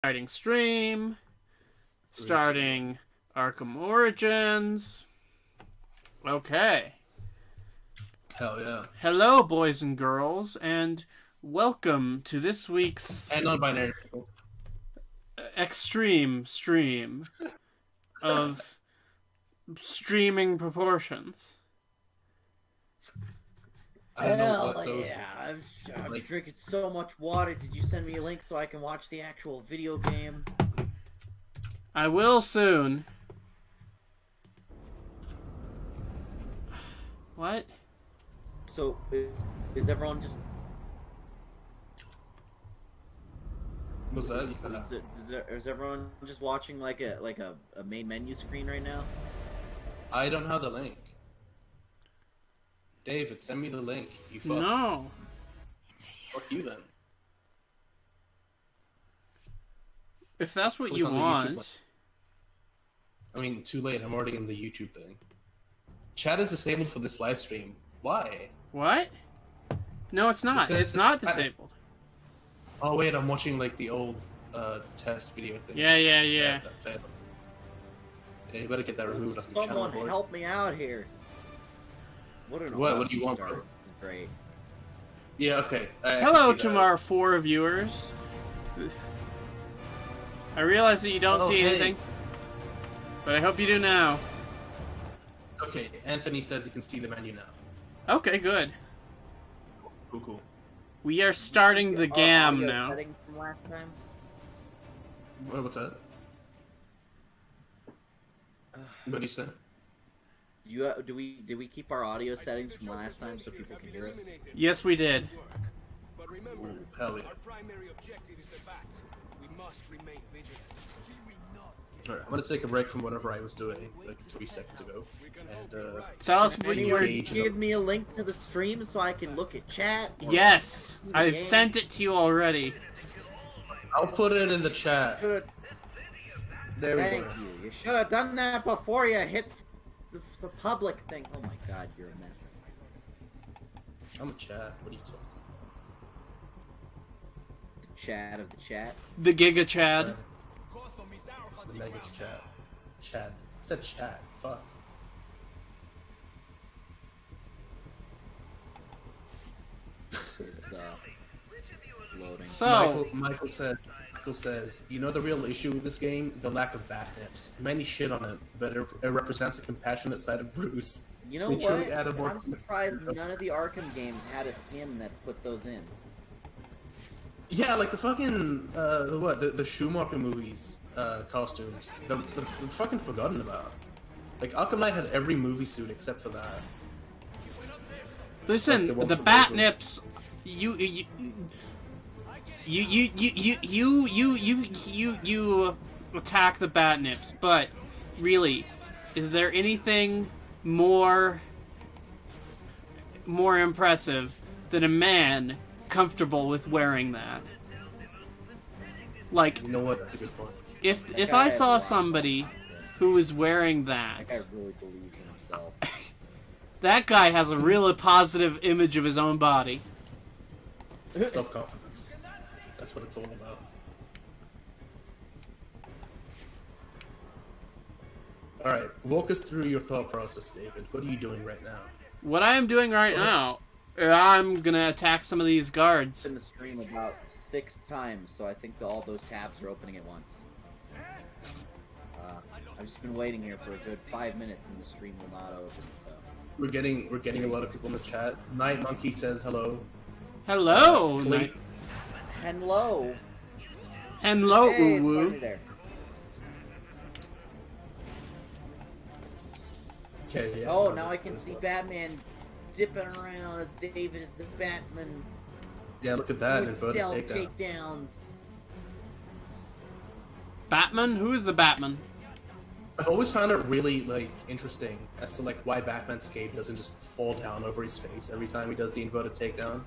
Starting stream, starting Arkham Origins. Okay. Hell yeah. Hello, boys and girls, and welcome to this week's And non-binary people. extreme stream of streaming proportions. I don't know Hell what those. yeah! I'm drinking so much water. Did you send me a link so I can watch the actual video game? I will soon. What? So, is everyone just... Was that? You cut out. Is everyone just watching like a main menu screen right now? I don't have the link. David, send me the link. You fuck. No. Fuck you then. If that's what Click you on the YouTube link. want. I mean, too late. I'm already in the YouTube thing. Chat is disabled for this live stream. Why? What? No, it's not. says- It's not disabled. Oh wait, I'm watching like the old test video thing. Yeah. That failed. Yeah, you better get that removed off your channel. Someone boy. help me out here! What an What do awesome you want, start. bro? This is great. Yeah. Okay. I Hello can see to that. our 4 viewers. I realize that you don't Oh, see hey. anything, but I hope you do now. Okay, Anthony says you can see the menu now. Okay, good. Cool. We are starting the gam Audio now. setting from last time? What's that? What did you say? Did we keep our audio settings from last time so people can hear us? Yes, we did. But remember, Ooh, hell yeah. our primary objective is the bats. We must remain vigilant. Alright, I'm gonna take a break from whatever I was doing like 3 seconds ago. And Tell us what you Anyone were. Engage. give me a link to the stream so I can look at chat? or Yes, see the I've game? sent it to you already. I'll put it in the chat. Good. There we Thank go. you. You should have done that before you hit the public thing. Oh my god, you're a mess. I'm a chat. What are you talking The chat of the chat. The Giga Chad. about? The mega chat. Chat. It said chat. Fuck. It's loading. So, Michael says, you know the real issue with this game? The lack of bat nips. Many shit on it, but it represents the compassionate side of Bruce. You know They truly what? added more- I'm surprised none of the Arkham games had a skin that put those in. Yeah, like the fucking the Schumacher movies costumes. They're fucking forgotten about. Like Arkham Knight had every movie suit except for that. listen, Like the ones the from bat Resident- nips. You attack the bat nips, but really, is there anything more impressive than a man comfortable with wearing that? Like, You know what? That's a good point. if guy I has a saw lot of somebody who was wearing That that, guy really believes in himself. that guy has a really positive image of his own body. Self-confidence. That's what it's all about. Alright, walk us through your thought process, David. What are you doing right now? What I am doing right now, I'm gonna attack some of these guards. In the stream about 6 times, so I think all those tabs are opening at once. I've just been waiting here for a good 5 minutes and the stream will not open, so... We're getting a lot of people in the chat. Night Monkey says hello. Hello, Fleet- Hello! hello, Hey, it's Uwu. finally there. Okay, yeah, Oh, no, now I this- can this see one. Batman zipping around as David is the Batman. Yeah, look at that. Doing Inverted stealth takedown. takedowns. Batman? Who is the Batman? I've always found it really interesting as to why Batman's cape doesn't just fall down over his face every time he does the inverted takedown,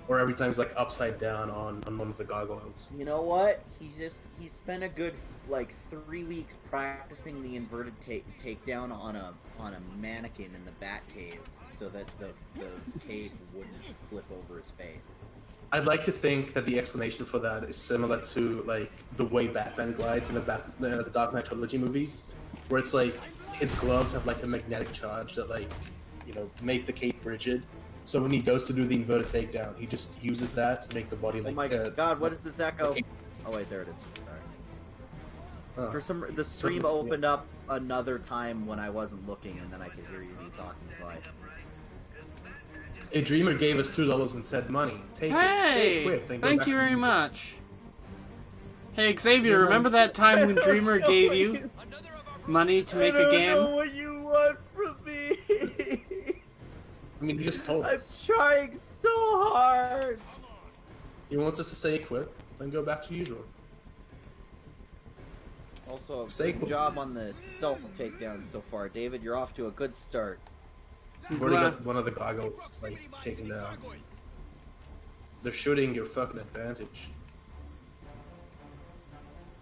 or every time he's upside down on one of the gargoyles. You know what? He spent a good 3 weeks practicing the inverted takedown on a mannequin in the Batcave so that the cape wouldn't flip over his face. I'd like to think that the explanation for that is similar to like the way Batman glides in the Dark Knight trilogy movies, where it's like his gloves have like a magnetic charge that like make the cape rigid. So when he goes to do the inverted takedown, he just uses that to make the body like. Oh my god! What is this echo? Oh wait, there it is. Sorry. For the stream opened up another time when I wasn't looking, and then I could hear you talking twice. A dreamer gave us $2 and said, "Money, take it." Hey, Say quit, thank you very much. Hey Xavier, remember that time when Dreamer gave you money to make a game? I don't know what you want from me. I mean, you just told I'm us. trying so hard. He wants us to say quit, then go back to usual. Also, Say good job on the stealth takedown so far, David. You're off to a good start. You've already got one of the goggles like taken down. They're shooting your fucking advantage.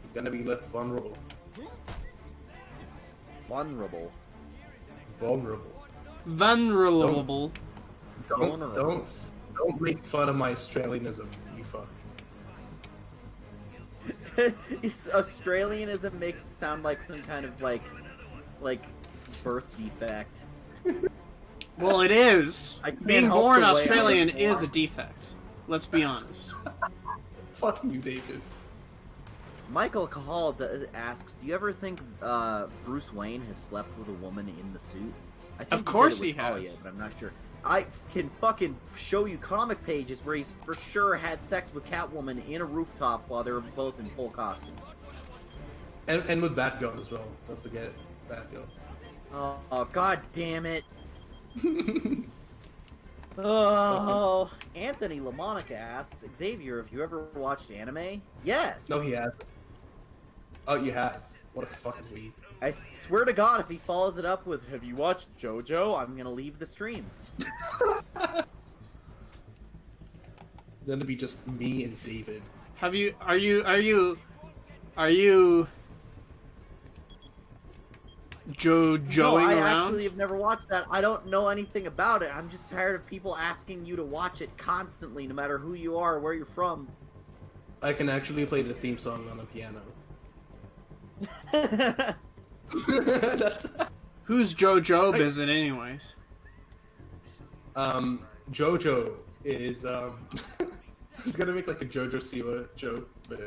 You're gonna be left vulnerable. Vulnerable. Vulnerable. Vulnerable. Don't make fun of my Australianism, you fuck. Australianism makes it sound like some kind of like birth defect. Well, it is. can't Being help born the way I Australian look is more. a defect. Let's be honest. Fuck you, David. Michael Cahal asks, "Do you ever think Bruce Wayne has slept with a woman in the suit?" I think Of course did it he with Talia, has. but I'm not sure. I can fucking show you comic pages where he's for sure had sex with Catwoman in a rooftop while they were both in full costume. And with Batgirl as well. Don't forget Batgirl. Oh god damn it! Oh, Anthony LaMonica asks, "Xavier, have you ever watched anime?" Yes. No, he hasn't. Oh, you have. What a fucking weed. I swear to God, if he follows it up with, "Have you watched JoJo?" I'm gonna leave the stream. Then it'd be just me and David. Have you? Are you? JoJoing No, I around? actually have never watched that. I don't know anything about it. I'm just tired of people asking you to watch it constantly, no matter who you are or where you're from. I can actually play the theme song on the piano. That's Who's JoJo is it anyways? JoJo is he's gonna make like a JoJo Siwa joke, but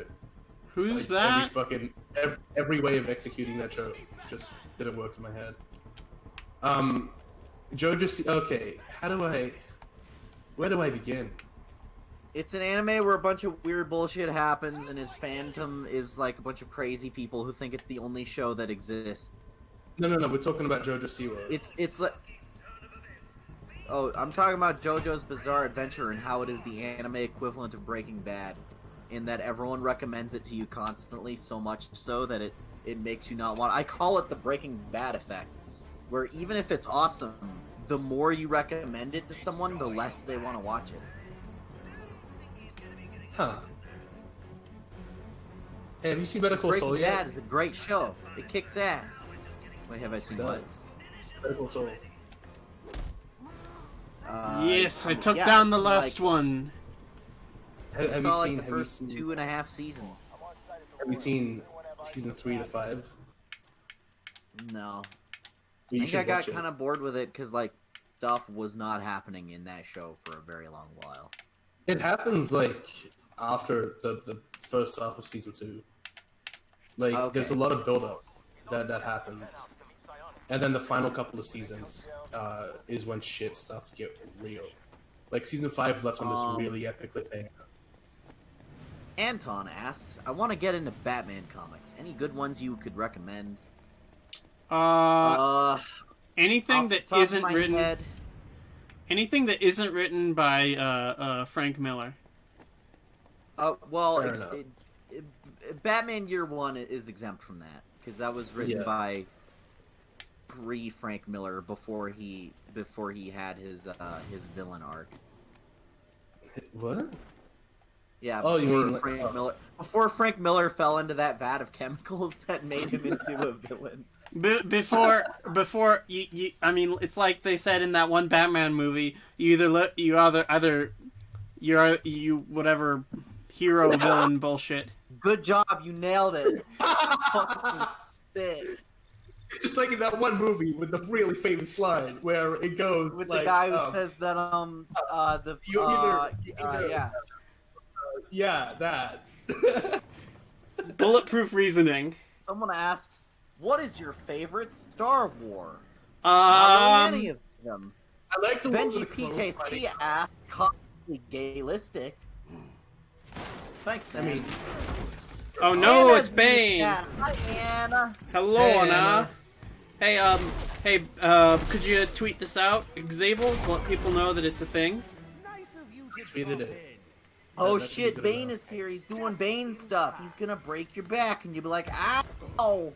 Who's like, that? every way of executing that joke just didn't work in my head. Okay, where do I begin? It's an anime where a bunch of weird bullshit happens, and its fandom is like a bunch of crazy people who think it's the only show that exists. No, we're talking about JoJo Siwa. It's like... Oh, I'm talking about JoJo's Bizarre Adventure and how it is the anime equivalent of Breaking Bad, in that everyone recommends it to you constantly, so much so that it makes you not want... I call it the Breaking Bad effect, where even if it's awesome, the more you recommend it to someone, the less they want to watch it. Huh. Hey, have you seen Better Call Saul Breaking yet? Bad is a great show. It kicks ass. Wait, have I seen It what? does. Better Call Saul. Yes, I took yeah, down the last like, one. I Have saw you like the first 2.5 seasons. seen season 3 to 5? No. You I think I should got watch it. kind of bored with it because like stuff was not happening in that show for a very long while. It happens like after the first half of season 2. Like Okay. there's a lot of build up that happens, and then the final couple of seasons is when shit starts to get real. Like season 5 left on this really epic cliffhanger. Anton asks, "I want to get into Batman comics. Any good ones you could recommend?" Anything Off the that top of isn't my written, head, anything that isn't written by Frank Miller. well, Fair enough. Batman Year One is exempt from that because that was written Yeah. by pre-Frank Miller before he had his villain arc. What? Yeah, Oh, you before mean, like, Frank Miller before Frank Miller fell into that vat of chemicals that made him into a villain. Before I mean, it's like they said in that one Batman movie. You you whatever hero villain bullshit. Good job, you nailed it. Fucking sick. Just like in that one movie with the really famous line where it goes With like, the guy who says that yeah, that. Bulletproof reasoning. Someone asks, "What is your favorite Star War?" Not really any of them. I like the one Benji with the clothes fighting. PKC asked, "Constantly gaylistic." Thanks, man. I mean, Oh no, Anna's it's Bane. Hi, Anna. Hello, Hey, Anna. Hey, could you tweet this out, Xavier, to let people know that it's a thing? tweeted it. Oh That should be shit, good Bane enough. is here. He's doing Bane stuff. He's gonna break your back, and you'll be like, "Ow!"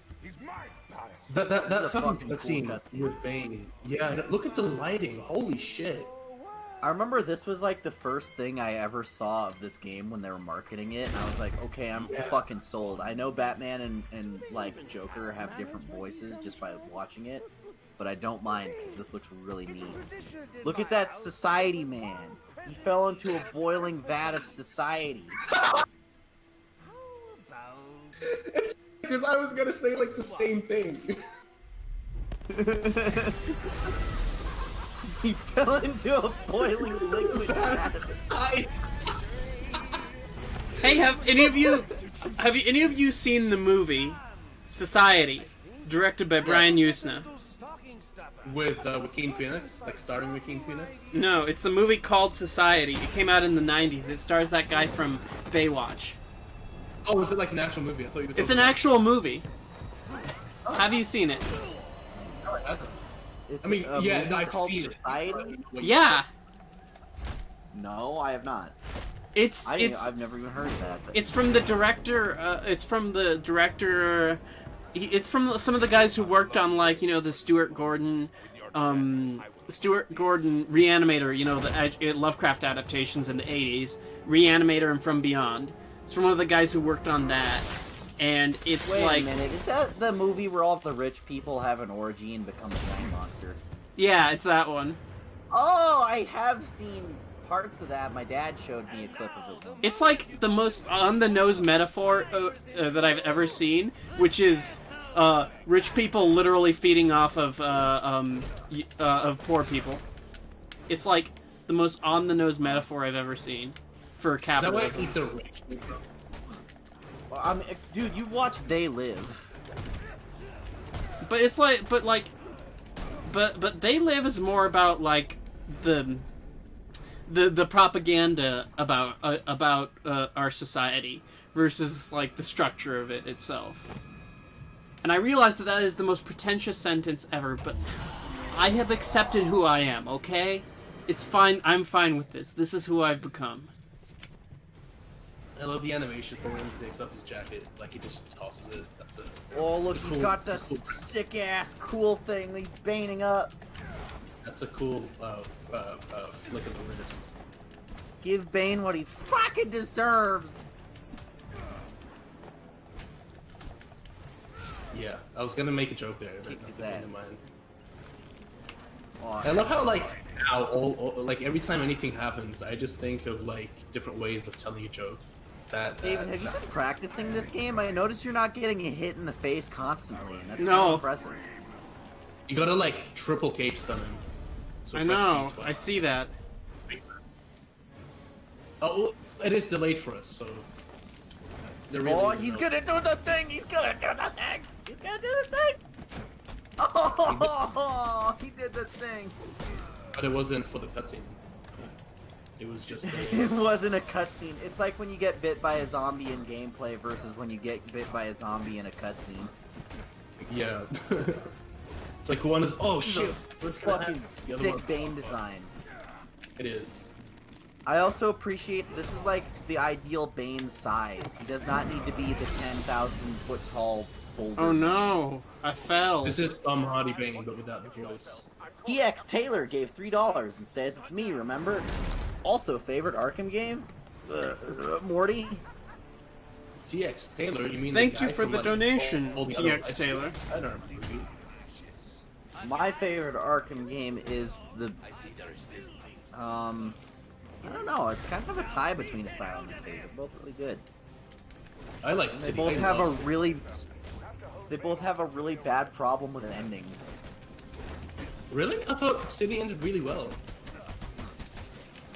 That a fucking fucking cool cutscene cutscene. with Bane. Yeah, and look at the lighting. Holy shit. I remember this was like the first thing I ever saw of this game when they were marketing it, and I was like, okay, I'm fucking sold. I know Batman and like Joker have different voices just by watching it, but I don't mind because this looks really neat. Look at that society man. He fell into a boiling vat of society. Because I was gonna say like the same thing. He fell into a boiling liquid vat of society. Hey, have any of you seen the movie Society, directed by Brian Usna? With Joaquin Phoenix, like starring Joaquin Phoenix. No, it's the movie called Society. It came out in the 90s. It stars that guy from Baywatch. Oh, is it like an actual movie? I thought you were. It's an actual movie. Have you seen it? It's I mean, a yeah, movie no, I've called seen it. Society? Yeah. No, I have not. It's I've never even heard of that. it's from the director. It's from some of the guys who worked on, like, you know, the Stuart Gordon Reanimator, you know, the Lovecraft adaptations in the 80s, Reanimator and From Beyond. It's from one of the guys who worked on that, and it's Wait like, a minute, is that the movie where all the rich people have an orgy and become a giant monster? yeah, it's that one. Oh, I have seen parts of that. My dad showed me a clip of it. It's like the most on-the-nose metaphor that I've ever seen, which is rich people literally feeding off of poor people. It's like the most on-the-nose metaphor I've ever seen for Is that why I capitalism. eat the rich? Well, I mean, dude, you've watched They Live. But it's like, but They Live is more about like the propaganda about our society versus like the structure of it itself. And I realize that is the most pretentious sentence ever, but I have accepted who I am, okay? It's fine, I'm fine with this. This is who I've become. I love the animation for when he takes off his jacket, like he just tosses it. That's it. Oh, look, It's a he's cool- got it's a this cool- sick-ass cool thing he's baining up. That's a cool flick of the wrist. Give Bane what he fucking deserves. Yeah, I was gonna make a joke there, but Kick his nothing came ass. to mind. Oh, I love how like every time anything happens, I just think of like different ways of telling a joke. David, have you been practicing this game? I noticed you're not getting a hit in the face constantly, and that's No. kind of impressive. You gotta like triple cape stun him. So I press know, B twice. I see that. Oh, it is delayed for us, so. There really Oh, is he's no- gonna do the thing! He's gonna do the thing! He's gonna do the thing! Oh, he did the thing! But it wasn't for the cutscene. It was just. It wasn't a cutscene. It's like when you get bit by a zombie in gameplay versus when you get bit by a zombie in a cutscene. Yeah. It's like one is. Oh This is a shit! What's gonna Fucking happen? The other sick one. Bane design. It is. I also appreciate this is like the ideal Bane size. He does not need to be the 10,000 foot tall boulder. Oh no, I fell. This is Tom Hardy Bane, but without the voice. TX Taylor gave $3 and says it's me, remember? Also, favorite Arkham game? Morty? TX Taylor, you mean? Thank the you guy for from, the like, donation, all the other TX live Taylor. streams? I don't remember. My favorite Arkham game is the I don't know. It's kind of a tie between Asylum and City. They're both really good. I like And City. they both I have a love City. really bad problem with endings. Really? I thought City ended really well.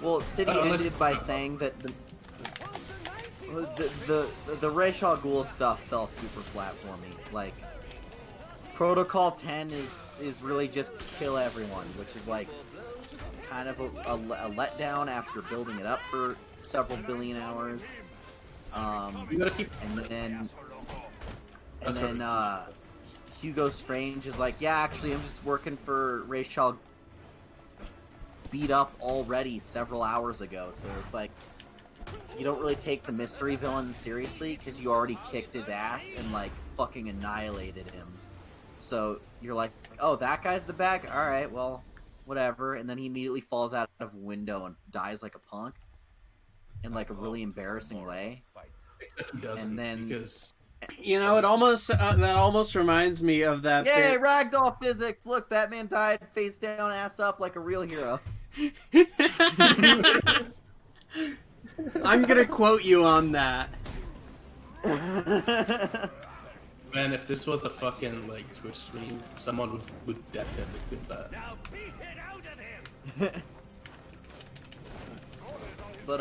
Well, City ended by saying that the Ra's al Ghul stuff fell super flat for me. Like, Protocol 10 is really just kill everyone, which is like kind of a letdown after building it up for several billion hours. We gotta keep. And then Hugo Strange is like, yeah, actually, I'm just working for Ra's al Ghul, beat up already several hours ago. So it's like, you don't really take the mystery villain seriously because you already kicked his ass and like fucking annihilated him. So you're like, oh, that guy's the bad guy. All right, well, whatever. And then he immediately falls out of a window and dies like a punk in like a really embarrassing way. He doesn't, And then because You know, it almost that almost reminds me of that. yay, bit. ragdoll physics! Look, Batman died face down, ass up like a real hero. I'm gonna quote you on that. man, if this was a fucking like Twitch stream, someone would definitely do that. Now beat it out of him. But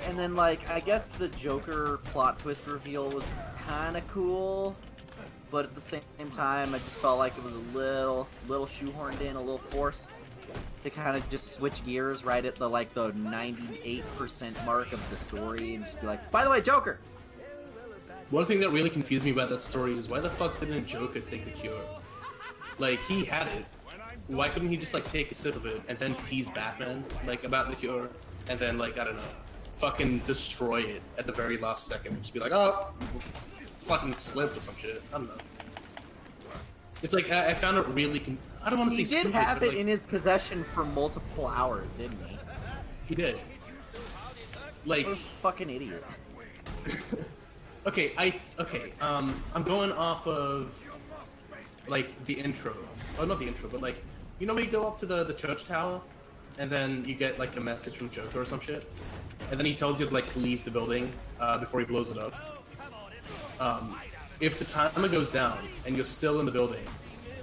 and then like I guess the Joker plot twist reveal was kind of cool, but at the same time I just felt like it was a little shoehorned in, a little forced to kind of just switch gears right at the like the 98% mark of the story and just be like, by the way, Joker. One thing that really confused me about that story is why the fuck didn't Joker take the cure? Like, he had it. Why couldn't he just like take a sip of it and then tease Batman like about the cure and then like, I don't know, fucking destroy it at the very last second? Just be like, oh, fucking slipped or some shit. I don't know. It's like I found it really. I don't want to He say did stupid, have but, it like, in his possession for multiple hours, didn't he? He did. Like, What a fucking idiot. okay, I'm going off of like the intro. Oh, not the intro, but like, you know, when you go up to the church tower, and then you get like a message from Joker or some shit, and then he tells you to like leave the building before he blows it up. If the timer goes down and you're still in the building,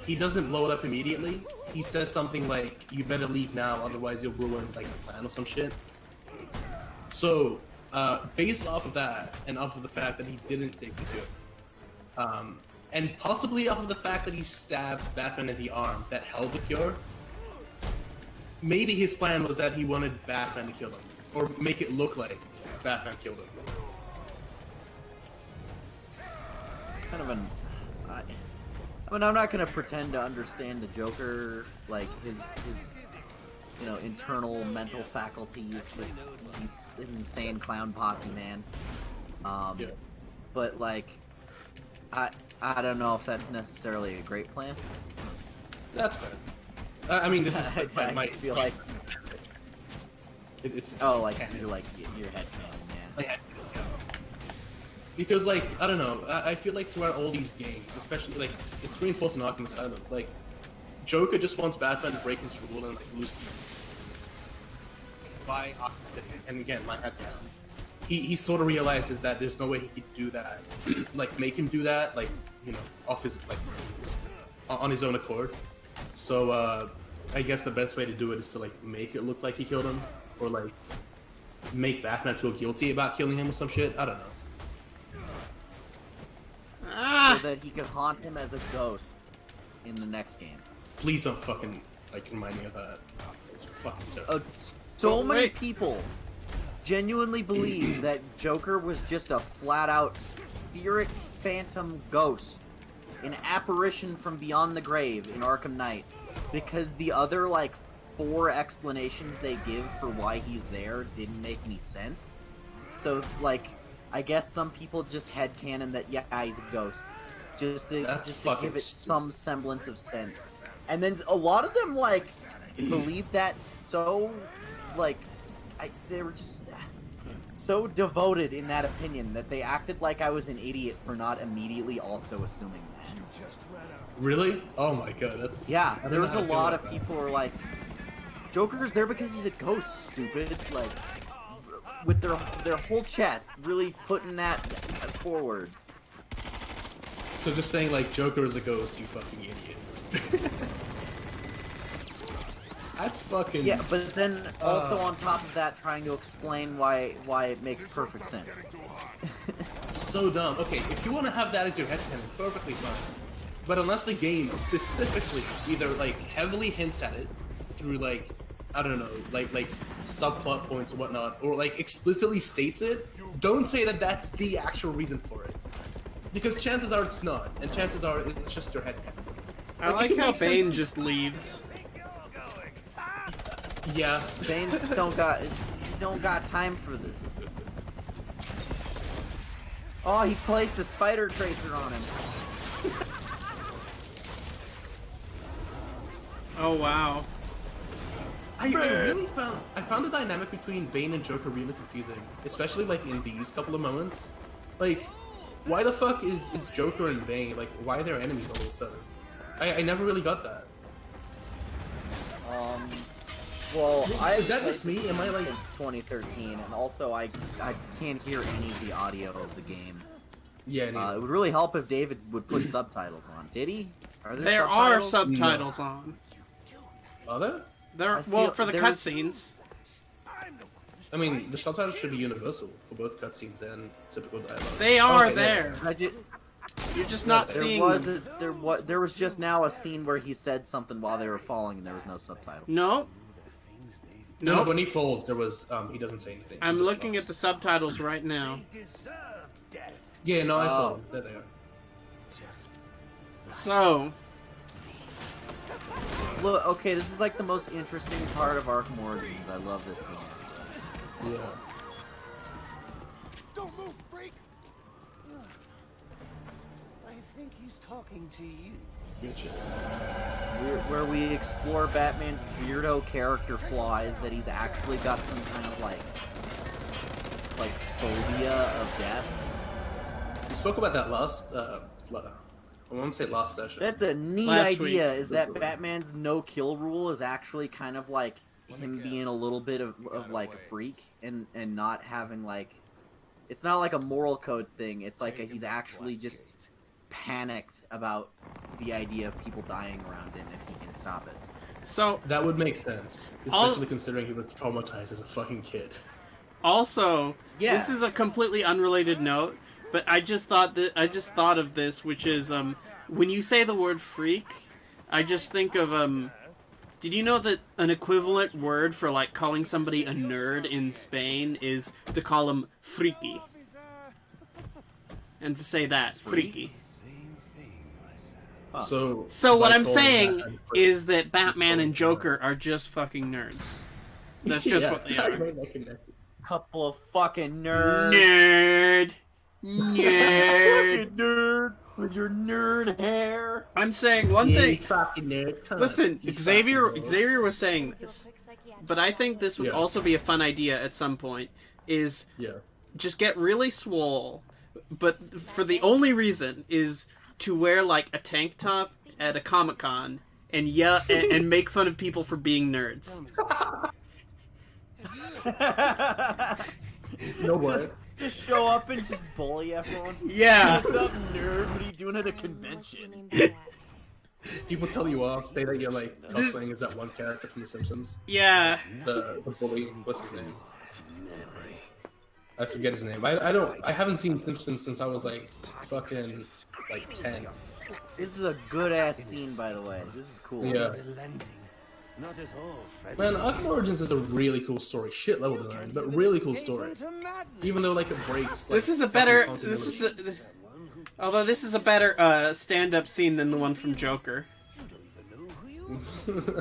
he doesn't blow it up immediately. He says something like, "You better leave now, otherwise you'll ruin like the plan or some shit." So, based off of that, and off of the fact that he didn't take the cure, and possibly off of the fact that he stabbed Batman in the arm that held the cure, maybe his plan was that he wanted Batman to kill him, or make it look like Batman killed him. Kind of an. I mean, I'm not gonna pretend to understand the Joker, like his you know, internal mental faculties, because he's an insane clown posse man. Yeah. But like, I don't know if that's necessarily a great plan. That's fair. I mean, this is like, I my feel like it's like canon. you're like your head canon, yeah. Like, because, like, I don't know, I feel like throughout all these games, especially, like, it's reinforced in Arkham Asylum, like, Joker just wants Batman to break his rule and, like, lose by Arkham City. And again, my head down. He sort of realizes that there's no way he could do that. Like, make him do that, like, you know, off his, like, on his own accord. So, I guess the best way to do it is to, like, make it look like he killed him, or, like, make Batman feel guilty about killing him or some shit. I don't know. So that he could haunt him as a ghost in the next game. Please don't fucking, like, remind me of that. It's fucking terrible. So many wait. people genuinely believe that Joker was just a flat-out spirit phantom ghost, an apparition from beyond the grave in Arkham Knight, because the other, like, 4 explanations they give for why he's there didn't make any sense. So, like, I guess some people just headcanon that, yeah, he's a ghost. Just to give it some semblance of sense. And then a lot of them, like, believe that so, like, they were just so devoted in that opinion that they acted like I was an idiot for not immediately also assuming that. Really? Oh my god, that's... Yeah, I don't there know was how a to feel lot about of that. people who were like, Joker's there because he's a ghost, stupid. Like, with their whole chest, really putting that forward. So just saying like Joker is a ghost, you fucking idiot. That's fucking... Yeah, but then also on top of that, trying to explain why it makes perfect sense. So dumb. Okay, if you want to have that as your headcanon, perfectly fine. But unless the game specifically either like heavily hints at it through like, I don't know, like subplot points or whatnot, or like explicitly states it, don't say that that's the actual reason for it. Because chances are it's not, and chances are it's just your headcanon. I like how Bane just leaves. Yeah. Bane don't got time for this. Oh, he placed a spider tracer on him. Oh wow. I found the dynamic between Bane and Joker really confusing, especially like in these couple of moments. Like, why the fuck is Joker and Bane, like, why are they enemies all of a sudden? I never really got that. Well, Is that just me? Am I like... Since 2013, and also I can't hear any of the audio of the game. Yeah, it would really help if David would put subtitles on. Did he? There are subtitles on. Are there? Well, for the cutscenes. I mean, the subtitles should be universal for both cutscenes and typical dialogue. They are okay, there. You're just not seeing them. There was just now a scene where he said something while they were falling, and there was no subtitle. No. No, when he falls, there was he doesn't say anything. I'm looking at the subtitles right now. Yeah, no, I saw them. There they are. So, look, okay, this is like the most interesting part of Arkham Origins. I love this scene. Yeah. Don't move, freak! I think he's talking to you. Good shit. Where we explore Batman's weirdo character flaw is that he's actually got some kind of like phobia of death. We spoke about that last, I want to say last session. That's a neat idea, is that Batman's no-kill rule is actually kind of like him being a little bit of like a freak and not having like... It's not like a moral code thing, it's like he's actually just panicked about the idea of people dying around him if he can stop it. So that would make sense, especially considering he was traumatized as a fucking kid. Also, yeah. This is a completely unrelated note, but I just thought of this, which is when you say the word freak, I just think of did you know that an equivalent word for like calling somebody a nerd in Spain is to call them freaky? And to say that, freaky. Huh. So what I'm saying is that Batman and Joker are just fucking nerds. That's just what they are. Couple of fucking nerds. Nerd. Nerd with your nerd hair. I'm saying one thing. Fucking nerd. Listen, Xavier was saying this, but I think this would also be a fun idea at some point. Is just get really swole, but for the only reason is to wear like a tank top at a Comic-Con and and make fun of people for being nerds. No way. Just show up and just bully everyone. Yeah. What's up, nerd? What are you doing at a convention? People tell you off, say that you're like cosplaying as that one character from The Simpsons. Yeah. The bully. What's his name? I forget his name. I haven't seen Simpsons since I was like fucking like 10. This is a good ass scene, by the way. This is cool. Yeah. Man, Arkham Origins is a really cool story. Shit level design, but really cool story. Even though like it breaks. Like, This is a better stand-up scene than the one from Joker. Isn't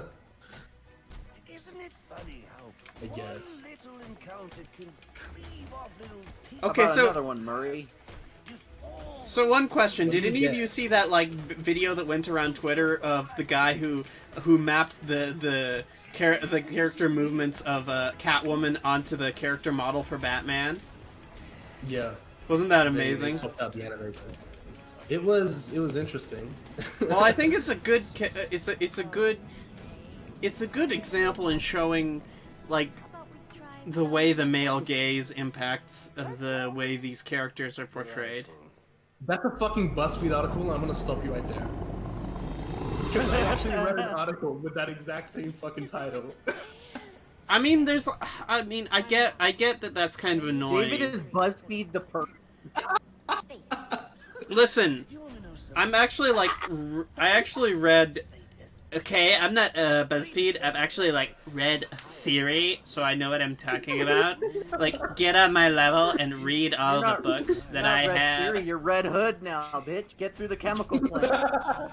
it funny how I guess. little encounter can cleave off little pieces? Okay, so another one, Murray. So one question: did any of you see that like video that went around Twitter of the guy who mapped the character movements of Catwoman onto the character model for Batman? Yeah. Wasn't that amazing? They swapped out the animations. It was interesting. Well, I think it's a good it's a good example in showing, like, the way the male gaze impacts the way these characters are portrayed. That's a fucking BuzzFeed article, and I'm gonna stop you right there. Because I actually read an article with that exact same fucking title. I mean, I get that that's kind of annoying. David is BuzzFeed the person. Listen, I'm actually like, I actually read. Okay, I'm not BuzzFeed. I've actually like read theory, so I know what I'm talking about. Like, get on my level and read all the books that I have. Theory, you're Red Hood now, bitch. Get through the chemical plant.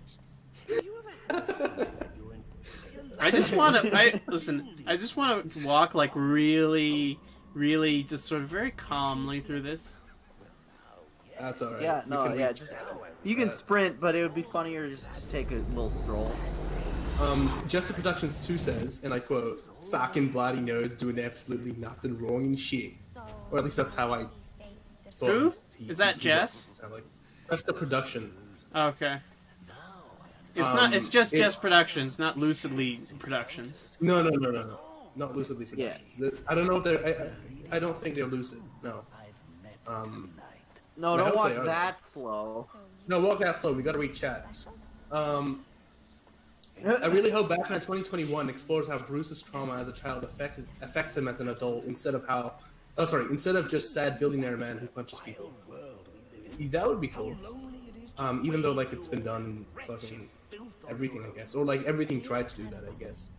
I just want to. Listen. I just want to walk like really, really, just sort of very calmly through this. That's alright. Yeah, no, yeah, just you can sprint, but it would be funnier to just take a little stroll. Justice Productions 2 says, and I quote, "Fucking bloody nerds doing absolutely nothing wrong and shit." Or at least that's how I thought. Who? Is that Jess? Like. That's the production. Okay. It's not. It's just Jess Productions, not Lucidly Productions. No. Not Lucidly Productions. Yeah. I don't know if they're. I don't think they're Lucid. No. No, don't walk that slow. No, walk that slow. We gotta read chat. I really hope Batman 2021 explores how Bruce's trauma as a child affects him as an adult instead of just sad billionaire man who punches people. That would be cool. Even though like it's been done in fucking everything, I guess, or like everything tried to do that, I guess.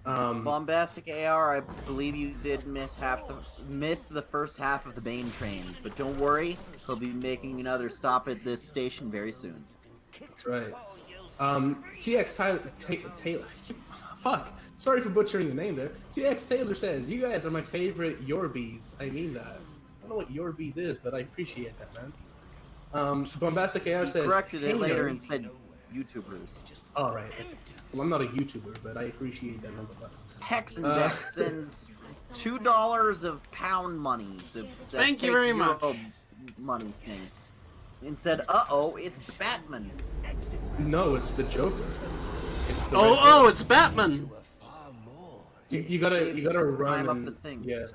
Bombastic AR, I believe you did miss the first half of the Bane train, but don't worry, he'll be making another stop at this station very soon. That's right. TX Taylor. Fuck. Sorry for butchering the name there. TX Taylor says, "You guys are my favorite Yorbies." I mean that. I don't know what Yorbies is, but I appreciate that, man. Bombastic AR says, corrected it later and said YouTubers. All right. Well, I'm not a YouTuber, but I appreciate that nonetheless. Hexindex sends $2 of pound money. Thank you very much. Money thing. And said, "Uh-oh, it's Batman." No, it's the Joker. It's the it's Batman. You gotta run up the thing. Yeah.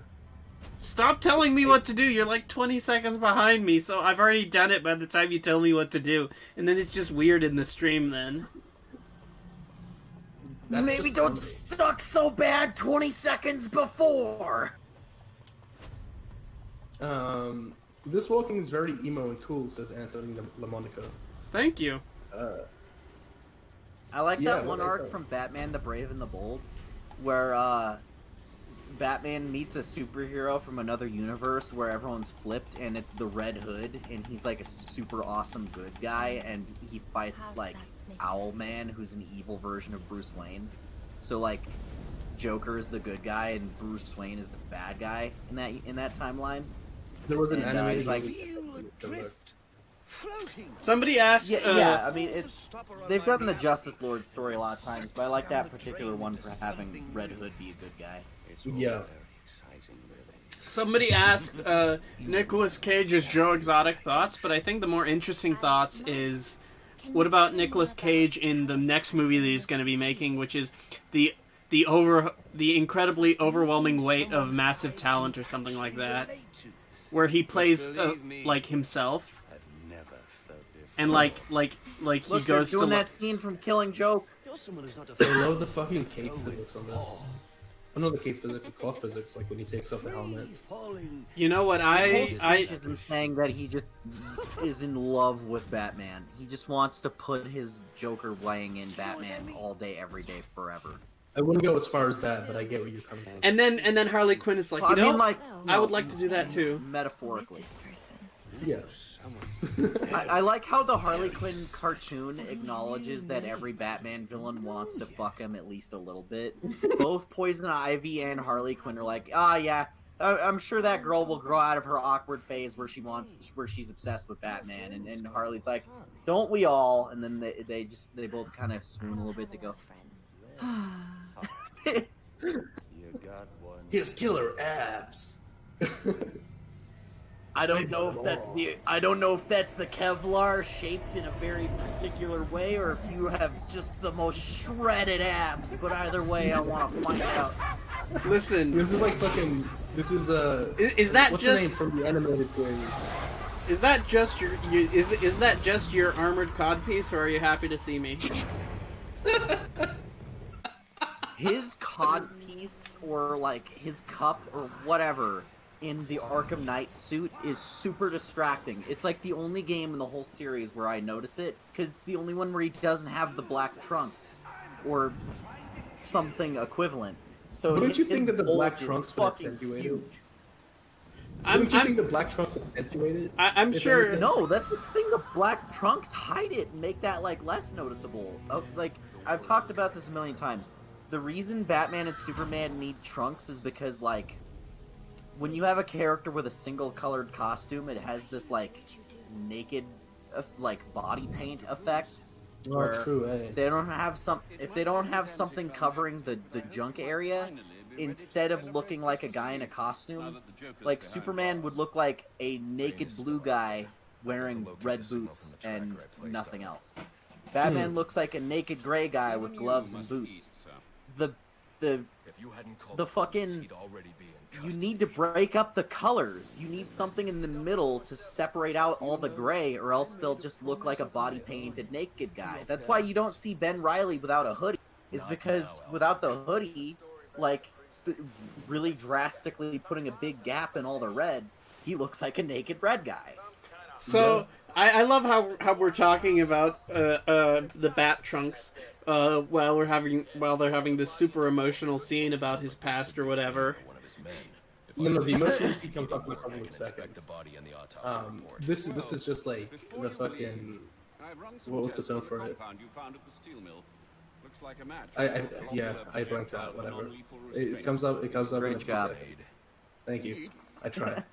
Stop telling me what to do. You're like 20 seconds behind me, so I've already done it by the time you tell me what to do. And then it's just weird in the stream then. Maybe don't suck so bad 20 seconds before. This walking is very emo and cool, says Anthony Lamonaco. Thank you. I like that one arc from Batman the Brave and the Bold, where Batman meets a superhero from another universe where everyone's flipped, and it's the Red Hood, and he's like a super awesome good guy, and he fights like Owlman, who's an evil version of Bruce Wayne. So like, Joker is the good guy, and Bruce Wayne is the bad guy in that timeline. There was an animated like. Somebody asked. I mean, they've done the Justice Lord story a lot of times, but I like that particular one for having Red Hood be a good guy. Yeah. Somebody asked Nicolas Cage's Joe Exotic thoughts, but I think the more interesting thoughts is, what about Nicolas Cage in the next movie that he's going to be making, which is the incredibly overwhelming weight of massive talent or something like that, where he plays like himself. And like he goes doing to that scene from Killing Joke. I love the fucking cape physics on this. I know the cape physics, the cloth physics, like when he takes off the helmet. You know what I just am saying that he just is in love with Batman. He just wants to put his Joker weighing in Batman all day, every day, forever. I wouldn't go as far as that, but I get what you're coming from. And then Harley Quinn is like, I would like to do that too. Metaphorically. Yeah. I like how the Harley Quinn cartoon acknowledges that every Batman villain wants to fuck him at least a little bit. Both Poison Ivy and Harley Quinn are like, yeah, I'm sure that girl will grow out of her awkward phase where she's obsessed with Batman, and Harley's like, don't we all? And then they both kind of swoon a little bit. They go, his killer abs. I don't know if that's the Kevlar shaped in a very particular way, or if you have just the most shredded abs. But either way, I want to find out. Listen, This is like fucking. This is is that what's just the name from the animated series? is that just is that just your armored codpiece, or are you happy to see me? His codpiece, or like his cup, or whatever, in the Arkham Knight suit is super distracting. It's like the only game in the whole series where I notice it, because it's the only one where he doesn't have the black trunks, or something equivalent. So Wouldn't you think that the black bulge is trunks would fucking accentuate it? huge. Don't you think the black trunks accentuated? I'm If sure. anything? No, that's the thing. The black trunks hide it and make that like less noticeable. Like I've talked about this a million times. The reason Batman and Superman need trunks is because like when you have a character with a single colored costume, it has this like naked like body paint effect. Oh, where true. Eh? If they don't have something covering the junk area, instead of looking like a guy in a costume, like Superman would look like a naked blue guy wearing red boots and nothing else. Batman looks like a naked gray guy with gloves and boots. The fucking you need to break up the colors. You need something in the middle to separate out all the gray, or else they'll just look like a body painted naked guy. That's why you don't see Ben Reilly without a hoodie. Is because without the hoodie, like really drastically putting a big gap in all the red, he looks like a naked red guy. So I love how we're talking about the Bat Trunks while they're having this super emotional scene about his past or whatever. No, the emotional scene comes up in a couple of seconds. This is just like the fucking. What's the term for it? I blanked out. Whatever. It comes up. It comes up in a few seconds. Thank you. I try.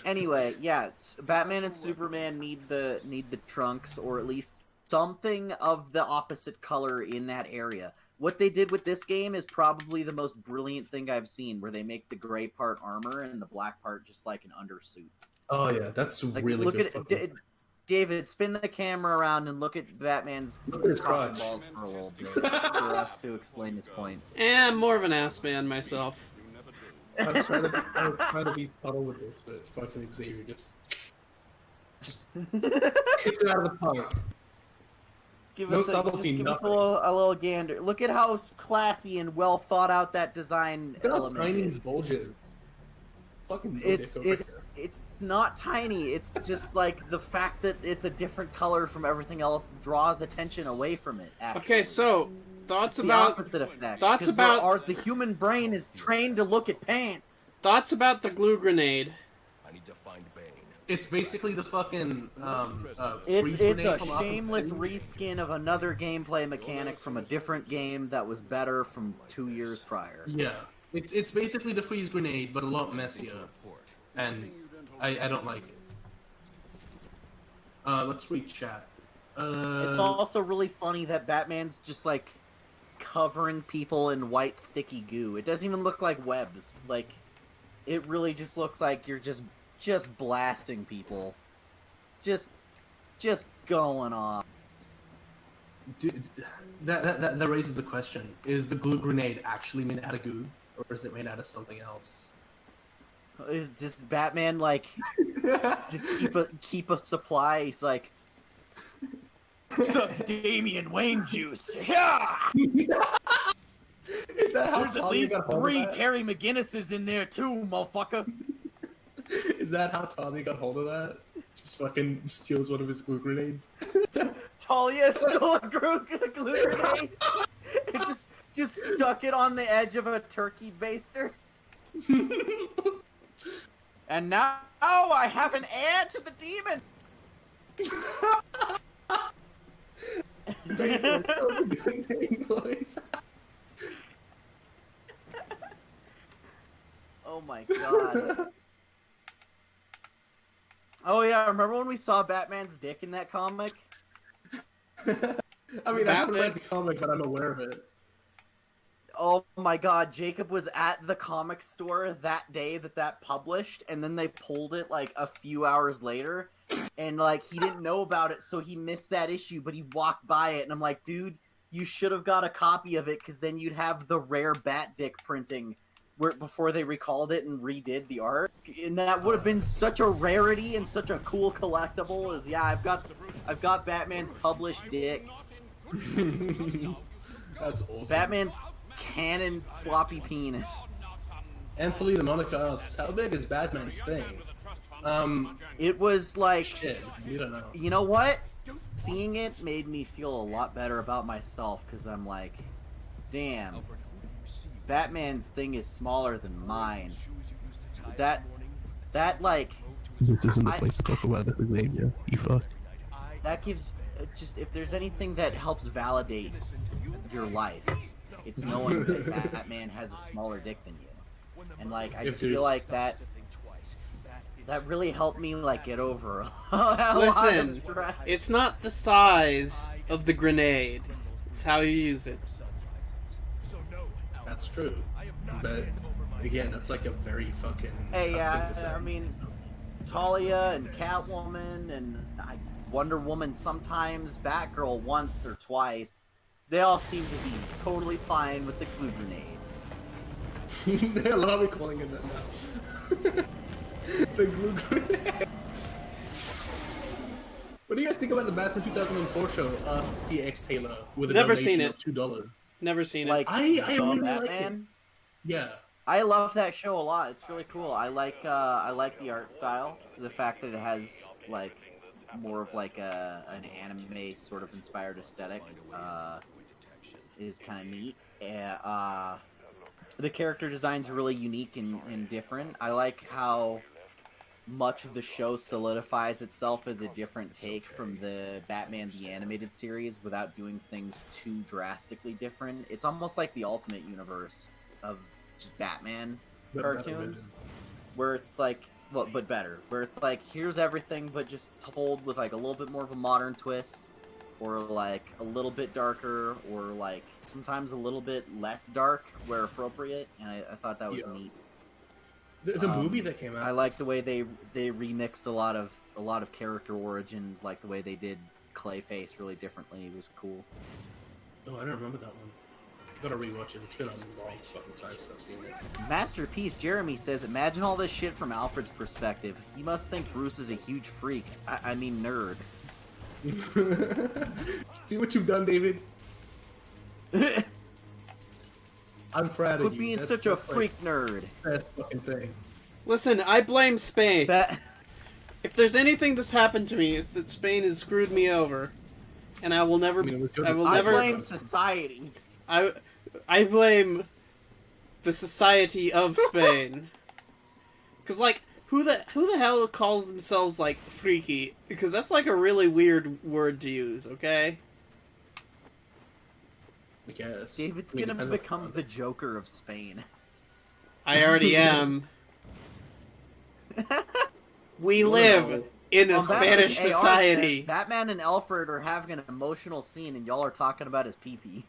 Anyway, yeah, Batman and Superman need the trunks, or at least something of the opposite color in that area. What they did with this game is probably the most brilliant thing I've seen, where they make the gray part armor and the black part just like an undersuit. Oh yeah, that's Like, really look good. at David, spin the camera around and look at Batman's Look at his cock and crotch. balls for a little bit for us to explain his point. I'm more of an ass man myself. I'm trying to be subtle with this, but fucking Xavier just hits it out of the park. Give No us subtlety, give us a nothing. little gander. Look at how classy and well thought out that design Look at how element tiny is. his bulge is. Fucking It's not tiny. It's just like the fact that it's a different color from everything else draws attention away from it. Actually. Okay, so thoughts the about opposite effect. thoughts 'cause about- the human brain is trained to look at pants. thoughts about the glue grenade. I need to find Bane. It's basically the fucking It's freeze a grenade from Arkham shameless City. reskin of another gameplay mechanic from a different game that was better from 2 years prior. Yeah, it's basically the freeze grenade, but a lot messier, and I don't like it. Let's read chat. It's also really funny that Batman's just like covering people in white sticky goo. It doesn't even look like webs. Like, it really just looks like you're just blasting people. Just going on. That raises the question: is the glue grenade actually made out of goo, or is it made out of something else? Is just Batman like just keep a supply? He's like, suck Damian Wayne juice. Yeah. Is that how There's at Tommy least got hold of 3 that? Terry McGinnises in there too, motherfucker. Is that how Tommy got hold of that? Just fucking steals one of his glue grenades. Talia stole a glue grenade and just stuck it on the edge of a turkey baster. And now I have an heir to the demon. Oh my god. Oh yeah, remember when we saw Batman's dick in that comic? I mean, I haven't read the comic, but I'm aware of it. Oh my god, Jacob was at the comic store that day that published, and then they pulled it like a few hours later, and like he didn't know about it, so he missed that issue, but he walked by it, and I'm like, dude, you should have got a copy of it, because then you'd have the rare Bat Dick printing before they recalled it and redid the art, and that would have been such a rarity and such a cool collectible. As yeah, I've got Batman's published dick. That's awesome. Batman's canon floppy penis. Anthony DeMonica asks, how big is Batman's thing? It was like, Shit, you don't know. you know what? Seeing it made me feel a lot better about myself, because I'm like, damn, Batman's thing is smaller than mine. That like, This isn't the place to talk about this, Xavier. You fuck. that gives, just, if there's anything that helps validate your life, it's knowing that Batman has a smaller dick than you. And like, I just feel like that really helped me like get over a lot of Listen, stress. it's not the size of the grenade. It's how you use it. That's true. But again, that's like a very fucking Hey, tough yeah, thing to say. I mean, Talia and Catwoman and Wonder Woman sometimes, Batgirl once or twice, they all seem to be totally fine with the glue grenades. I love how we're calling it that now. The glue grenade. What do you guys think about the Batman 2004 show? Asks TX Taylor with a Never donation seen it. of $2. Never seen it. Like, I really like it. Batman. Yeah. I love that show a lot. It's really cool. I like the art style. The fact that it has like more of like an anime sort of inspired aesthetic is kind of neat. The character designs are really unique and different. I like how much of the show solidifies itself as a different take from the Batman the Animated Series without doing things too drastically different. It's almost like the Ultimate Universe of just Batman But cartoons, where it's like, well, but better, where it's like, here's everything, but just told with like a little bit more of a modern twist, or like a little bit darker, or like sometimes a little bit less dark where appropriate, and I thought that was neat. The movie that came out. I like the way they remixed a lot of character origins, like the way they did Clayface really differently. It was cool. Oh, I don't remember that one. Gotta rewatch it. It's been a long fucking time since I've seen it. Masterpiece Jeremy says, imagine all this shit from Alfred's perspective. He must think Bruce is a huge freak. I mean nerd. See what you've done, David? I'm proud of you. Quit being That's such a like freak nerd. the best fucking thing. Listen, I blame Spain. That If there's anything that's happened to me, it's that Spain has screwed me over, and I will never. I mean, it was your I will I never. blame society. I blame the society of Spain. Cause like who the hell calls themselves like freaky? Because that's like a really weird word to use. Okay. I guess. David's I mean, gonna depends become on- the Joker of Spain. I already am. We Well, live in a Well, Spanish Batman- society. Batman and Alfred are having an emotional scene, and y'all are talking about his pee-pee.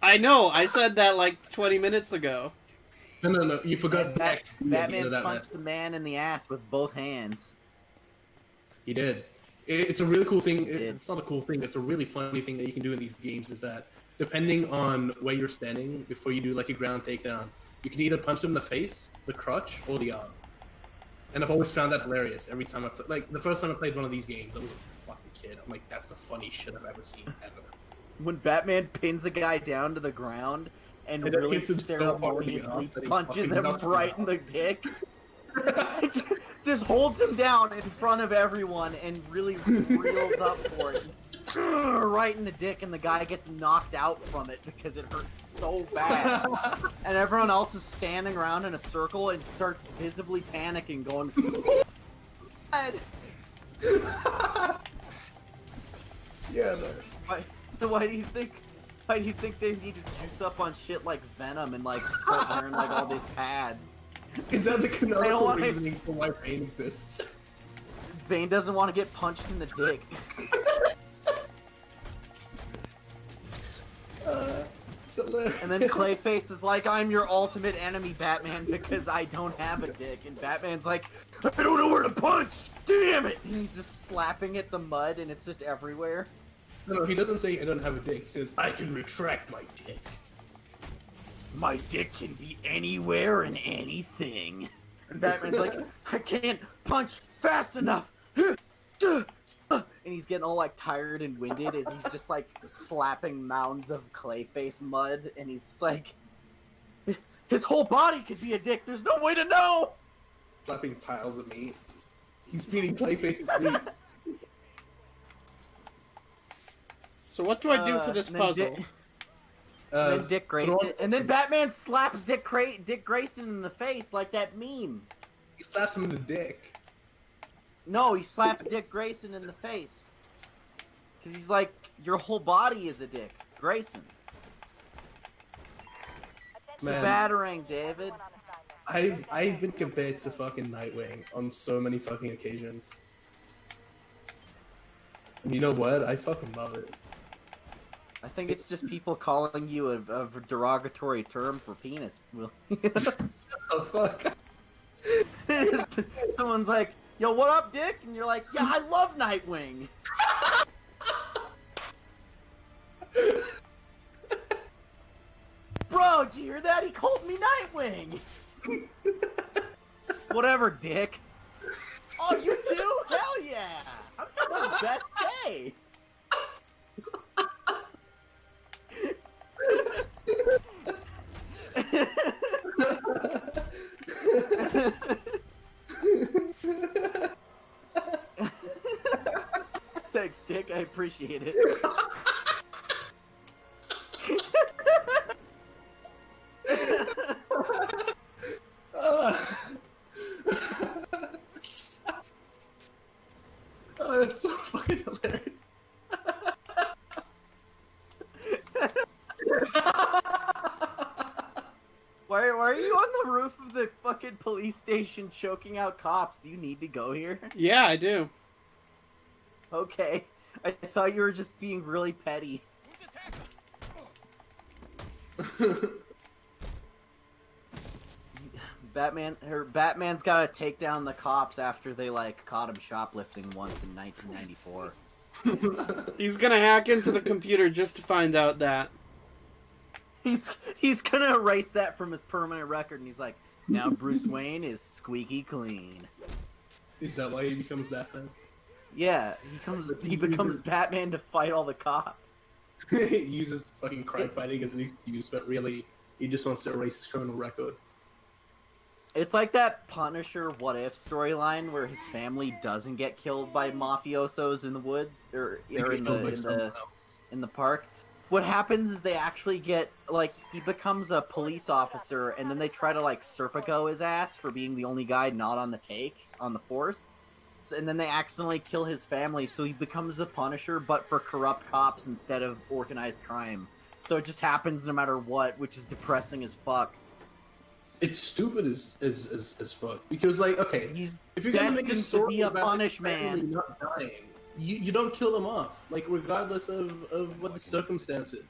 I know. I said that like 20 minutes ago. No. You forgot next. Batman punched the man in the ass with both hands. He did. It's a really cool thing. did. It's not a cool thing. It's a really funny thing that you can do in these games is that depending on where you're standing before you do like a ground takedown, you can either punch them in the face, the crotch, or the arms. And I've always found that hilarious every time I play. Like the first time I played one of these games, I was a fucking kid. I'm like, that's the funniest shit I've ever seen ever. When Batman pins a guy down to the ground and And then really hits him so hard in the ceremoniously arm that he punches fucking him knocks him right out. in the dick. just holds him down in front of everyone and really reels up for it. Right in the dick, and the guy gets knocked out from it because it hurts so bad. And everyone else is standing around in a circle and starts visibly panicking, going, "God." Yeah, no. Why do you think they need to juice up on shit like Venom and like start wearing like all these pads? Because that's a don't canonical wanna- reasoning for why pain exists. Bane doesn't want to get punched in the dick. It's hilarious. And then Clayface is like, I'm your ultimate enemy, Batman, because I don't have a dick. And Batman's like, I don't know where to punch! Damn it! And he's just slapping at the mud, and it's just everywhere. No, he doesn't say I don't have a dick. He says, I can retract my dick. My dick can be anywhere and anything. And Batman's like, I can't punch fast enough! And he's getting all like tired and winded as he's just like slapping mounds of Clayface mud, and he's just like, his whole body could be a dick. There's no way to know. Slapping piles of meat. He's beating Clayface's meat. So what do I do for this puzzle? Then Dick Grayson, and then Batman slaps Dick Grayson in the face like that meme. He slaps him in the dick. No, he slapped Dick Grayson in the face. Because he's like, your whole body is a dick. Grayson. It's Man. a batarang, David. I've been compared to fucking Nightwing on so many fucking occasions. And you know what? I fucking love it. I think it's just people calling you a derogatory term for penis. Oh fuck. Someone's like, yo, what up, Dick? And you're like, yeah, I love Nightwing. Bro, did you hear that? He called me Nightwing. Whatever, Dick. Oh, you too? Hell yeah. I'm having the best day. Thanks, Dick. I appreciate it. Oh, that's so fucking hilarious. Why are you on the roof of the fucking police station choking out cops? Do you need to go here? Yeah, I do. Okay. I thought you were just being really petty. Batman's gotta take down the cops after they, like, caught him shoplifting once in 1994. He's gonna hack into the computer just to find out that. He's gonna erase that from his permanent record, and he's like, now Bruce Wayne is squeaky clean. Is that why he becomes Batman? Yeah, he becomes Batman to fight all the cops. He uses fucking crime fighting as an excuse, but really, he just wants to erase his criminal record. It's like that Punisher What If storyline where his family doesn't get killed by mafiosos in the woods or in the park. What happens is they actually get, like, he becomes a police officer, and then they try to, like, Serpico his ass for being the only guy not on the take, on the force. So, and then they accidentally kill his family, so he becomes the Punisher, but for corrupt cops instead of organized crime. So it just happens no matter what, which is depressing as fuck. It's stupid as fuck. Because, like, okay, if you're gonna make a story to be a about Punish his family man. not dying, you don't kill them off, like, regardless of what the circumstances.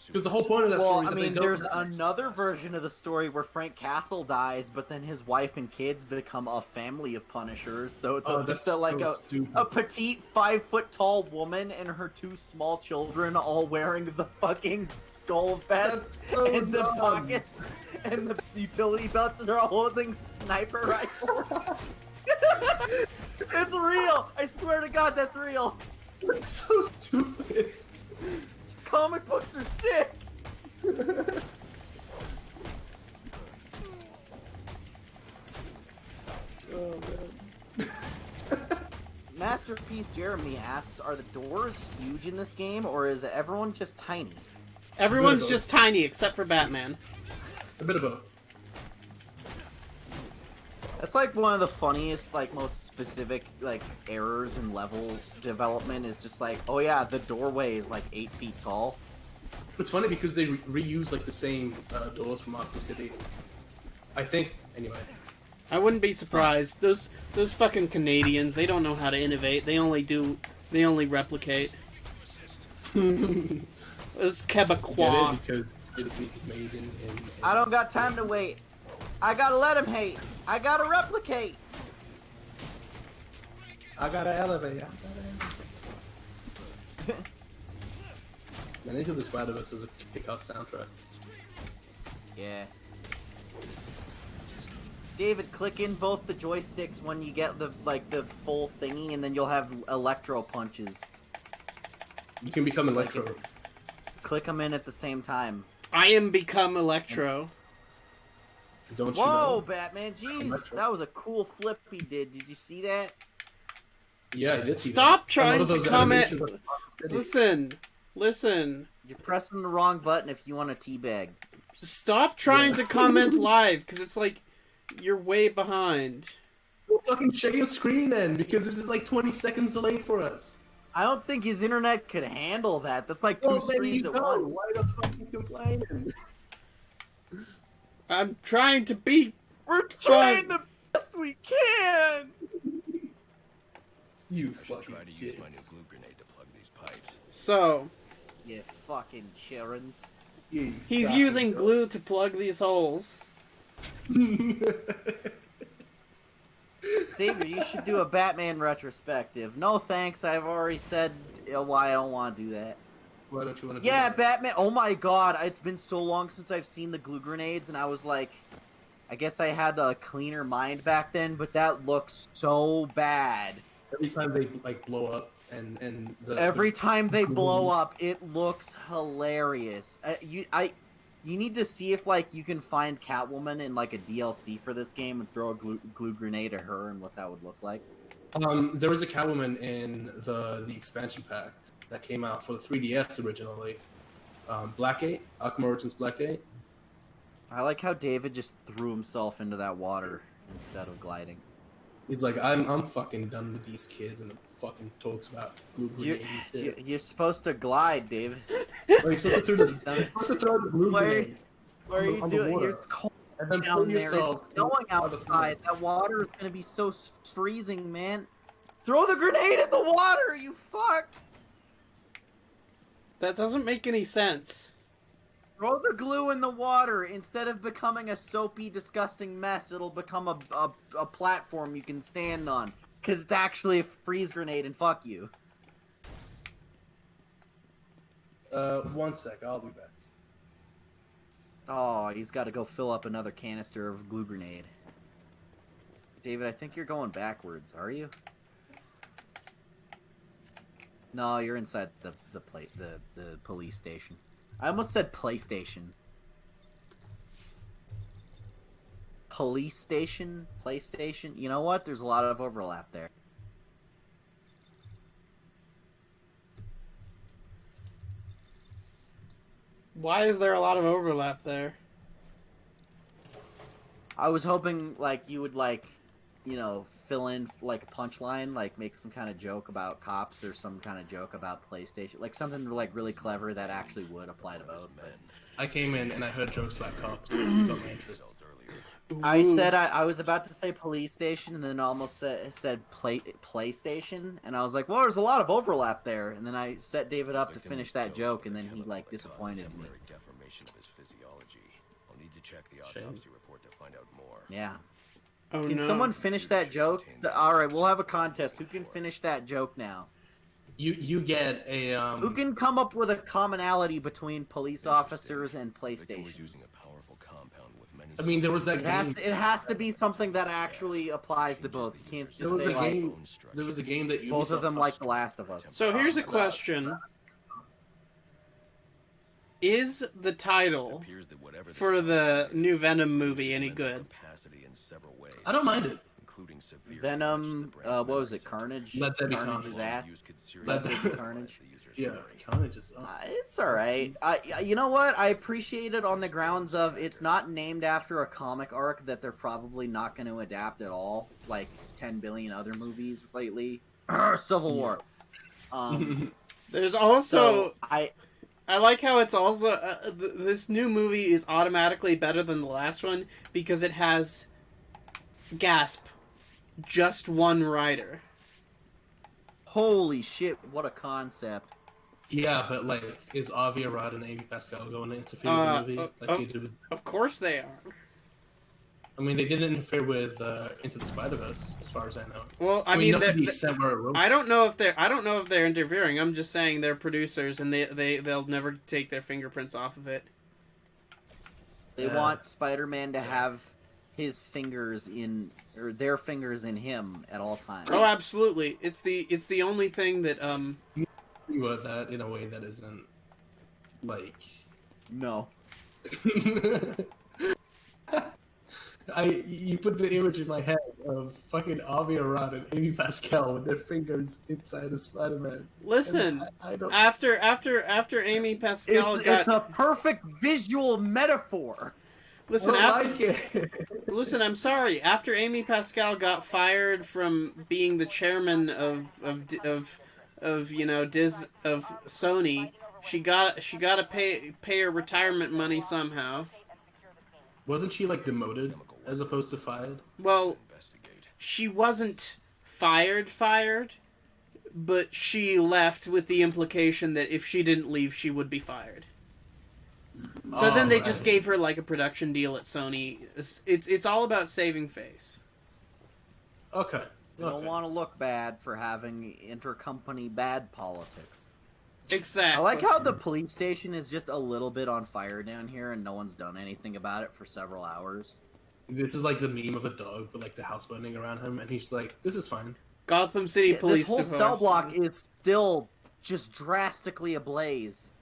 Because the whole point of that story is that they don't there's die. another version of the story where Frank Castle dies, but then his wife and kids become a family of Punishers. So it's a petite 5-foot-tall woman and her 2 small children, all wearing the fucking skull vest and the pocket and the utility belts, and they're all holding sniper rifles. It's real. I swear to God, that's real. That's so stupid. Comic books are sick! Oh, man. Masterpiece Jeremy asks, are the doors huge in this game, or is everyone just tiny? Everyone's just tiny except for Batman. A bit of both. That's like one of the funniest, like, most specific, like, errors in level development is just like, oh yeah, the doorway is like 8 feet tall. It's funny because they reuse, like, the same doors from Arkham City. I think, anyway. I wouldn't be surprised. Those fucking Canadians, they don't know how to innovate. They only replicate. Those Quebecois. Get it? Because made in I don't got time to wait. I gotta let him hate. I gotta replicate. I gotta elevate. Man, Into the Spider-Verse is a kick-ass soundtrack. Yeah. David, click in both the joysticks when you get the full thingy, and then you'll have electro punches. You can become Electro. Click them in at the same time. I am become Electro. Don't you Whoa, know? Batman! Jeez, Electro. that was a cool flip he did. Did you see that? Yeah, I did see Stop that. trying A lot of to those comment. animations are Rocksteady. Listen. You're pressing the wrong button if you want a teabag. Stop trying to comment live, because it's like you're way behind. Well, fucking share your screen then, because this is like 20 seconds delayed for us. I don't think his internet could handle that. That's like two Well, there screens you at go. once. Why the fuck you complaining? I'm trying to be. We're trying the best we can. You Try fucking to use my new kids. glue grenade to plug these pipes. So, You fucking childrens. You he's fucking using glue to plug these holes. Xavier, you should do a Batman retrospective. No thanks, I've already said why I don't want to do that. Why don't you want to Yeah, do that? Batman. Oh my god, it's been so long since I've seen the glue grenades, and I was like, I guess I had a cleaner mind back then, but that looks so bad. Every time they like blow up and Every time they blow up, it looks hilarious. You need to see if like you can find Catwoman in like a DLC for this game and throw a glue grenade at her and what that would look like. There was a Catwoman in the expansion pack that came out for the 3DS originally. Blackgate, Arkham Origins Blackgate. I like how David just threw himself into that water instead of gliding. He's like, I'm fucking done with these kids, and it fucking talks about glue grenade and shit. You're supposed to glide, David. Oh, you're supposed to throw the glue Why are grenade. What are you on the doing? water. You're cold And then down pull there. yourself It's snowing out of the outside. That water is gonna be so freezing, man. Throw the grenade in the water, you fuck! That doesn't make any sense. Throw the glue in the water. Instead of becoming a soapy, disgusting mess, it'll become a platform you can stand on. Because it's actually a freeze grenade, and fuck you. 1 sec, I'll be back. Oh, he's got to go fill up another canister of glue grenade. David, I think you're going backwards. Are you? No, you're inside the police station. I almost said PlayStation. Police station? PlayStation? You know what? There's a lot of overlap there. Why is there a lot of overlap there? I was hoping, like, you would, like, you know, fill in, like, a punchline, like, make some kind of joke about cops or some kind of joke about PlayStation. Like, something, like, really clever that actually would apply to both, but... I came in and I heard jokes about cops. So you got my interest. I said I was about to say police station, and then almost said PlayStation, and I was like, well, there's a lot of overlap there, and then I set David up to finish that joke, and then he, like, disappointed me. Deformation of his physiology. I'll need to check the autopsy report to find out more. Yeah. Oh, Can no. someone finish that joke? Alright, we'll have a contest. Who can finish that joke now? You get a Who can come up with a commonality between police officers and Victor was PlayStations? using a powerful compound with many. I mean, there was that game. It has to be something that actually applies to both. You can't There just was say, a like, game. There was a game that both of Ubisoft them like The Last of Us. So here's a question. Is the title for the new Venom movie any good? I don't mind it. Venom, what was it, Carnage? Let there be Carnage's Carnage. ass? Let there be Carnage? Yeah, Carnage is awesome. It's alright. You know what? I appreciate it on the grounds of it's not named after a comic arc that they're probably not going to adapt at all, like 10 billion other movies lately. Civil War. There's also... So, I like how it's also... this new movie is automatically better than the last one because it has... Gasp. Just one writer. Holy shit, what a concept. Yeah, but like, is Avi Arad and Amy Pascal going to interfere with the movie like they did with? Of course they are. I mean, they didn't interfere with Into the Spider-Verse, as far as I know. Well, I mean, not to the extent where I don't know if they're interfering. I'm just saying they're producers, and they'll never take their fingerprints off of it. They want Spider-Man to have his fingers in, or their fingers in him at all times. Oh, absolutely. It's the only thing that You word that in a way that isn't like. No. You put the image in my head of fucking Avi Arad and Amy Pascal with their fingers inside of Spider-Man. Listen, I don't... after Amy Pascal it's a perfect visual metaphor. Listen, it. Listen, I'm sorry. After Amy Pascal got fired from being the chairman of Sony, she got to pay her retirement money somehow. Wasn't she like demoted as opposed to fired? Well, she wasn't fired, but she left with the implication that if she didn't leave, she would be fired. So then they just gave her like a production deal at Sony. It's all about saving face. Okay. You don't want to look bad for having intercompany bad politics. Exactly. I like how the police station is just a little bit on fire down here and no one's done anything about it for several hours. This is like the meme of a dog with like the house burning around him, and he's like, "This is fine." Gotham City Police. This whole cell block is still just drastically ablaze.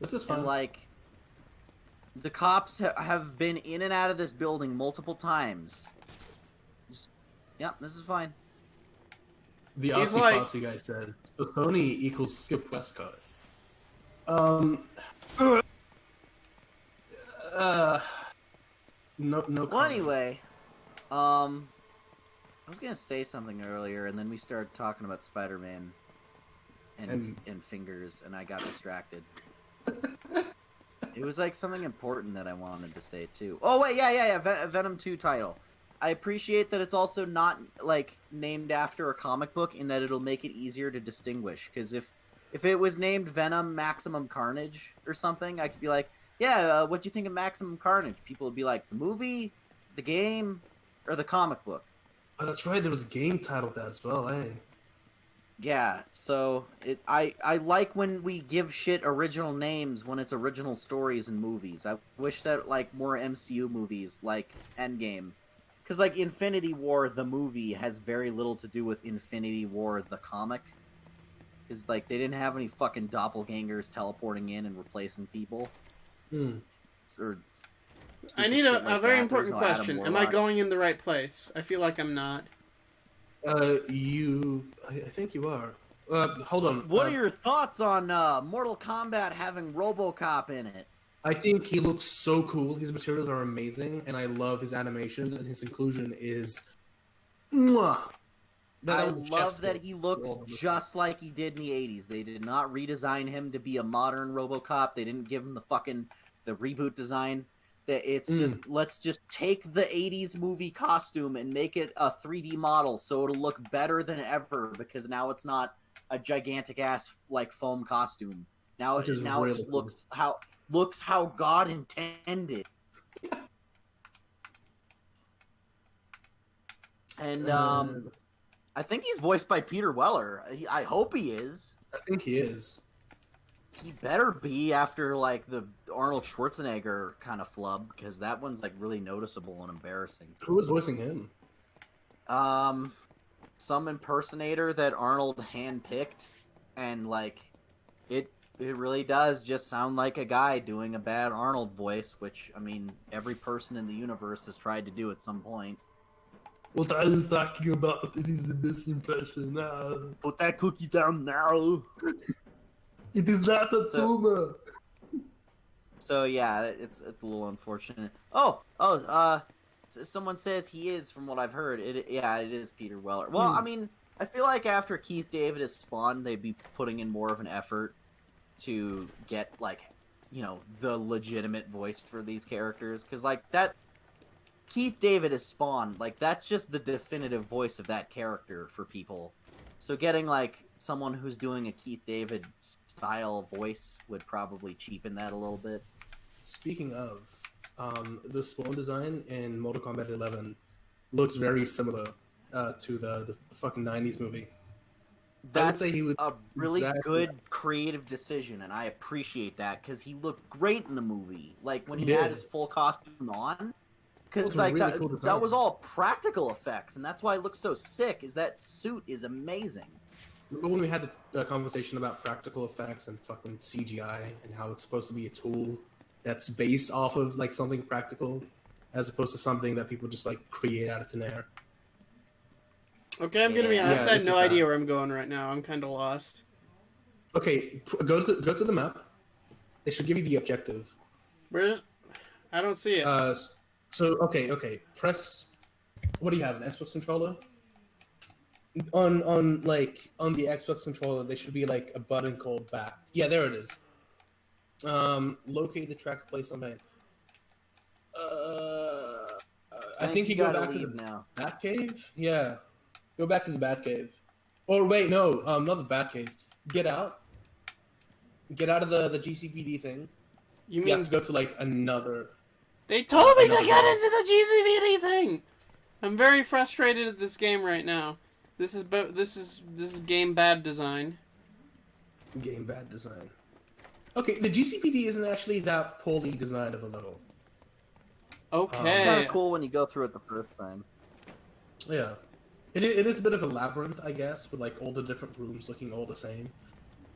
This is fine. And like, the cops have been in and out of this building multiple times. Yep, this is fine. The artsy-fartsy guy says, so Sony equals Skip Westcott. No Well, anyway, I was gonna say something earlier, and then we started talking about Spider-Man and fingers, and I got distracted. It was like something important that I wanted to say too. Oh wait, yeah. Venom 2 title. I appreciate that it's also not like named after a comic book, in that it'll make it easier to distinguish. Because if it was named Venom Maximum Carnage or something, I could be like, yeah, what'd you think of Maximum Carnage? People would be like, the movie, the game, or the comic book. Oh, that's right. There was a game titled that as well, eh? Yeah, so I like when we give shit original names when it's original stories and movies. I wish that like more MCU movies like Endgame, because like Infinity War the movie has very little to do with Infinity War the comic, because like they didn't have any fucking doppelgangers teleporting in and replacing people. Or I need a very that. important question. Am I going in the right place? I feel like I'm not. I think you are. Hold on. What are your thoughts on Mortal Kombat having RoboCop in it? I think he looks so cool. His materials are amazing, and I love his animations, and his inclusion is... Mwah! I love that he looks just like he did in the 80s. They did not redesign him to be a modern RoboCop. They didn't give him the reboot design. It's just, let's just take the 80s movie costume and make it a 3D model so it'll look better than ever, because now it's not a gigantic ass like foam costume. Now it looks how God intended. And I think he's voiced by Peter Weller. I hope he is. I think he is. He better be, after like the Arnold Schwarzenegger kind of flub, because that one's like really noticeable and embarrassing. Who was voicing him? Some impersonator that Arnold handpicked, and like it really does just sound like a guy doing a bad Arnold voice, which I mean every person in the universe has tried to do at some point. What are you talking about? It is the best impression now. Put that cookie down now. It is not a tumor. So yeah, it's a little unfortunate. Someone says he is, from what I've heard. It is Peter Weller. Well, I mean, I feel like after Keith David is spawned, they'd be putting in more of an effort to get like, the legitimate voice for these characters, because like that Keith David is spawned, like that's just the definitive voice of that character for people. So getting like someone who's doing a Keith David style voice would probably cheapen that a little bit. Speaking of, the spawn design in Mortal Kombat 11 looks very similar to the fucking 90s movie. I would That's say he was a really exactly good creative decision, and I appreciate that because he looked great in the movie. Like when he He had did. his full costume on, because It's like really that, cool that design. was all practical effects, and that's why it looks so sick. Is that suit is amazing. Remember when we had the conversation about practical effects and fucking CGI and how it's supposed to be a tool that's based off of like something practical, as opposed to something that people just like create out of thin air. Okay, I'm gonna be Yeah, honest. I this have no is idea bad. where I'm going right now. I'm kind of lost. Okay, go to the map. It should give you the objective. Where's? I don't see it. So okay. Press. What do you have? An Xbox controller? On the Xbox controller, there should be like a button called back. Yeah, there it is. Locate the track place on man. I think you go gotta back to leave the now. Batcave. Yeah, go back to the Batcave. Or wait, no, not the Batcave. Get out. Get out of the GCPD thing. You You mean have to go to like another. they told me to another get game. into the GCVD thing? I'm very frustrated at this game right now. This is game bad design. Game bad design. Okay, the GCPD isn't actually that poorly designed of a level. Kind Okay. of cool when you go through it the first time. Yeah. It is a bit of a labyrinth, I guess, with like all the different rooms looking all the same.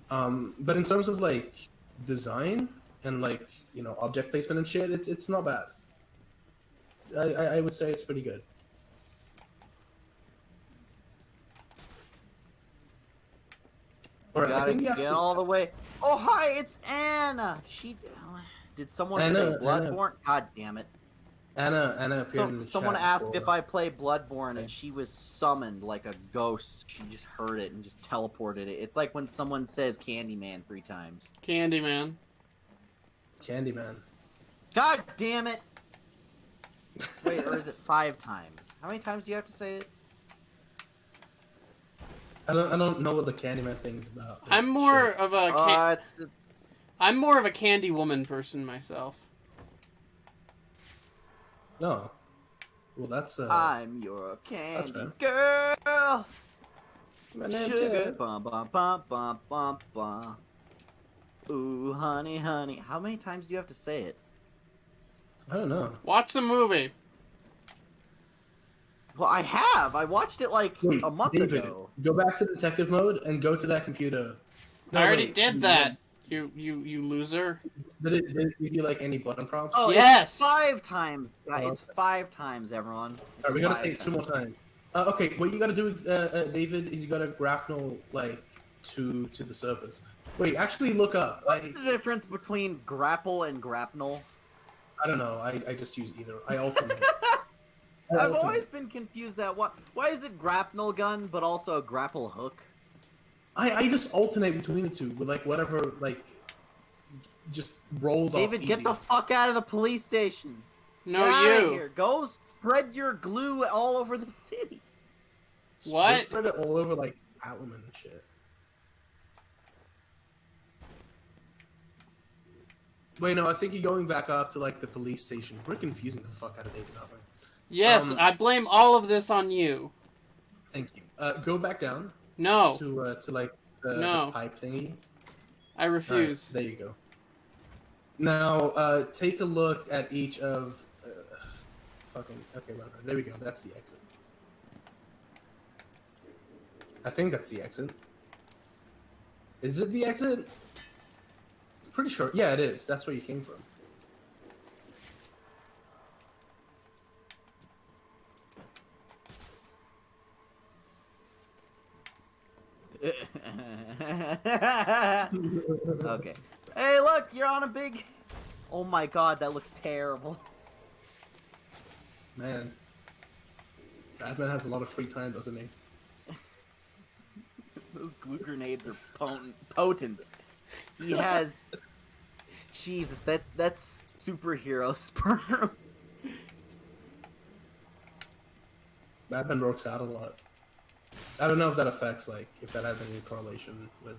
But in terms of like design and like, you know, object placement and shit, it's not bad. I would say it's pretty good. Alright, I Gotta think you have get to... all the way. Oh hi, it's Anna. Did someone say Anna. Bloodborne? God damn it! Anna appeared in the Someone chat asked before. if I play Bloodborne, and she was summoned like a ghost. She just heard it and just teleported it. It's like when someone says Candyman 3 times. Candyman. Candyman. God damn it! Wait, or is it 5 times? How many times do you have to say it? I don't know what the Candyman thing is about. but I'm more sure. of a I'm more of a Candy Woman person myself. No. Well, that's I'm your candy fair. girl. My name's Sugar, Jared. bum bum bum bum bum bum. Ooh, honey, honey. How many times do you have to say it? I don't know. Watch the movie. Well, I have. I watched it like a month David, ago. go back to detective mode and go to that computer. No, I already wait, did that. You loser. Did it give you like any button prompts? Oh, Yes! it's 5 times. Yeah, Oh, it's 5 times, everyone. It's Alright, we gotta 5 say it 2 times. more times. Okay, what you gotta do, David, is you gotta grapnel like to the surface. Wait, actually look up. What's the difference between grapple and grapnel? I don't know. I just use either. I alternate. I've always been confused that why is it grapnel gun but also a grapple hook? I just alternate between the two with like whatever like just rolls off David, easy. get the fuck out of the police station. No, Get outta you. here. Go spread your glue all over the city. What? They spread it all over like Catwoman and shit. Wait, no, I think you're going back up to like the police station. We're confusing the fuck out of David, aren't we? Yes, I blame all of this on you. Thank you. Go back down No, to like the No. pipe thingy. I Alright, refuse. there you go. Now, take a look at each of. Fucking okay, whatever. There we go. That's the exit. I think that's the exit. Is it the exit? Pretty sure. Yeah, it is. That's where you came from. Okay. Hey, look, you're on a big. Oh my god, that looks terrible. Man, Batman has a lot of free time, doesn't he? Those glue grenades are potent. He has. Jesus, that's superhero sperm. Batman works out a lot. I don't know if that affects, like, if that has any correlation with...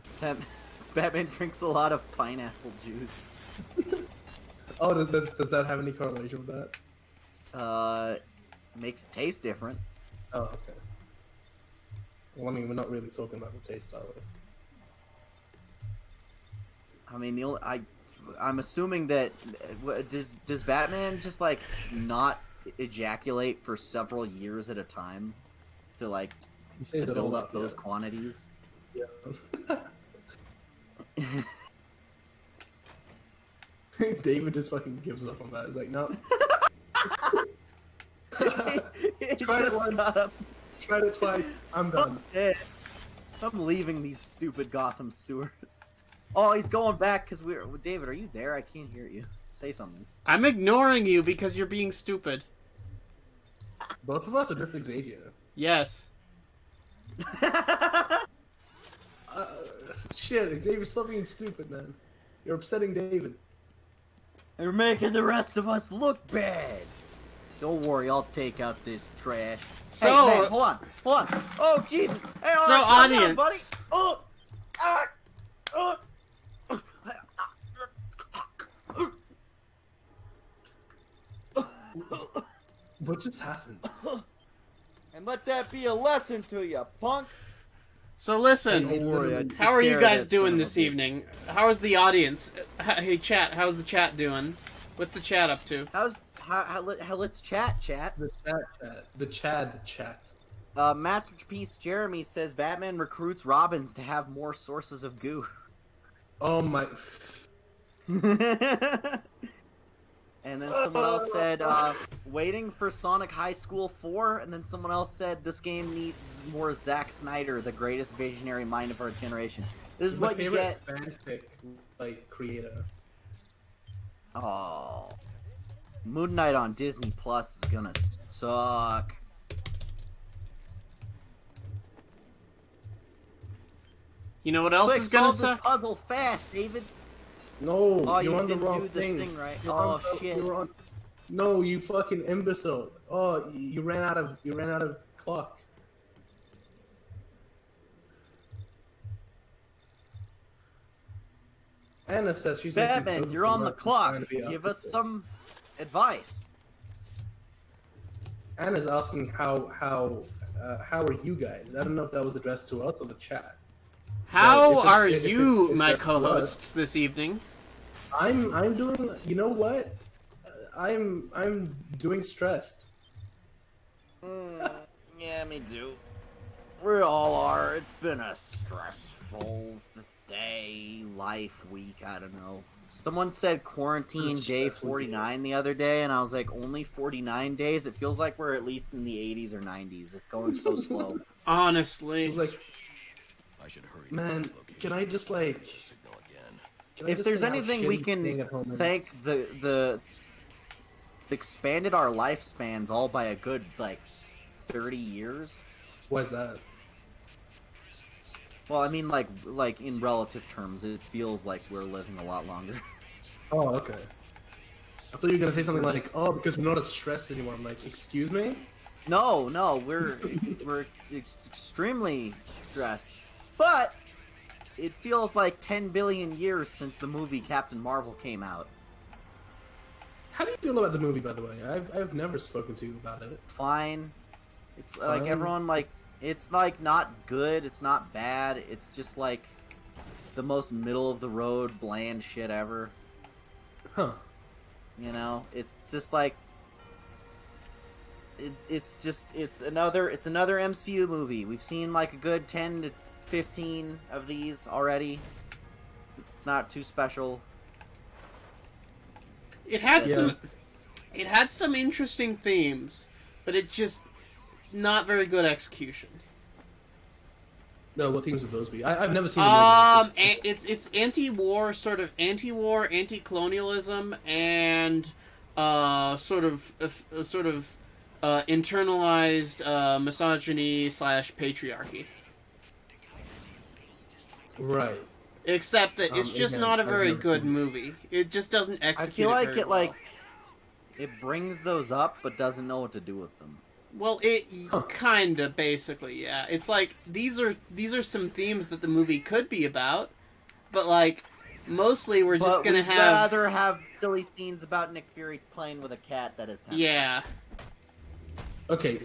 Batman drinks a lot of pineapple juice. Oh, does that have any correlation with that? Makes it taste different. Oh, okay. Well, I mean, we're not really talking about the taste, are we? I mean, I'm assuming that does Batman just like not ejaculate for several years at a time to like to build up those quantities? Yeah. David just fucking gives up on that. He's like, no. Tried it once. Tried it twice. I'm done. I'm leaving these stupid Gotham sewers. Oh, he's going back because we're... David, are you there? I can't hear you. Say something. I'm ignoring you because you're being stupid. Both of us are just Xavier. Yes. Shit, Xavier's still being stupid, man. You're upsetting David. You're making the rest of us look bad. Don't worry, I'll take out this trash. So... Hey, man, hold on. Oh, Jesus. Hey, so, audience... on, buddy. Oh! What just happened? And let that be a lesson to you, punk. So listen, how are you guys doing this evening? How is the audience? Hey chat, how's the chat doing? What's the chat up to? How let's chat. The Chad chat. Masterpiece Jeremy says Batman recruits Robins to have more sources of goo. Oh my... And then someone else said, waiting for Sonic High School 4, and then someone else said, this game needs more Zack Snyder, the greatest visionary mind of our generation. This is what you get. Fanfic, like, creator. Oh. Moon Knight on Disney Plus is gonna suck. You know what else is gonna solve suck? This puzzle fast, David. No, oh, you're you on the didn't wrong do the thing right. You're shit. No, you fucking imbecile. Oh, you ran out of clock. Anna says she's Batman, you're on the clock. Give us some advice. Anna's asking how are you guys? I don't know if that was addressed to us or the chat. How are you, my co-hosts, this evening? I'm doing. You know what? I'm doing stressed. Yeah, me too. We all are. It's been a stressful day, life, week. I don't know. Someone said quarantine day 49 the other day, and I was like, only 49 days? It feels like we're at least in the 80s or 90s. It's going so slow. Honestly. It's like, I should hurry. man, can I just like... If there's anything we can thank the expanded our lifespans all by a good, like, 30 years. Why's that? Well, I mean, like in relative terms, it feels like we're living a lot longer. Oh, okay. I thought you were gonna say something like, "Oh, because we're not as stressed anymore." I'm like, "Excuse me?" No, we're extremely stressed, but it feels like 10 billion years since the movie Captain Marvel came out. How do you feel about the movie, by the way? I've never spoken to you about it. Fine. It's like everyone like. It's, like, not good, it's not bad, it's just, like, the most middle-of-the-road, bland shit ever. Huh. You know? It's just, like... It's another MCU movie. We've seen, like, a good 10 to 15 of these already. It's not too special. It had some interesting themes, but it just... not very good execution. No, what themes would those be? I've never seen the movie. It's anti-war, sort of anti-war, anti-colonialism, and sort of internalized misogyny / patriarchy. Right. Except that it's just not a very good movie. It just doesn't execute. I feel like it it brings those up, but doesn't know what to do with them. Well, it kinda basically, yeah. It's like these are some themes that the movie could be about, but like mostly we're just gonna we'd have rather have silly scenes about Nick Fury playing with a cat that is tentacles. yeah. Okay,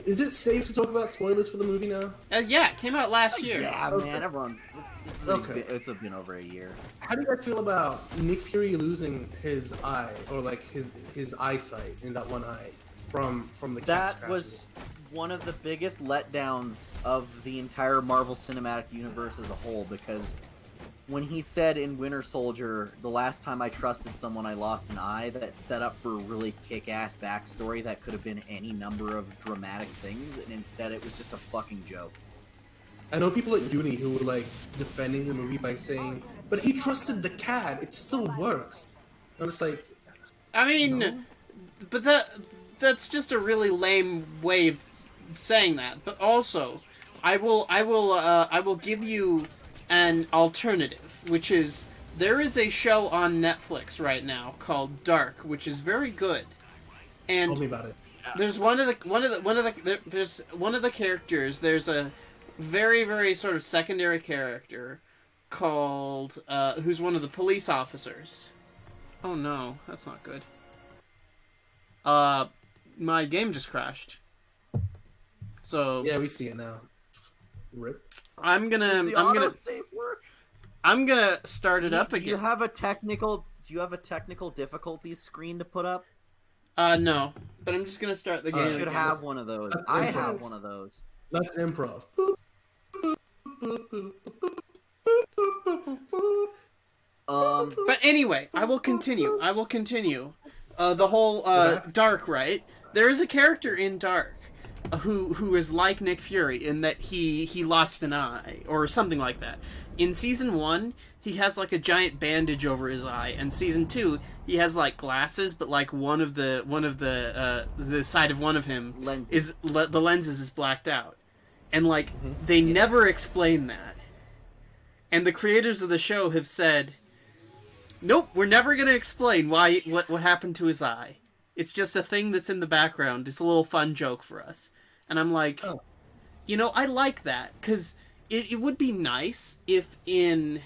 is it safe to talk about spoilers for the movie now? Yeah, it came out last year. Yeah, Okay. man, everyone. It's been over a year. How do you guys feel about Nick Fury losing his eye, or like his eyesight in that one eye from the cat That scratches? was one of the biggest letdowns of the entire Marvel Cinematic Universe as a whole, because when he said in Winter Soldier, the last time I trusted someone I lost an eye, that set up for a really kick-ass backstory that could have been any number of dramatic things, and instead it was just a fucking joke. I know people at uni who were like defending the movie by saying, "But he trusted the cat; it still works." I'm just like, I mean, no? but that's just a really lame way of saying that. But also, I will give you an alternative, which is there is a show on Netflix right now called Dark, which is very good. And Tell me about it. there's one of the characters. There's a very, very sort of secondary character called who's one of the police officers. Oh no, that's not good. My game just crashed. So Yeah, we see it now. Rip. I'm gonna Autosave work? start it up Do you again. have a technical difficulties screen to put up? No, but I'm just gonna start the game. You should again. have one of those. That's I improv. have one of those. Let's improv. But anyway, I will continue. The whole Dark, right? There is a character in Dark who is like Nick Fury in that he lost an eye or something like that. In season 1, he has like a giant bandage over his eye, and season 2, he has like glasses, but like one of the side of one of him Lenses. the lenses is blacked out, and like they never explain that. And the creators of the show have said, nope, we're never going to explain what happened to his eye. It's just a thing that's in the background. It's a little fun joke for us. And I'm like, I like that, because it would be nice if in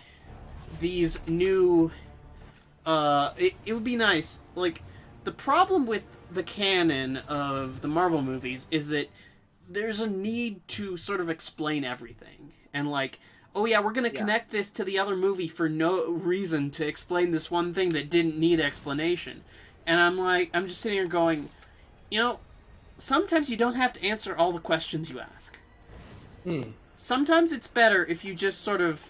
these new... it would be nice. Like, the problem with the canon of the Marvel movies is that there's a need to sort of explain everything. And like... oh yeah, we're gonna connect this to the other movie for no reason to explain this one thing that didn't need explanation. And I'm just sitting here going, sometimes you don't have to answer all the questions you ask. Sometimes it's better if you just sort of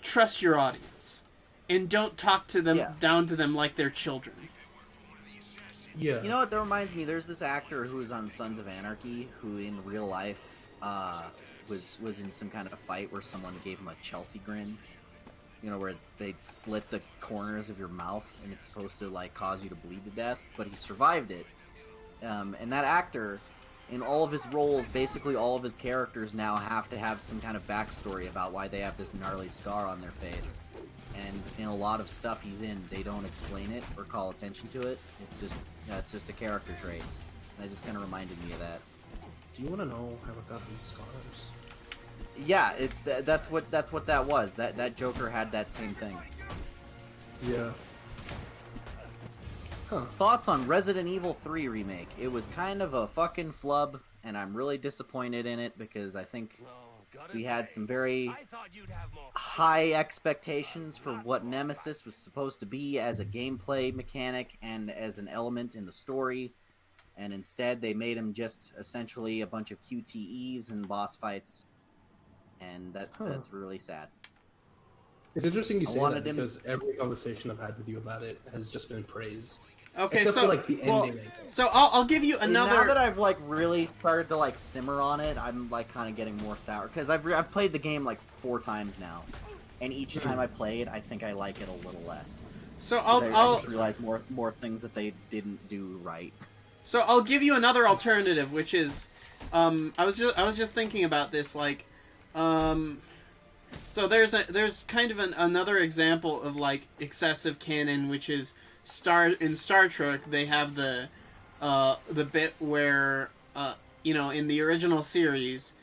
trust your audience and don't talk to them down to them like they're children. Yeah. You know what that reminds me? There's this actor who was on Sons of Anarchy who in real life was in some kind of fight where someone gave him a Chelsea grin. Where they slit the corners of your mouth and it's supposed to like cause you to bleed to death, but he survived it. And that actor, in all of his roles, basically all of his characters now have to have some kind of backstory about why they have this gnarly scar on their face. And in a lot of stuff he's in, they don't explain it or call attention to it. It's just a character trait. And that just kind of reminded me of that. Do you want to know how I got these scars? Yeah, that's what that was. That Joker had that same thing. Yeah. Huh. Thoughts on Resident Evil 3 remake? It was kind of a fucking flub, and I'm really disappointed in it because I think we had some very high expectations for what Nemesis was supposed to be as a gameplay mechanic and as an element in the story, and instead they made him just essentially a bunch of QTEs and boss fights. And that's really sad. It's interesting you say that because every conversation I've had with you about it has just been praise. Okay, Except so for, like, the ending. So I'll give you another. Now that I've like really started to like simmer on it, I'm like kind of getting more sour because I've played the game like 4 times now, and each time I play it, I think I like it a little less. So I just realized more things that they didn't do right. So I'll give you another alternative, which is, I was just thinking about this, like. So there's kind of another example of like excessive canon, which is in Star Trek they have the the bit where, in the original series,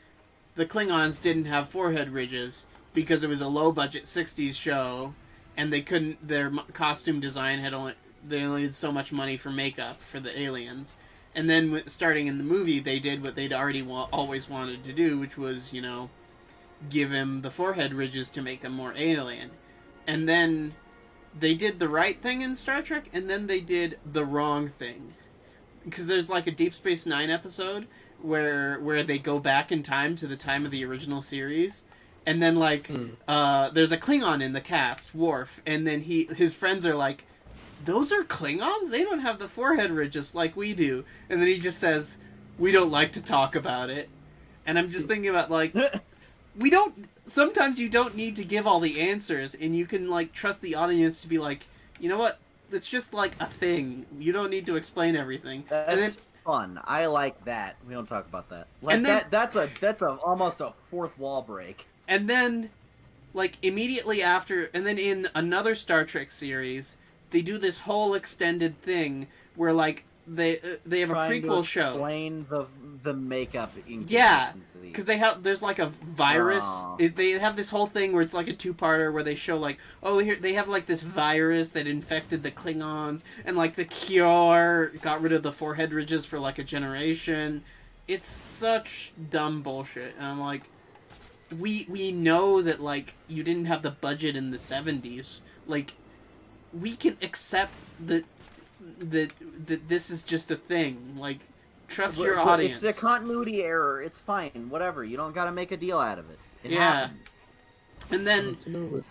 the Klingons didn't have forehead ridges because it was a low-budget 60s show, and they couldn't, their costume design they only had so much money for makeup for the aliens. And then, starting in the movie, they did what they'd already always wanted to do, which was, give him the forehead ridges to make him more alien. And then they did the right thing in Star Trek, and then they did the wrong thing. Because there's like a Deep Space Nine episode where they go back in time to the time of the original series, and then there's a Klingon in the cast, Worf, and then his friends are like, "Those are Klingons? They don't have the forehead ridges like we do." And then he just says, "We don't like to talk about it." And I'm just thinking about sometimes you don't need to give all the answers, and you can trust the audience to be like, you know what? It's just like a thing. You don't need to explain everything. That's fun. I like that. We don't talk about that. That's almost a fourth wall break. And then, immediately after, and then in another Star Trek series, they do this whole extended thing where they have a prequel show. Explain the makeup inconsistency. Yeah, because there's a virus. They have this whole thing where it's a two-parter where they show here they have this virus that infected the Klingons, and the cure got rid of the forehead ridges for a generation. It's such dumb bullshit, and I'm like, we know that you didn't have the budget in the 70s. We can accept that this is just a thing. Trust your audience. It's a continuity error. It's fine. Whatever. You don't got to make a deal out of it. It happens. And then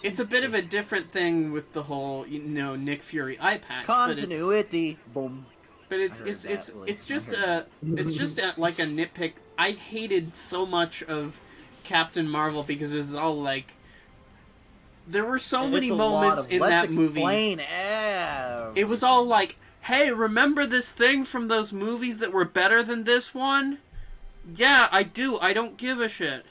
it's a bit of a different thing with the whole Nick Fury eye patch. Continuity. Boom. But it's just a nitpick. I hated so much of Captain Marvel because it was all there were so many moments in that movie. It was all hey, remember this thing from those movies that were better than this one? Yeah, I do. I don't give a shit.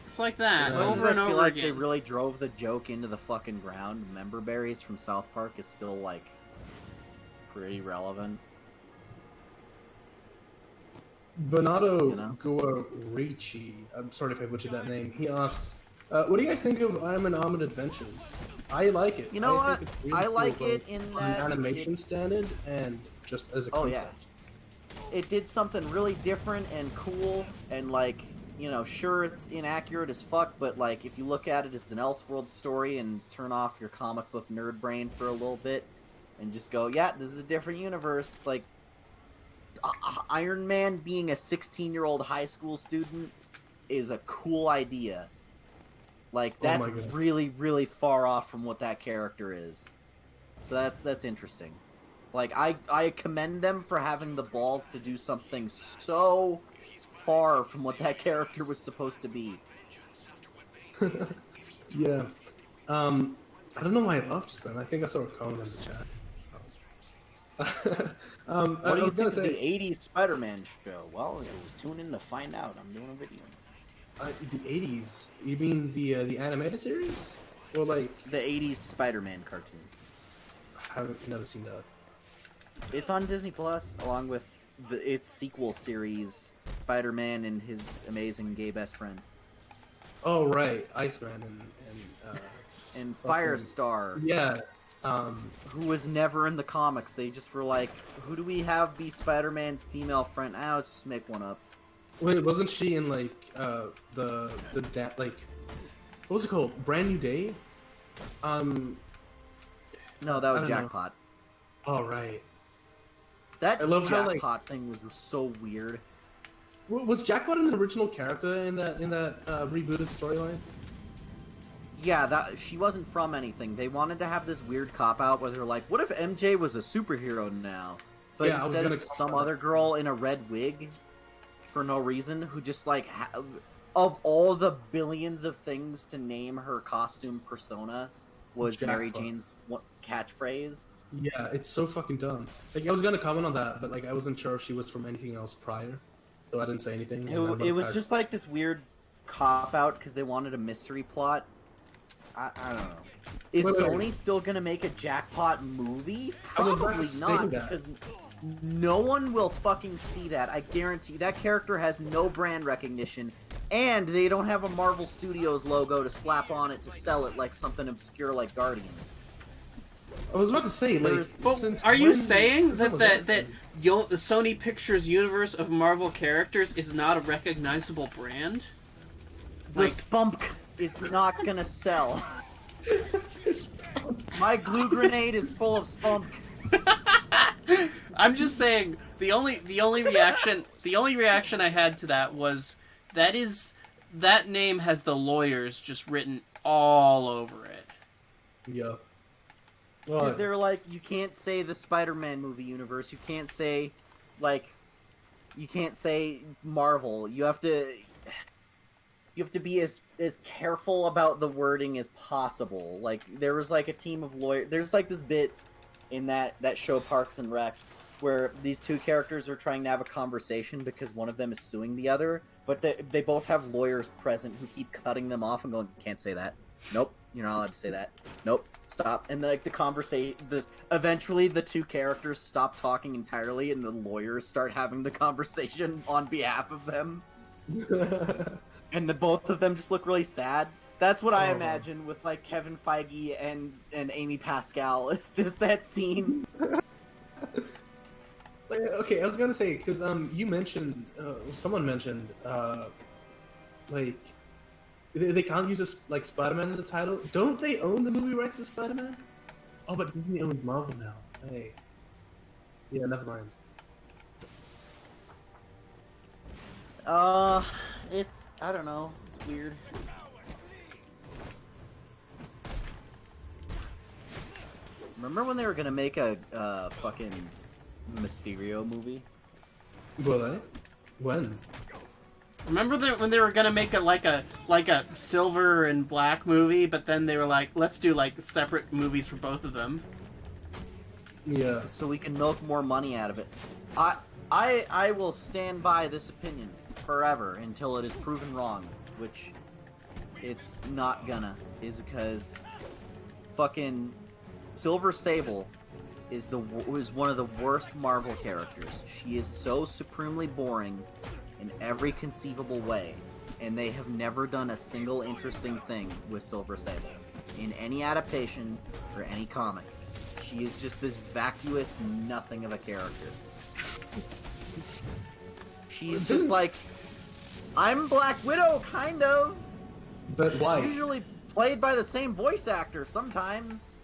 It's like that, over and over again. They really drove the joke into the fucking ground. Member berries from South Park is still, pretty relevant. Bernardo Guarici, I'm sorry if I butchered that name, he asks, what do you guys think of Iron Man Armored Adventures? I like it. You know what? Really I like cool, it in that... an animation standard and just as a concept. Yeah. It did something really different and cool, and sure, it's inaccurate as fuck, but if you look at it as an Elseworld story and turn off your comic book nerd brain for a little bit and just go, yeah, this is a different universe. Iron Man being a 16-year-old high school student is a cool idea. That's really, really far off from what that character is. So that's interesting. I commend them for having the balls to do something so far from what that character was supposed to be. Yeah. I don't know why I laughed just then. I think I saw a comment in the chat. What do you think of the 80s Spider-Man show? Well, tune in to find out. I'm doing a video. The 80s? You mean the animated series? Or the 80s Spider-Man cartoon? I've never seen that. It's on Disney Plus, along with its sequel series, Spider-Man and his amazing gay best friend. Oh right, Iceman and Firestar. Yeah. Who was never in the comics. They just were like, who do we have be Spider-Man's female friend? Let's just make one up. Wait, wasn't she in the what was it called? Brand New Day? No, that was Jackpot. Oh right. That Jackpot thing was so weird. Was Jackpot an original character in that rebooted storyline? Yeah, she wasn't from anything. They wanted to have this weird cop-out where they're like, what if MJ was a superhero now? But yeah, instead it's some other girl in a red wig for no reason who just of all the billions of things to name her costume persona was Jackpot. Mary Jane's catchphrase. Yeah, it's so fucking dumb. I was gonna comment on that, but I wasn't sure if she was from anything else prior, so I didn't say anything. It was just this weird cop-out because they wanted a mystery plot. I don't know. Is Sony still gonna make a Jackpot movie? Probably not. No one will fucking see that. I guarantee that character has no brand recognition, and they don't have a Marvel Studios logo to slap on it to sell it like something obscure like Guardians. I was about to say, like, But since are you when- saying since when that was the Sony Pictures universe of Marvel characters is not a recognizable brand? The Like, Spump is not gonna sell. My glue grenade is full of Spump. I'm just saying the only reaction I had to that was that name has the lawyers just written all over it. Yeah. Because they're like, you can't say the Spider-Man movie universe. You can't say, like, you can't say Marvel. You have to be as careful about the wording as possible. Like, there was like a team of lawyers. There's like this bit in that show Parks and Rec where these two characters are trying to have a conversation because one of them is suing the other, but they both have lawyers present who keep cutting them off and going, can't say that. Nope, you're not allowed to say that. Nope, stop. And like the conversation, eventually the two characters stop talking entirely and the lawyers start having the conversation on behalf of them. And the both of them just look really sad. That's what I imagine with like Kevin Feige and Amy Pascal. It's just that scene. Okay, I was gonna say, because you mentioned, someone mentioned, like, they can't use this, like, Spider-Man in the title. Don't they own the movie rights to Spider-Man? Oh, but Disney owns Marvel now. Hey. Yeah, never mind. It's, I don't know, it's weird. Remember when they were gonna make a fucking Mysterio movie? Were they? When? Remember when they were gonna make it like a silver and black movie, but then they were like, let's do like separate movies for both of them. Yeah. So we can milk more money out of it. I will stand by this opinion forever until it is proven wrong, which it's not gonna, is because fucking Silver Sable is one of the worst Marvel characters. She is so supremely boring in every conceivable way, and they have never done a single interesting thing with Silver Sable in any adaptation or any comic. She is just this vacuous nothing of a character. She's just like, I'm Black Widow, kind of. But why? Usually played by the same voice actor sometimes.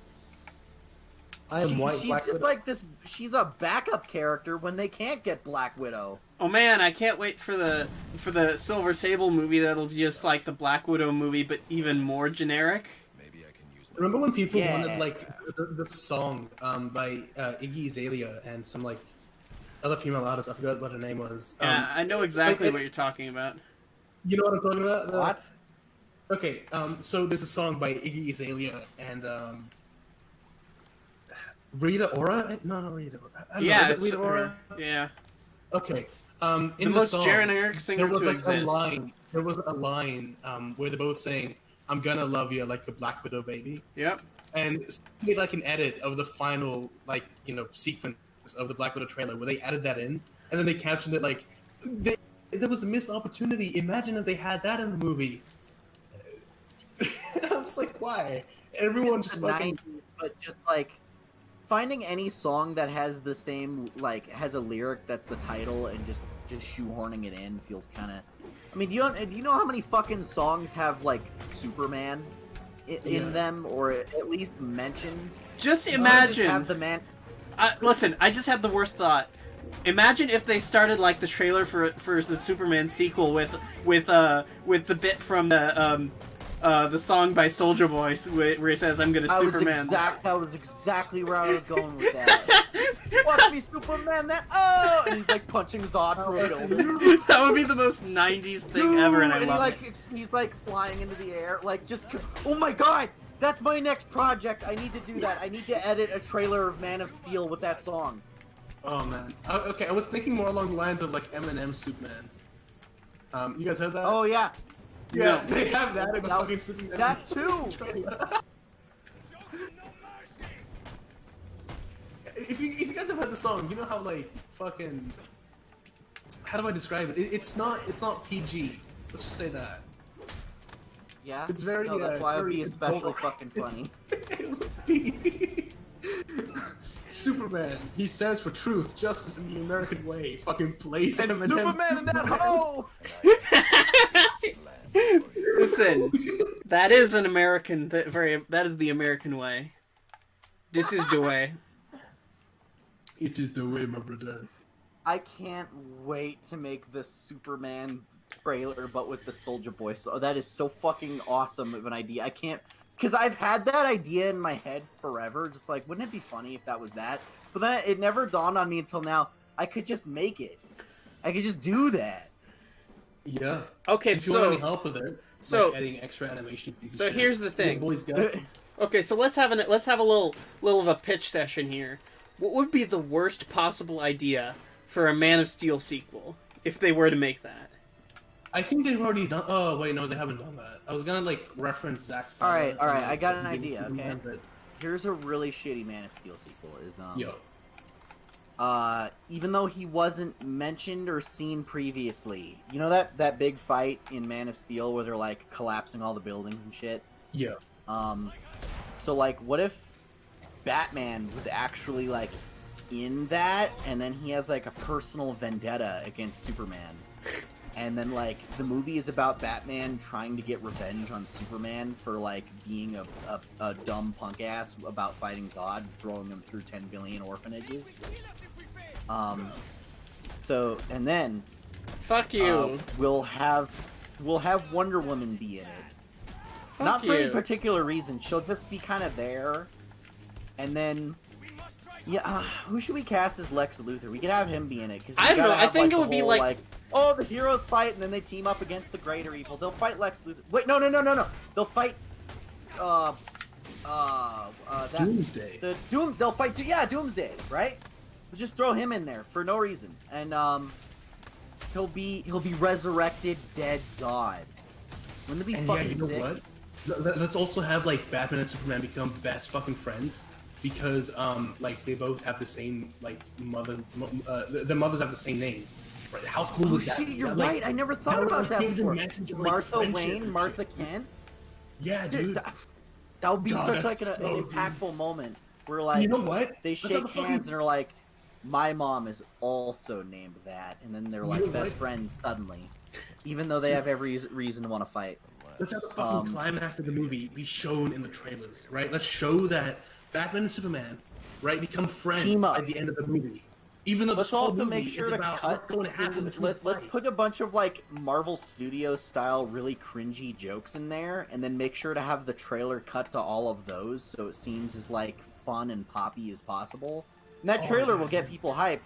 I am white. She's Black just Widow. like this. She's a backup character when they can't get Black Widow. Oh man, I can't wait for the Silver Sable movie that'll be just like the Black Widow movie, but even more generic. Maybe I can use my Remember when people Yeah. wanted, like, the song by Iggy Azalea and some, like, other female artist, I forgot what her name was. Yeah, I know exactly like, what you're talking about. You know what I'm talking about? What? Okay, so there's a song by Iggy Azalea and Rita Ora? No, not Rita Ora. I don't know, Yeah, is it it's Rita Ora? Yeah. Okay. The In most song, generic singer there was to like exist. a line. There was a line where they're both saying, "I'm gonna love you like a Black Widow baby," Yep. and made like an edit of the final, like, sequence of the Black Widow trailer where they added that in, and then they captioned it like, "There was a missed opportunity. Imagine if they had that in the movie." I was like, why? Everyone just the fucking. 90s, but just like finding any song that has the same, like, has a lyric that's the title and just shoehorning it in feels kind of. I mean, do you know how many fucking songs have like Superman in them, or at least mentioned? Just Just imagine. have the man. Listen, I just had the worst thought. Imagine if they started like the trailer for the Superman sequel with the bit from the song by Soulja Boy where he says, "I'm gonna Superman." That was exactly where I was going with that. Watch me, Superman! And he's like punching Zod through a building. That would be the most '90s thing ever, and I love it. He's like flying into the air, like just. Oh my god! That's my next project. I need to do that. I need to edit a trailer of Man of Steel with that song. Oh man. Okay, I was thinking more along the lines of like Eminem Superman. You guys heard that? Oh yeah, yeah, No. they have that in the That- fucking Superman that too. trailer. if you guys have heard the song, you know how like fucking. How do I describe it? It's not PG. Let's just say that. Yeah. It's very. No, that's why it would be especially fucking funny. It would be. Superman. He stands for truth, justice, in the American way. Fucking plays And Eminem. Superman in that hole. Listen, that is an American. That is the American way. This is the way. It is the way, my brothers. I can't wait to make the Superman trailer, but with the Soldier Boy. So that is so fucking awesome of an idea. I can't, because I've had that idea in my head forever. Just like, wouldn't it be funny if that was that? But then it never dawned on me until now. I could just make it. I could just do that. Yeah. Okay, if you want any help with it, so like adding extra animations. So here's the thing. Boys got Okay, so let's have a little of a pitch session here. What would be the worst possible idea for a Man of Steel sequel if they were to make that? I think they've already done. Oh wait, no, they haven't done that. I was gonna like reference Zack Snyder. All right, and, I got an idea. Okay, but... here's a really shitty Man of Steel sequel. Is Yo. Even though he wasn't mentioned or seen previously, you know that big fight in Man of Steel where they're like collapsing all the buildings and shit. Yeah. So like, what if Batman was actually like in that, and then he has like a personal vendetta against Superman, and then like the movie is about Batman trying to get revenge on Superman for like being a dumb punk ass about fighting Zod, throwing him through 10 billion orphanages. So and then fuck you. We'll have Wonder Woman be in it. Fuck Not you. for any particular reason. She'll just be kind of there, and then. Yeah, who should we cast as Lex Luthor? We could have him be in it. Cause I don't know. I think it would be like, oh, the heroes fight, and then they team up against the greater evil. They'll fight Lex Luthor. Wait, no. They'll fight. Doomsday. They'll fight. Yeah, Doomsday. Right. We'll just throw him in there for no reason, and he'll be resurrected, dead Zod. Wouldn't it be fucking you know sick? what? Let's also have like Batman and Superman become best fucking friends. Because like they both have the same like mother, the mothers have the same name. Right? How cool Oh would that shit, be? you're Like, right. I never thought would, about like, that give the before. message of, like, Martha friendship Wayne, and Martha shit. Kent. Yeah, dude. That would be God, such that's like an so impactful moment where like You know what? they Let's shake have a fucking- hands and are like, my mom is also named that, and then they're like know best what? friends suddenly, even though they have every reason to want to fight. Let's have the fucking climax of the movie be shown in the trailers, right? Let's show that Batman and Superman, right, become friends Team up. at the end of the movie. Even though Let's the whole also movie make sure is to about cut. what's going to happen between Let's the fight. put a bunch of like Marvel Studios style, really cringy jokes in there, and then make sure to have the trailer cut to all of those, so it seems as like fun and poppy as possible. And that trailer will get people hyped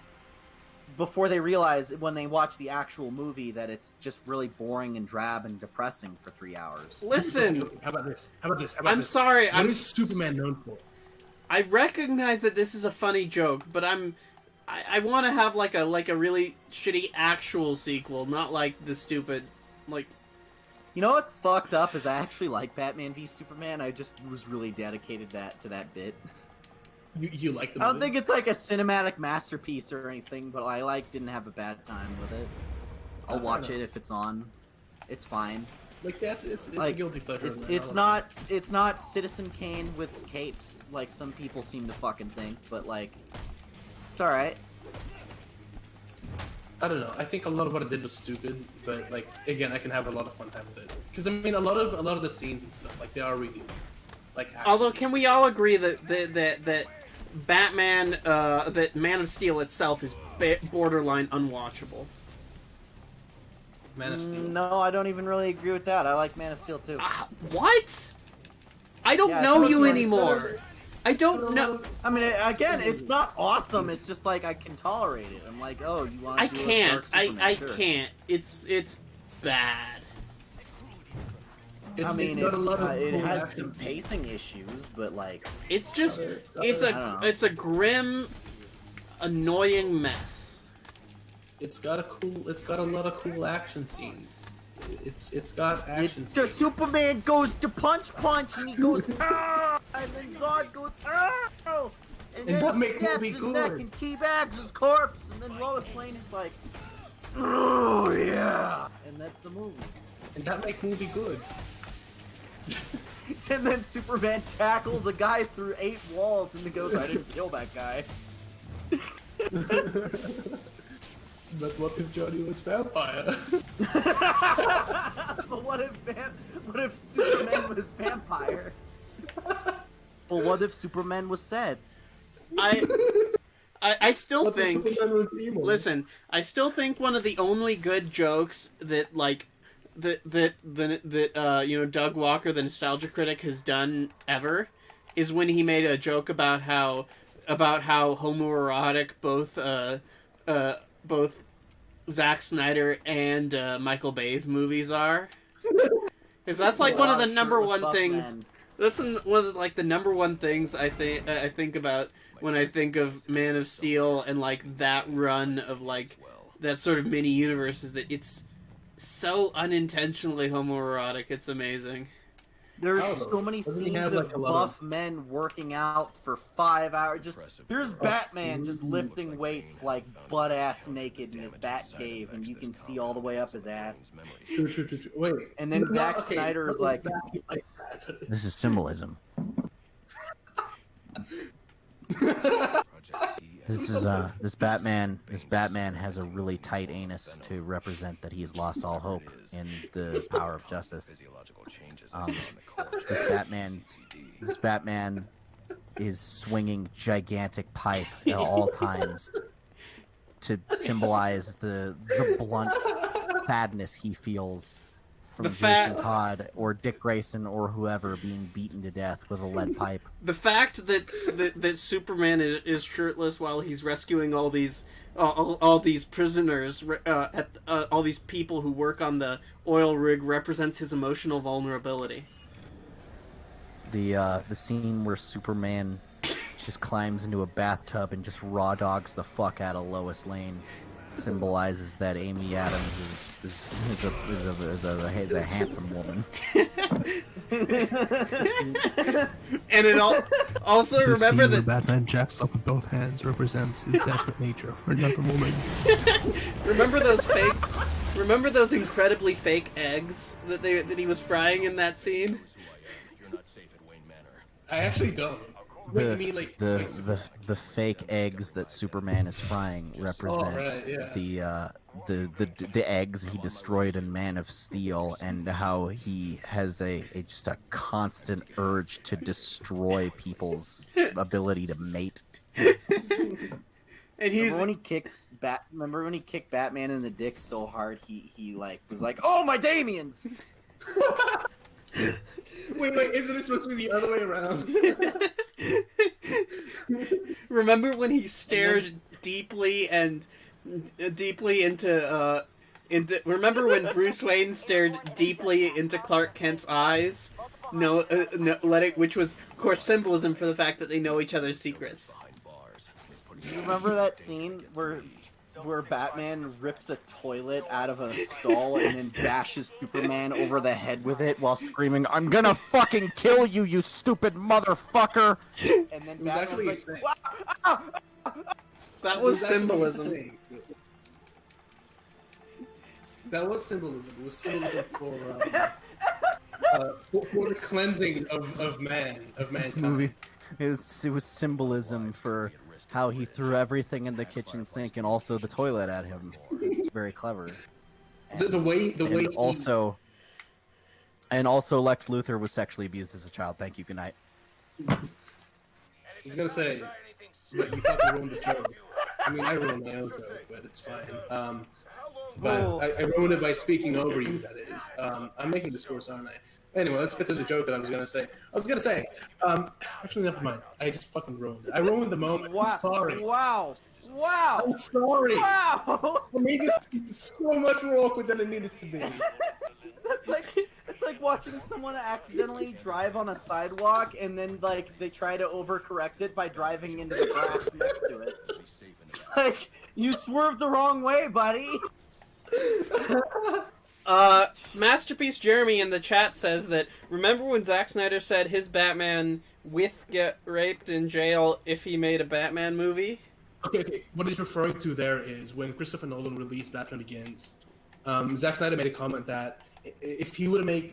before they realize when they watch the actual movie that it's just really boring and drab and depressing for 3 hours. Listen, How about this? How about this? I'm sorry. What is Superman known for? I recognize that this is a funny joke, but I want to have like a really shitty actual sequel, not like the stupid like. You know what's fucked up is I actually like Batman v Superman. I just was really dedicated to that bit. You like the I movie? don't think it's like a cinematic masterpiece or anything, but I didn't have a bad time with it. I'll Fair watch enough. it if it's on. It's fine. Like it's Like, a guilty pleasure. It's not Citizen Kane with capes like some people seem to fucking think, but like it's all right. I don't know. I think a lot of what it did was stupid, but like again, I can have a lot of fun time with it. Because I mean, a lot of the scenes and stuff like they are really fun. Like action Although, scenes. can we all agree that Batman, that Man of Steel itself is borderline unwatchable? Man of Steel? No, I don't even really agree with that. I like Man of Steel too. What? I don't Yeah, know it's you much anymore. better. I don't know. I mean, again, it's not awesome. It's just like I can tolerate it. I'm like, oh, you want? I to do can't. A Dark Superman? I Sure. can't. It's bad. I mean, it's got a lot of it cool has action. some pacing issues, but like, It's just I it's don't know. a grim, annoying mess. It's got a lot of cool action scenes. It's got action so scenes. Superman goes to punch, and he goes, ah! And then Zod goes, ah! And then that make snaps movie his good. neck and teabags his corpse, and then Lois Lane is like, oh yeah, and that's the movie. And that make movie good. And then Superman tackles a guy through 8 walls and then goes, I didn't kill that guy. But what if Johnny was vampire? But what if Superman was vampire? Well, what if Superman was sad? I still What if think. Superman was evil? Listen, I still think one of the only good jokes that like that you know, Doug Walker, the nostalgia critic, has done ever is when he made a joke about how homoerotic both Zack Snyder and Michael Bay's movies are. Because that's like one of the number one things. Man. That's one of the, like the number one things I think about when I think of Man of Steel and like that run of like that sort of mini universe, is that it's so unintentionally homoerotic. It's amazing. There's Oh, so many doesn't he scenes have, of like, a lot buff men working out for 5 hours. Just here's Batman just lifting weights like butt ass naked in his bat cave, and you can see all the way up his ass. True. Wait. And then No, Zack okay, Snyder is not like, exactly like that. "This is symbolism. This Batman has a really tight anus to represent that he's lost all hope in the power of justice. This Batman is swinging gigantic pipe at all times to symbolize the blunt sadness he feels from Jason Todd or Dick Grayson or whoever being beaten to death with a lead pipe. The fact that Superman is shirtless while he's rescuing all these prisoners, all these people who work on the oil rig, represents his emotional vulnerability. The scene where Superman just climbs into a bathtub and just raw dogs the fuck out of Lois Lane symbolizes that Amy Adams is a handsome woman. And it also The remember scene where that Batman jacks up with both hands represents his desperate nature for another woman. remember those incredibly fake eggs that he was frying in that scene. I actually don't. Wait, you mean like The fake eggs that Superman is frying represent the eggs he destroyed in Man of Steel, and how he has just a constant urge to destroy people's ability to mate. And remember when he kicked Batman in the dick so hard he like was like, "Oh, my Damians!" Wait, isn't it supposed to be the other way around? Remember when he stared deeply into remember when Bruce Wayne stared deeply into Clark Kent's eyes? Which was, of course, symbolism for the fact that they know each other's secrets. Do you remember that scene where Batman rips a toilet out of a stall and then bashes Superman over the head with it while screaming, "I'm gonna fucking kill you, you stupid motherfucker!" And then Batman's like, "Wow!" That was symbolism. That was symbolism. It was symbolism for the cleansing of mankind. Movie. It was symbolism for how he threw everything in the kitchen sink and also the toilet at him. It's very clever. The way also Lex Luthor was sexually abused as a child. Thank you. Good night. I was gonna say, but you fucking ruined the joke. I mean, I ruined my own joke, but it's fine. But I ruined it by speaking over you. That is, I'm making discourse, aren't I? Anyway, let's get to the joke that I was gonna say. Actually, never mind. I just fucking ruined it. I ruined the moment. Wow. I'm sorry. Wow. I'm sorry. Wow. I made this so much more awkward than it needed to be. It's like watching someone accidentally drive on a sidewalk and then like they try to overcorrect it by driving into the grass next to it. Like, you swerved the wrong way, buddy. Masterpiece Jeremy in the chat says that, remember when Zack Snyder said his Batman get raped in jail if he made a Batman movie? Okay. What he's referring to there is when Christopher Nolan released Batman Begins. Zack Snyder made a comment that if he were to make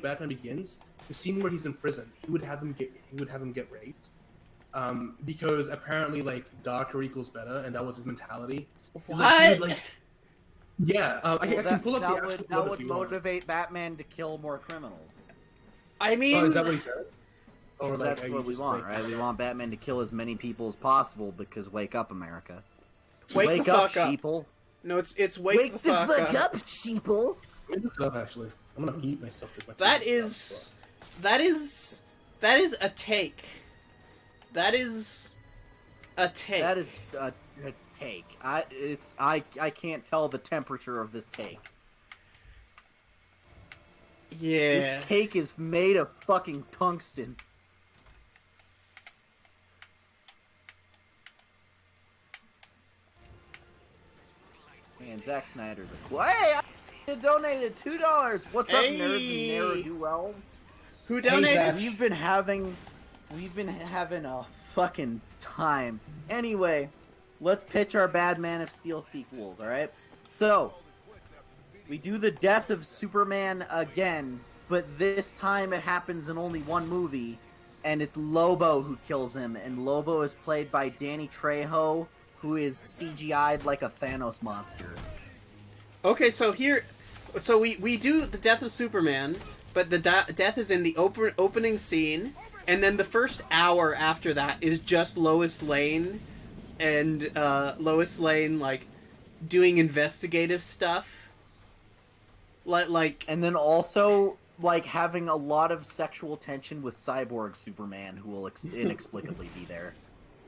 Batman Begins, the scene where he's in prison, he would have him get raped. Because apparently, like, darker equals better, and that was his mentality. What? I can pull up the actual quote that if would you want. motivate Batman to kill more criminals. I mean... Oh, is that what he said? Or That's are you what we just, want, like- right? We want Batman to kill as many people as possible because wake up, America. Wake the up, fuck up. sheeple. No, it's wake the fuck up. sheeple. Let me look it up, actually. I'm gonna mute myself with my That phone. is a take. That is a take. That is a take. I can't tell the temperature of this take. Yeah. This take is made of fucking tungsten. Man, Zack Snyder's a hey! I donated $2. What's up, nerds and ne'er-do-well? Who donated? Zach. We've been having a fucking time. Anyway, let's pitch our Bad Man of Steel sequels, alright? So, we do the death of Superman again, but this time it happens in only one movie, and it's Lobo who kills him, and Lobo is played by Danny Trejo, who is CGI'd like a Thanos monster. Okay, so we do the death of Superman, but the death is in the opening scene, and then the first hour after that is just Lois Lane, and Lois Lane like doing investigative stuff, like And then also, like, having a lot of sexual tension with Cyborg Superman, who will inexplicably be there.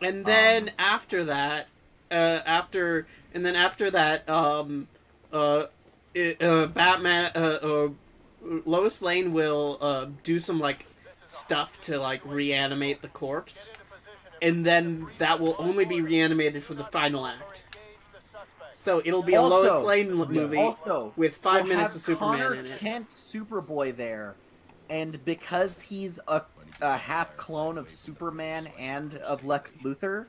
and then after that, Batman, Lois Lane will do some like stuff to like reanimate the corpse, and then that will only be reanimated for the final act. So it'll be a Lois Lane movie with 5 minutes of Superman Connor in it. Kent Superboy there, and because he's a half clone of Superman and of Lex Luthor,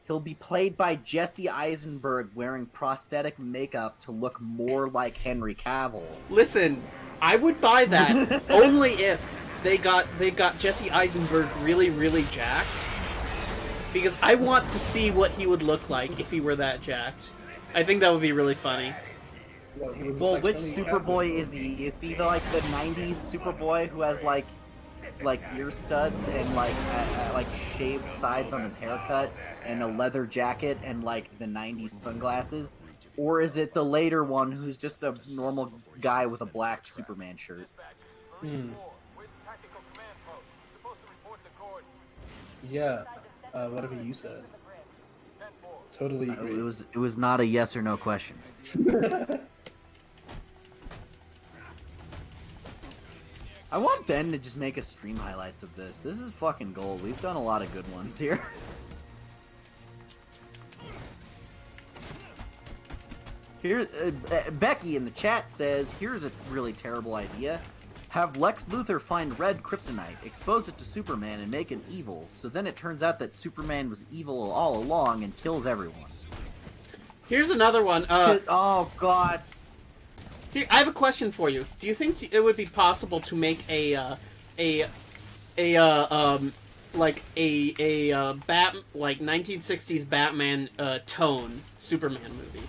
he'll be played by Jesse Eisenberg wearing prosthetic makeup to look more like Henry Cavill. Listen, I would buy that only if they got Jesse Eisenberg really, really jacked. Because I want to see what he would look like if he were that jacked. I think that would be really funny. Well, which Superboy is he? Is he like the '90s Superboy who has like ear studs and like shaved sides on his haircut and a leather jacket and like the '90s sunglasses, or is it the later one who's just a normal guy with a black Superman shirt? Yeah, whatever you said. Totally agree. It was not a yes or no question. I want Ben to just make us stream highlights of this. This is fucking gold. We've done a lot of good ones here. Here, Becky in the chat says, here's a really terrible idea. Have Lex Luthor find red kryptonite, expose it to Superman, and make him evil. So then it turns out that Superman was evil all along and kills everyone. Here's another one. Oh, God. Here, I have a question for you. Do you think it would be possible to make like a 1960s Batman tone Superman movie?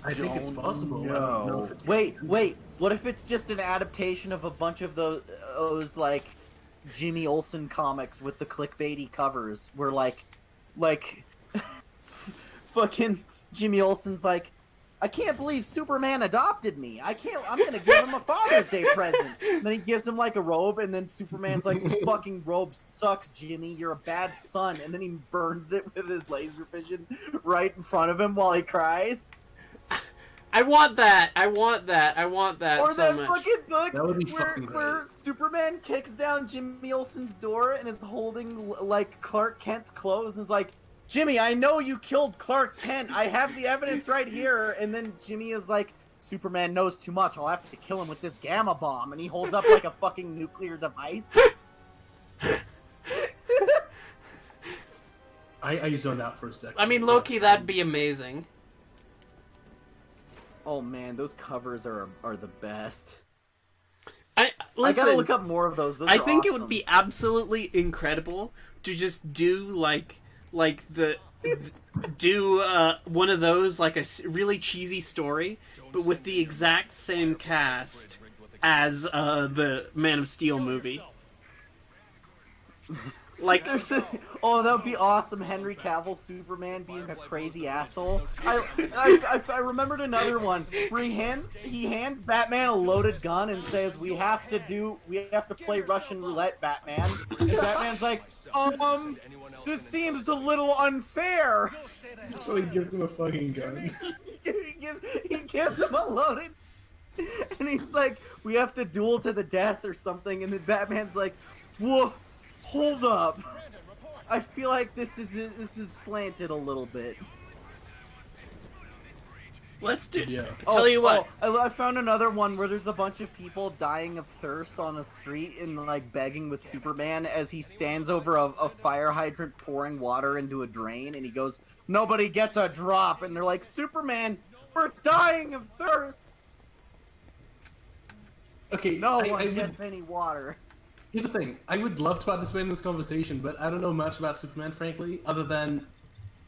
I think it's possible. I don't know if it's Wait. What if it's just an adaptation of a bunch of those like Jimmy Olsen comics with the clickbaity covers, where like fucking Jimmy Olsen's like, I can't believe Superman adopted me. I'm gonna give him a Father's Day present. And then he gives him like a robe, and then Superman's like, this fucking robe sucks, Jimmy. You're a bad son. And then he burns it with his laser vision right in front of him while he cries. I want that. Or Or so that much. fucking book That would be fucking where great. Superman kicks down Jimmy Olsen's door and is holding like Clark Kent's clothes and is like, Jimmy, I know you killed Clark Kent. I have the evidence right here. And then Jimmy is like, Superman knows too much. I'll have to kill him with this gamma bomb. And he holds up like a fucking nuclear device. I zoned out for a second. I mean, Loki, that'd be amazing. Oh man, those covers are the best. Listen, I gotta look up more of those. I think it would be absolutely incredible to just do one of those, like a really cheesy story, but with the exact same cast as the Man of Steel movie. Like, oh, that would be awesome. Henry Cavill Superman being a crazy asshole. I remembered another one where he hands Batman a loaded gun and says, "We have to play Russian roulette, Batman." And Batman's like, this seems a little unfair. So he gives him a fucking gun. he gives him a loaded, and he's like, "We have to duel to the death or something." And then Batman's like, "Whoa. Hold up! I feel like this is slanted a little bit." let's do. Yeah. Tell you what. I found another one where there's a bunch of people dying of thirst on the street and like begging with Superman as he stands over a fire hydrant pouring water into a drain, and he goes, "Nobody gets a drop," and they're like, "Superman, we're dying of thirst." Okay, No one gets any water. Here's the thing. I would love to participate in this conversation, but I don't know much about Superman, frankly, other than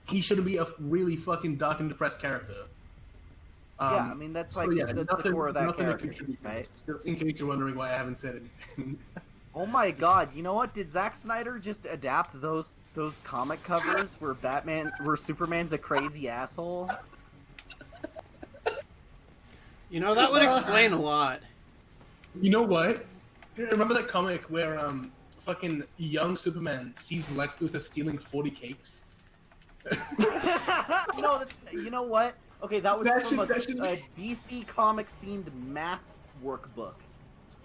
he shouldn't be a really fucking dark and depressed character. Yeah, I mean, that's like that's the core of that character, right? Just in case you're wondering why I haven't said anything. Oh my god, you know what? Did Zack Snyder just adapt those comic covers where Superman's a crazy asshole? You know, that would explain a lot. You know what? Remember that comic where fucking young Superman sees Lex Luthor stealing 40 cakes? No, you know what? Okay, that was from a DC Comics themed math workbook.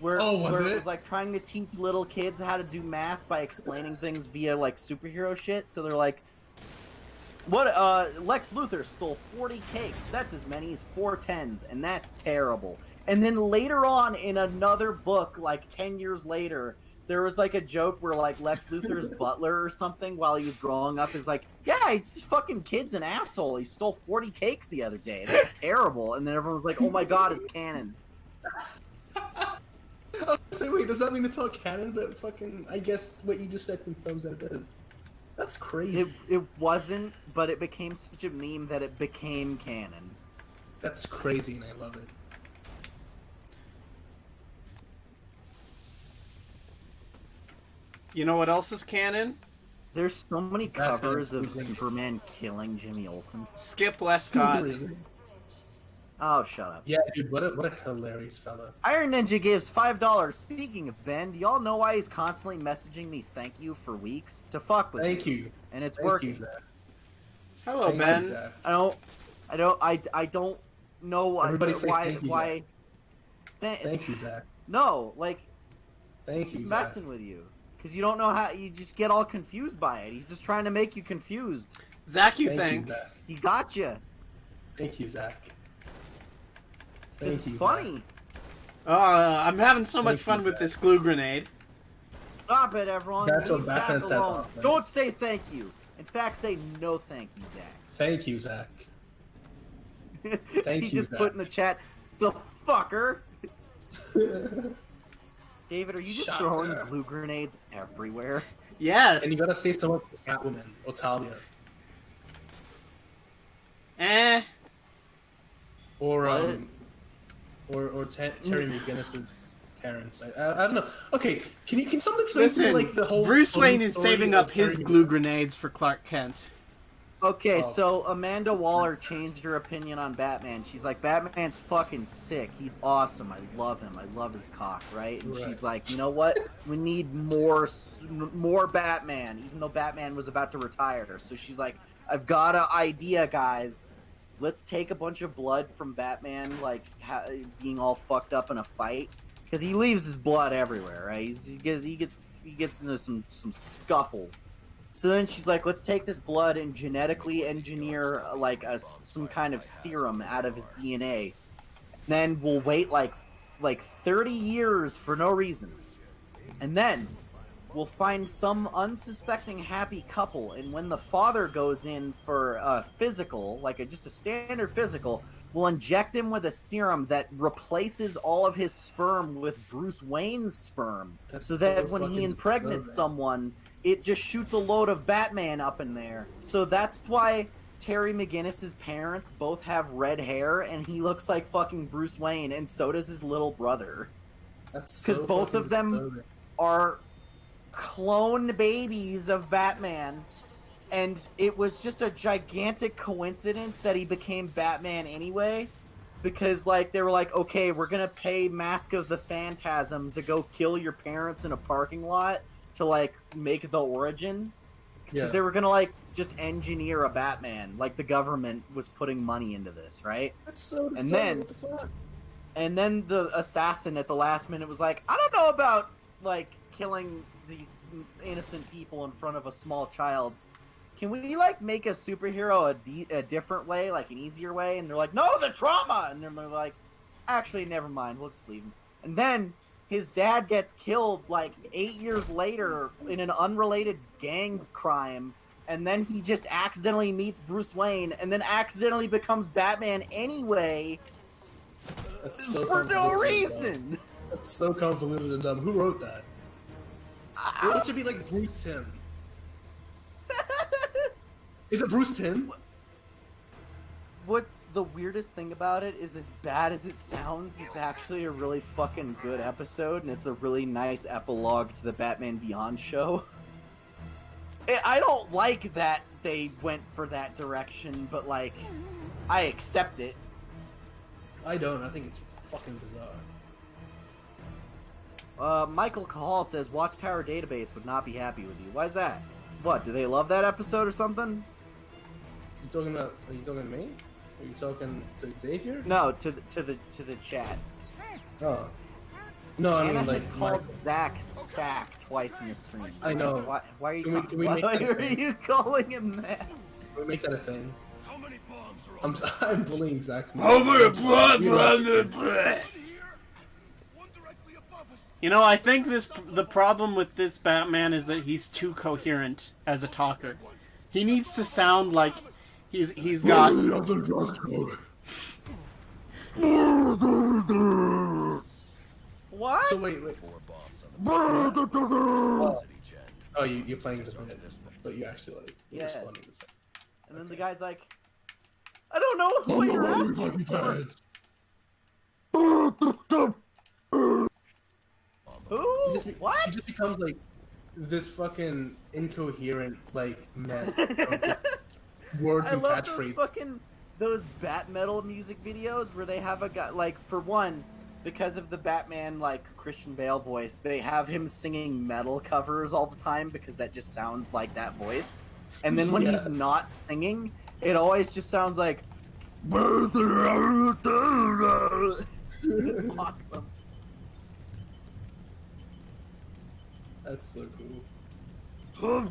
Where it was like trying to teach little kids how to do math by explaining things via like superhero shit. So they're like, Lex Luthor stole 40 cakes. That's as many as 4 tens, and that's terrible. And then later on in another book, like 10 years later, there was like a joke where like Lex Luthor's butler or something while he was growing up is like, "Yeah, he's just fucking kid's an asshole. He stole 40 cakes the other day. That's terrible." And then everyone was like, "Oh my god, it's canon." So wait, does that mean it's not canon? But fucking, I guess what you just said confirms that it is. That's crazy. It wasn't, but it became such a meme that it became canon. That's crazy, and I love it. You know what else is canon? There's so many covers of Superman killing Jimmy Olsen. Skip Westcott. Oh, shut up. Yeah, dude, what a hilarious fella. Iron Ninja gives $5. Speaking of Ben, do y'all know why he's constantly messaging me thank you for weeks? To fuck with Thank me. you. And it's Thank working. you, Zach. Hello, Thank Ben. you, Zach. I don't know why. Thank you, Zach. No, like, Thank he's you, messing with you. Because you don't know how, you just get all confused by it. He's just trying to make you confused. Zach, you Thank think? you, Zach. He got you. Thank you, Zach. It's you, funny. I'm having so much Thank fun you, with Zach. this glue grenade. Stop it, everyone. That's what Leave Zach Batman said alone. last night. Don't say thank you. In fact, say no thank you, Zach. Thank you, Zach. Thank he you, just Zach. put in the chat, the fucker. David, are you just Shocker. throwing glue grenades everywhere? Yes. And you gotta say someone for Catwoman or Talia. Or Terry McGinnis's parents. I don't know. Okay, can someone explain to me, Listen, like the whole Bruce Wayne is story saving of up his Terry glue McGinnis? grenades for Clark Kent. Okay, Oh. so Amanda Waller changed her opinion on Batman. She's like, Batman's fucking sick. He's awesome. I love him. I love his cock, right? And Right. she's like, you know what? We need more Batman, even though Batman was about to retire. So she's like, I've got an idea, guys. Let's take a bunch of blood from Batman, like being all fucked up in a fight, because he leaves his blood everywhere, right? He gets into some scuffles. So then she's like, let's take this blood and genetically engineer like some kind of serum out of his DNA. Then we'll wait like 30 years for no reason. And then we'll find some unsuspecting happy couple, and when the father goes in for a physical, like just a standard physical, we'll inject him with a serum that replaces all of his sperm with Bruce Wayne's sperm. So that when he impregnates someone, it just shoots a load of Batman up in there. So that's why Terry McGinnis's parents both have red hair, and he looks like fucking Bruce Wayne, and so does his little brother. That's Because both of them are clone babies of Batman, and it was just a gigantic coincidence that he became Batman anyway, because like they were like, okay, we're gonna pay Mask of the Phantasm to go kill your parents in a parking lot to like make the origin, because they were gonna like just engineer a Batman, like the government was putting money into this, right? That's so and then what the fuck? And then the assassin at the last minute was like, I don't know about like killing these innocent people in front of a small child. Can we like make a superhero a different way, like an easier way? And they're like, no, the trauma. And then they're like, actually, never mind, we'll just leave him. And then his dad gets killed like 8 years later in an unrelated gang crime. And then he just accidentally meets Bruce Wayne and then accidentally becomes Batman anyway. That's so for no convoluted. reason. That's so convoluted and dumb. Who wrote that? It should be like Bruce Timm. Is it Bruce Timm? What's the weirdest thing about it is, as bad as it sounds, it's actually a really fucking good episode, and it's a really nice epilogue to the Batman Beyond show. I don't like that they went for that direction, but like, I accept it. I don't. I think it's fucking bizarre. Michael Cahal says Watchtower Database would not be happy with you. Why is that? What, do they love that episode or something? You talking about? Are you talking to me? Are you talking to Xavier? No, to the chat. Oh. No, I Anna mean like has called Zach Sack twice in the stream. I know. Why are you? Can we why make that a are thing? you calling him that? Can we make that a thing? How many bombs are I'm bullying Zach. You know, I think the problem with this Batman is that he's too coherent as a talker. He needs to sound like he's got. What? So wait. 4 bombs on the Oh, you're playing the bit, but you actually like Yeah. responding to something. And then the guy's like, I don't know what you're asking for. Who? What? He just becomes like this fucking incoherent like mess of just words I and love catchphrases. those Bat Metal music videos where they have a guy, like, for one, because of the Batman, like, Christian Bale voice, they have him singing metal covers all the time because that just sounds like that voice. And then when he's not singing, it always just sounds like awesome. That's so cool. You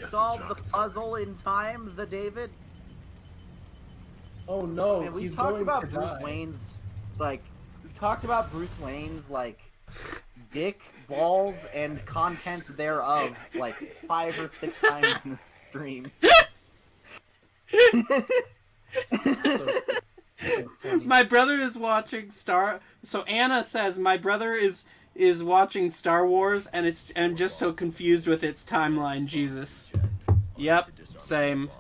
solved the puzzle in time, the David? Oh no, Man, we he's talked going about to Bruce die. Wayne's, like, we've talked about Bruce Wayne's, like, dick, balls, and contents thereof, like, 5 or 6 times in the stream. So funny. My brother is watching So Anna says my brother is watching Star Wars, and I'm just so confused with its timeline. Jesus. Yep. Same.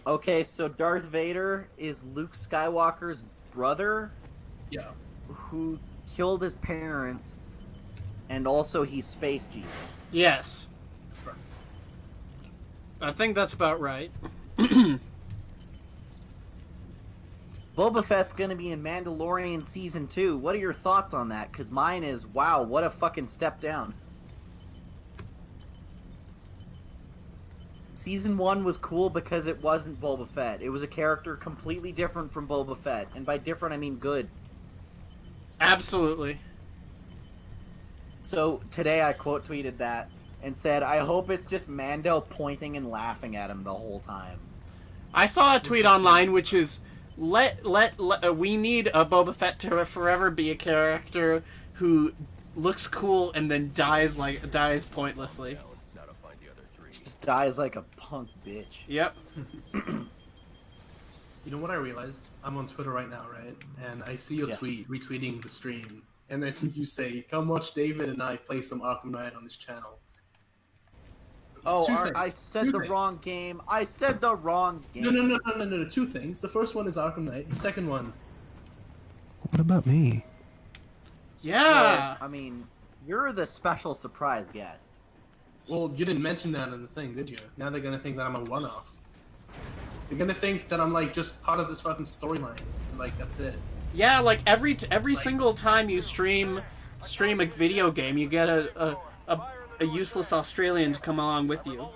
Okay, so Darth Vader is Luke Skywalker's brother, Yeah. who killed his parents, and also he's Space Jesus. Yes. I think that's about right. Boba Fett's gonna be in Mandalorian Season 2. What are your thoughts on that? Because mine is, wow, what a fucking step down. Season 1 was cool because it wasn't Boba Fett. It was a character completely different from Boba Fett. And by different, I mean good. Absolutely. So, today I quote tweeted that and said, I hope it's just Mando pointing and laughing at him the whole time. I saw a tweet online which is, we need a Boba Fett to forever be a character who looks cool and then dies pointlessly. Now to find the other three. Just dies like a punk bitch. Yep. You know what I realized? I'm on Twitter right now, right? And I see your tweet retweeting the stream, and then you say, "Come watch David and I play some Arkham Knight on this channel." Oh, Two things. I said Two the things. wrong game. I said the wrong game. No. Two things. The first one is Arkham Knight. The second one, What about me? Yeah. Well, I mean, you're the special surprise guest. well, you didn't mention that in the thing, did you? Now they're gonna think that I'm a one-off. They're gonna think that I'm like just part of this fucking storyline. Like that's it. Yeah, like every single time you stream a video game, you get a useless Australian to come along with you.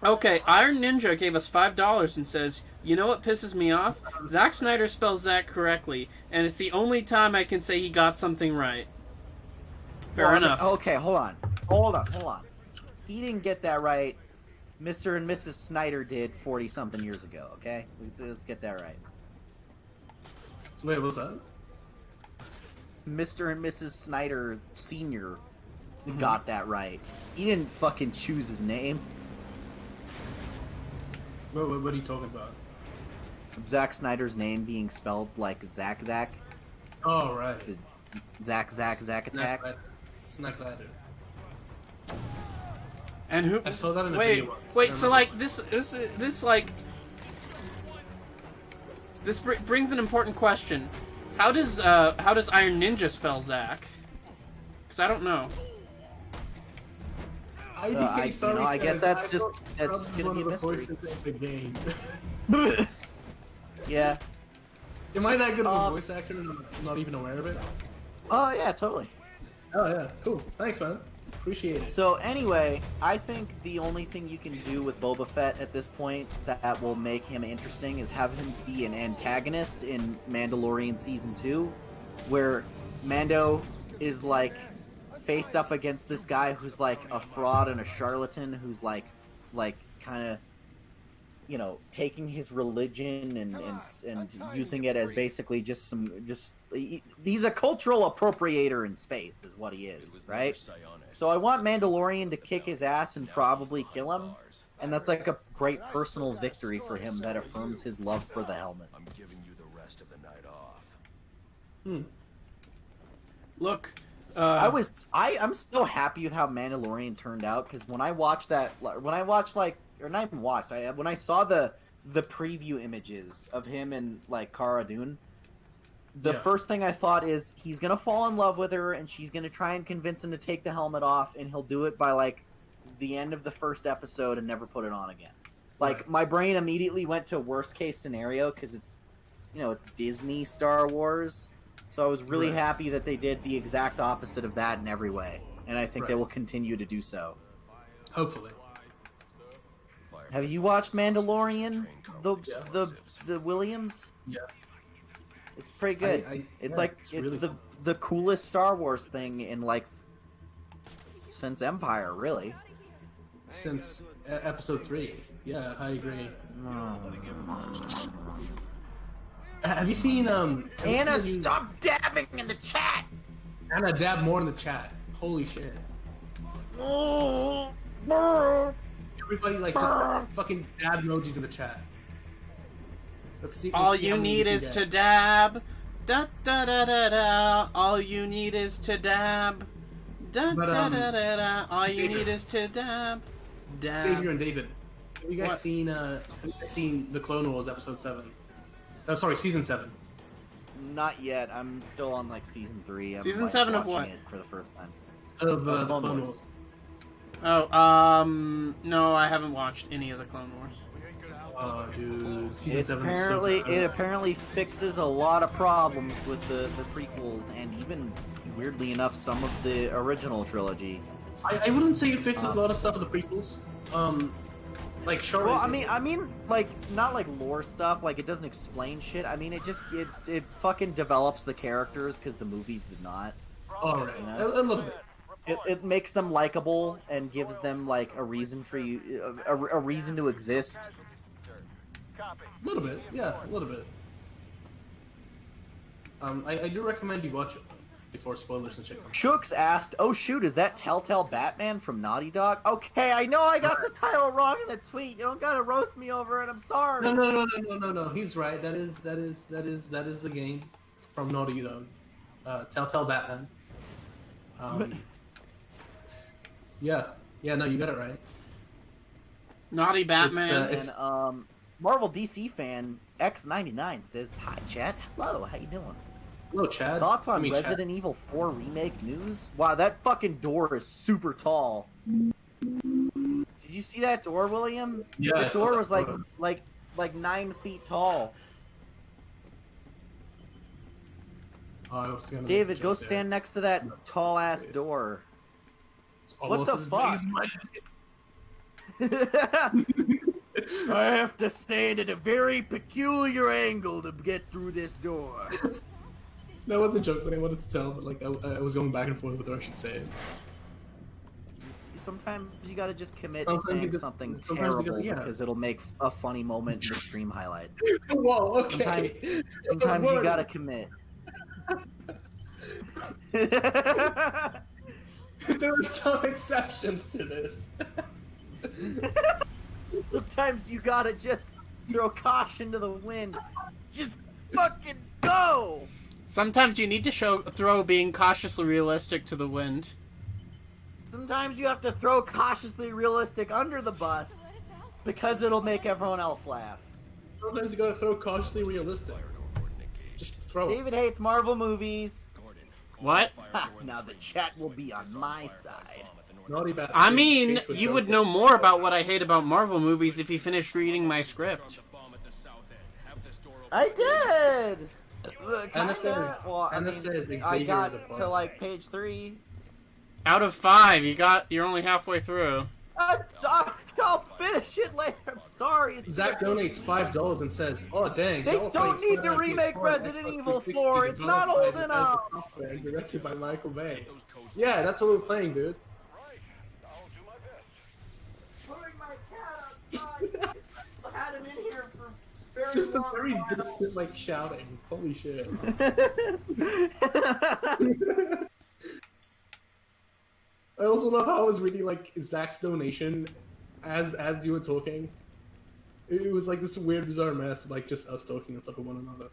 Okay, Iron Ninja gave us $5 and says, "You know what pisses me off? Zack Snyder spells Zack correctly, and it's the only time I can say he got something right." Fair enough. Okay, hold on. He didn't get that right. Mr. and Mrs. Snyder did 40-something years ago, okay? Let's get that right. Wait, what's that? Mr. and Mrs. Snyder Sr. got that right. He didn't fucking choose his name. What are you talking about? Zack Snyder's name being spelled like Zack. Oh, right. Zack attack. Snack Snyder. And who? I saw that in a wait, video once. wait. I So remember. like this brings an important question. How does Iron Ninja spell Zack? Because I don't know. I guess that's gonna be a mystery. The game. Yeah. Am I that good of a voice actor and I'm not even aware of it? Oh yeah, totally. Oh yeah, cool. Thanks, man. Appreciate it. So anyway, I think the only thing you can do with Boba Fett at this point that will make him interesting is have him be an antagonist in Mandalorian Season 2, where Mando is like faced up against this guy who's like a fraud and a charlatan who's like kind of, you know, taking his religion and using it as basically he's a cultural appropriator in space is what he is, right? So I want Mandalorian to kick his ass and probably kill him, and that's like a great personal victory for him that affirms his love for the helmet. I'm giving you the rest of the night off. Look, I'm still happy with how Mandalorian turned out, because when I watched when I saw the preview images of him and like Cara Dune, the first thing I thought is he's gonna fall in love with her and she's gonna try and convince him to take the helmet off, and he'll do it by like the end of the first episode and never put it on again. Like my brain immediately went to worst case scenario because it's Disney Star Wars. So I was really happy that they did the exact opposite of that in every way, and I think they will continue to do so. Hopefully. Have you watched Mandalorian? The Williams? Yeah. It's pretty good. It's really the coolest Star Wars thing in like since Empire, really. Since episode 3. Yeah, I agree. Have you seen Anna, stop dabbing in the chat. Anna, dab more in the chat. Holy shit. Everybody like just fucking dab emojis in the chat. Let's see. all let's see you how many need we is can to get. dab. Da da da da da. All you need is to dab. Da But, da da da da. All you need is to dab. Dab. Xavier and David, have you guys What? seen the Clone Wars episode 7? Oh, sorry, season 7. Not yet. I'm still on like season 3. I'm, Season like, 7 of watching what? it for the first time. Of the Clone Clone Wars. Wars. Oh, no, I haven't watched any of the Clone Wars. Oh, dude, season It 7 is so good. apparently fixes a lot of problems with the prequels, and even weirdly enough, some of the original trilogy. I wouldn't say it fixes a lot of stuff with the prequels. Like sure. Well, I mean, like not like lore stuff. Like it doesn't explain shit. I mean, it fucking develops the characters because the movies did not. All right, You know? a little bit. It makes them likable and gives them like a reason for you, a reason to exist. A little bit, yeah, a little bit. I do recommend you watch it before spoilers and shit come. Shooks asked, "Oh shoot, is that Telltale Batman from Naughty Dog?" Okay, I know I got the title wrong in the tweet. You don't gotta roast me over it. I'm sorry. No. He's right. That is the game from Naughty Dog. Telltale Batman. Yeah. No, you got it right. Naughty Batman. And Marvel DC fan X99 says, "Hi Chad, hello, how you doing? Hello, Chad. Thoughts on Chad. Resident Evil 4 remake news? Wow, that fucking door is super tall. Did you see that door, William? Yeah, the I saw door that was photo. like 9 feet tall. Oh, I was gonna David, go jump there. stand next to that tall ass door. It's What almost the as fuck? big as my dick. I have to stand at a very peculiar angle to get through this door. That was a joke that I wanted to tell, but like I was going back and forth whether I should say it. Sometimes you gotta just commit to Sometimes you saying just- something sometimes you terrible gotta- yeah. because it'll make a funny moment in the stream highlight. Whoa, okay. Sometimes you Word. gotta commit. There are some exceptions to this. Sometimes you gotta just throw caution to the wind. Just fucking go! Sometimes you need to throw being cautiously realistic to the wind. Sometimes you have to throw cautiously realistic under the bus because it'll make everyone else laugh. Sometimes you gotta throw cautiously realistic. Just throw it. David hates Marvel movies. What? Ha, now the chat will be on my side. Naughty Bat. I mean, you would know more about what I hate about Marvel movies if you finished reading my script. I did! Anna says- Well, Anna says I Xavier got is a bum. to like page 3. Out of 5, you're only halfway through. I'll finish it later. I'm sorry. It's Zach donates $5 and says, "Oh dang, They y'all don't playing need to Spider-Man remake PS4 Resident Xbox Evil 360 4. It's not developed by old Bethesda enough." Software and directed by Michael Bay. Yeah, that's what we're playing, dude. Putting my cat outside. I had him in here for very Just a long very while. distant, like, shouting. Holy shit. I also love how I was reading, like, Zach's donation as you were talking. It was like this weird, bizarre mess of, like, just us talking on top of one another.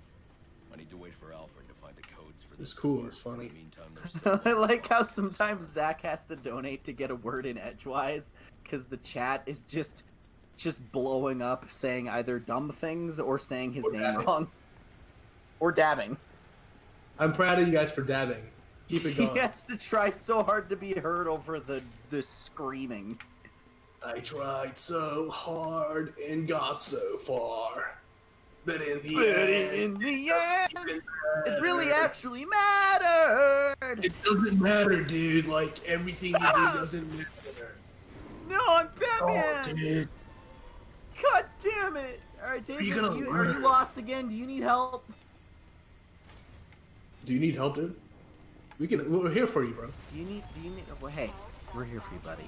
I need to wait for Alfred to find the codes for It was this. cool, it was funny. In the meantime, there's I like how sometimes Zach has to donate to get a word in edgewise because the chat is just blowing up saying either dumb things or saying his Or name dabbing. wrong. Or dabbing. I'm proud of you guys for dabbing. Keep it He going. has to try so hard to be heard over the screaming. I tried so hard and got so far. But in the But end, in the end, it really actually mattered. it doesn't matter, dude. Like, everything you do doesn't matter. No, I'm Oh, Batman. dude. God damn it! All right, David, you gonna are you learn? lost again? Do you need help? Do you need help, dude? We're here for you, bro. Do you need? Well, hey, we're here for you, buddy.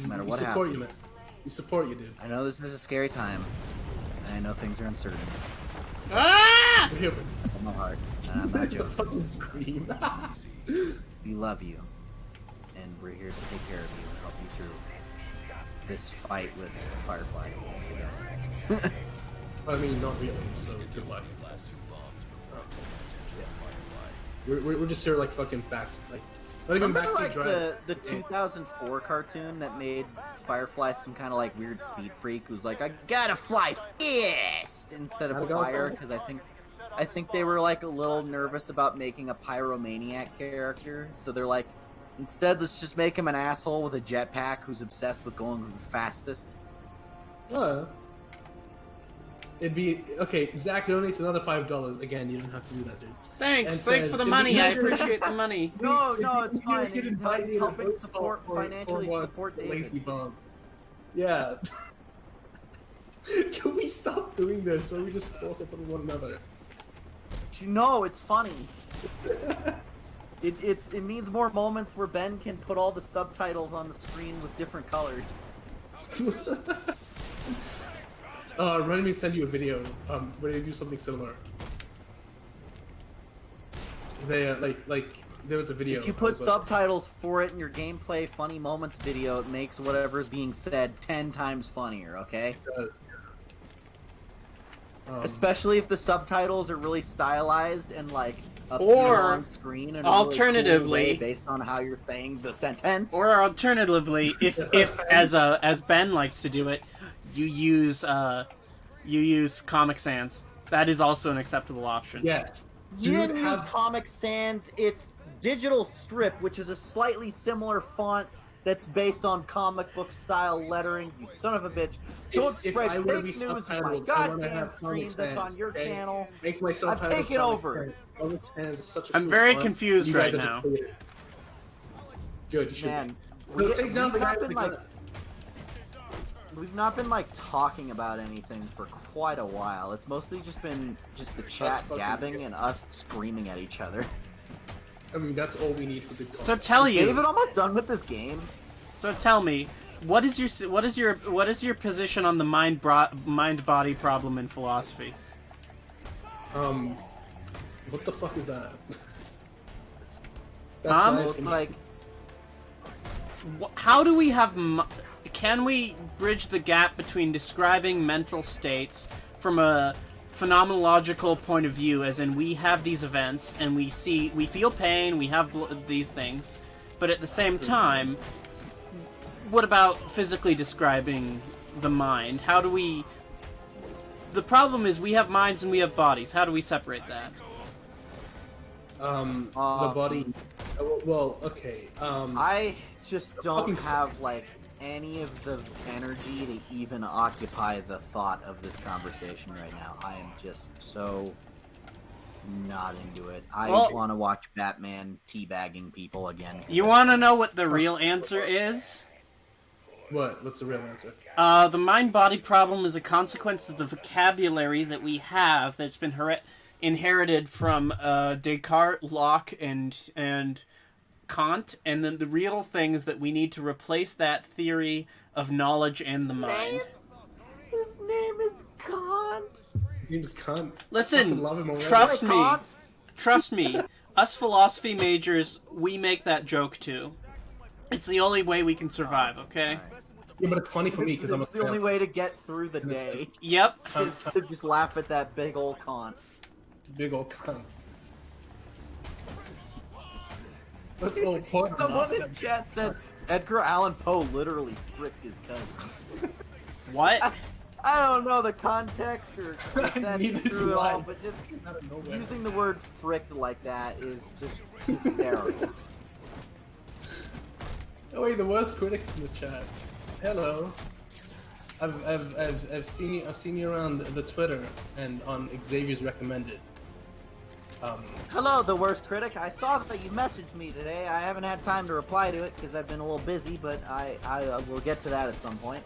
No matter We what support happens. you, man. We support you, dude. I know this is a scary time, and I know things are uncertain. Ah! We're here for you. I'm not hard. And I'm not The joking. fucking scream. We love you, and we're here to take care of you and help you through this fight with Firefly. Yes. I mean, not really, so good luck. last bombs before Oh. attention Firefly. We're just here like fucking like not even Remember backseat like drive. the 2004 cartoon that made Firefly some kind of like weird speed freak who's like, I gotta fly fast instead Gotta of go fire, fast. because I think they were like a little nervous about making a pyromaniac character, so they're like, instead let's just make him an asshole with a jetpack who's obsessed with going the fastest. Oh, It'd be okay. Zach donates another $5. Again, you don't have to do that, dude. Thanks, And thanks says, for the "It'd be money. I easier- appreciate the money. No, It'd no, be it's easier fine. if you'd It invite helps me to helping vote support for financially what? support David. Lazy bum. Yeah. Can we stop doing this, or we just talk to one another? You know, it's funny. It means more moments where Ben can put all the subtitles on the screen with different colors. Ready me to send you a video. Ready to do something similar. They like there was a video. If you put subtitles for it in your gameplay funny moments video, it makes whatever's being said 10 times funnier, okay? Especially if the subtitles are really stylized and like appear Or, on screen in a alternatively- really cool way based on how you're saying the sentence. Or alternatively, if as Ben likes to do it, you use Comic Sans. That is also an acceptable option. Yes. you Dude, didn't use Comic Sans, it's Digital Strip, which is a slightly similar font that's based on comic book style lettering. You son of a bitch! Don't if spread I were to fake be news in my subtitled, I wanna goddamn have stream Comic that's on Sans, your okay? channel. Make my subtitles. I've taken Comic over. Sans. Comic Sans is such a I'm cool very font. confused You guys right are now. just weird. Good, you should. Man, No, take down the guy not with been the like gun. we've not been like talking about anything for quite a while. It's mostly just been the chat fucking gabbing weird. and us screaming at each other. I mean, that's all we need for good So content. tell Is you. David almost done with this game? So tell me, what is your position on the mind body problem in philosophy? What the fuck is that? Huh? my It's opinion. like How do we have? Can we bridge the gap between describing mental states from a phenomenological point of view, as in we have these events and we feel pain, we have these things, but at the same time, what about physically describing the mind? How do we? The problem is we have minds and we have bodies. How do we separate that? The body. Well, okay. I just don't fucking- have like any of the energy to even occupy the thought of this conversation right now. I am just so not into it. I Well- want to watch Batman teabagging people again. You want to know what the real answer is? What? What's the real answer? The mind-body problem is a consequence of the vocabulary that we have that's been inherited from Descartes, Locke, and Kant, and then the real thing is that we need to replace that theory of knowledge and the mind. His name is Kant. You just can't. Listen, fucking love him already. trust Like me. Kant? Trust me. Us philosophy majors, we make that joke too. It's the only way we can survive, okay? Yeah, but it's funny for me because I'm a It's the only way to get through the day Yep. is to just laugh at that big old Kant. big old cunt. Let's all point. Someone in chat said Edgar Allan Poe literally fricked his cousin. What? I don't know the context or if that's Neither true do at I. all, but just Out of nowhere. using the word fricked like that is just hysterical. Oh wait, the worst critics in the chat. Hello. I've seen you around the Twitter and on Xavier's recommended. Hello, the worst critic. I saw that you messaged me today. I haven't had time to reply to it because I've been a little busy, but I will get to that at some point.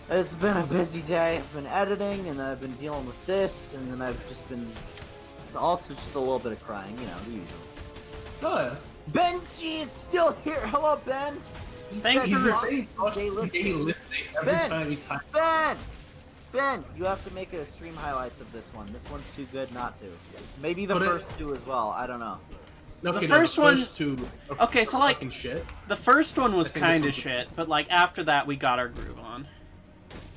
It's been a busy day. I've been editing, and then I've been dealing with this, and then I've just been also just a little bit of crying, you know, the usual. Oh yeah. Benji is still here. Hello, Ben. He Thank said you. he's He's not- saying Jay, listen. listing every Ben! time he's typing. Ben, you have to make a stream highlights of this one. This one's too good not to. Maybe the Put it- first two as well. I don't know. Okay, first one- two. Okay, so, like- fucking shit. The first one was I think this kind of one's- shit, but like after that we got our groove on.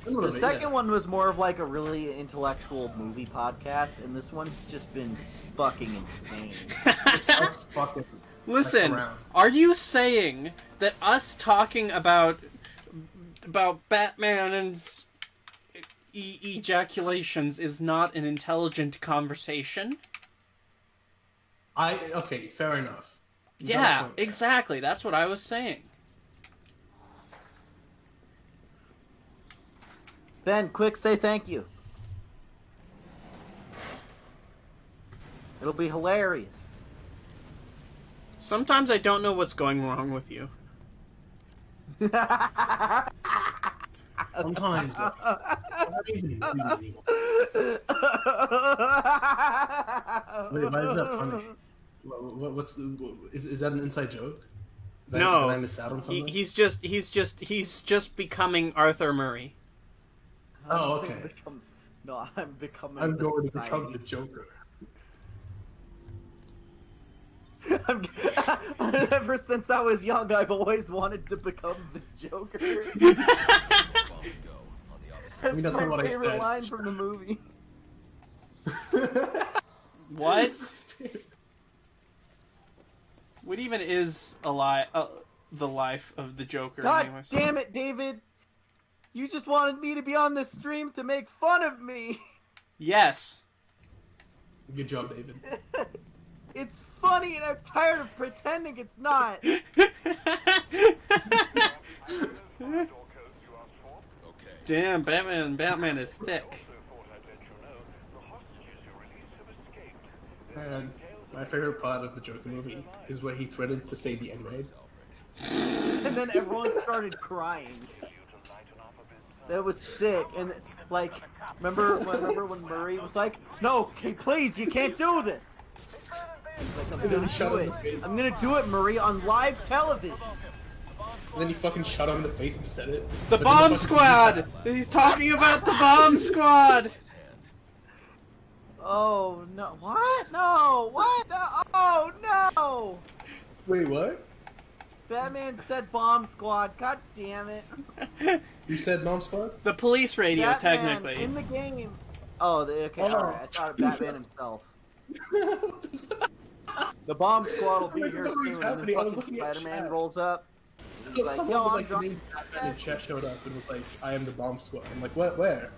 The second one was more of like a really intellectual movie podcast, and this one's just been fucking insane. Let's fucking Listen, around. are you saying that us talking about Batman and ejaculations is not an intelligent conversation? Okay, fair enough. You got a Yeah, point there. exactly. That's what I was saying. Ben, quick, say thank you. It'll be hilarious. Sometimes I don't know what's going wrong with you. Sometimes. I'm not even reading anymore. Wait, why is that funny? Is that an inside joke? Did No, I miss out on something? he's just becoming Arthur Murray. Oh, okay. I'm becoming. I'm the going to society. become the Joker. Ever since I was young, I've always wanted to become the Joker. I mean, that's my not what I favorite said. line from the movie. What? What even is the life of the Joker? God anyways? damn it, David! You just wanted me to be on this stream to make fun of me. Yes. Good job, David. It's funny, and I'm tired of pretending it's not. Damn, Batman is thick. And my favorite part of the Joker movie is where he threatened to say the N-word. And then everyone started crying. That was sick. And like, remember when Murray was like, "No, okay, please, you can't do this." He's like, "I'm gonna do it. I'm gonna do it, Murray, on live television." And then he fucking shot him in the face and said it. The But then Bomb fucking Squad! He's talking about the Bomb Squad! Oh no! What? No! What? No! Oh no! Wait, what? Batman said Bomb Squad. God damn it! You said Mom Squad? The police radio, Batman technically. in the game. Oh, okay. Oh. Alright. I thought of Batman himself. The Bomb Squad will be Like, here what was soon. happening? And I was then fucking looking at Spider-Man chat. rolls up. So He's like, someone "Yo, with, I'm like, the drunk." name Batman in chat showed up and was like, "I am the Bomb Squad." I'm like, what? Where?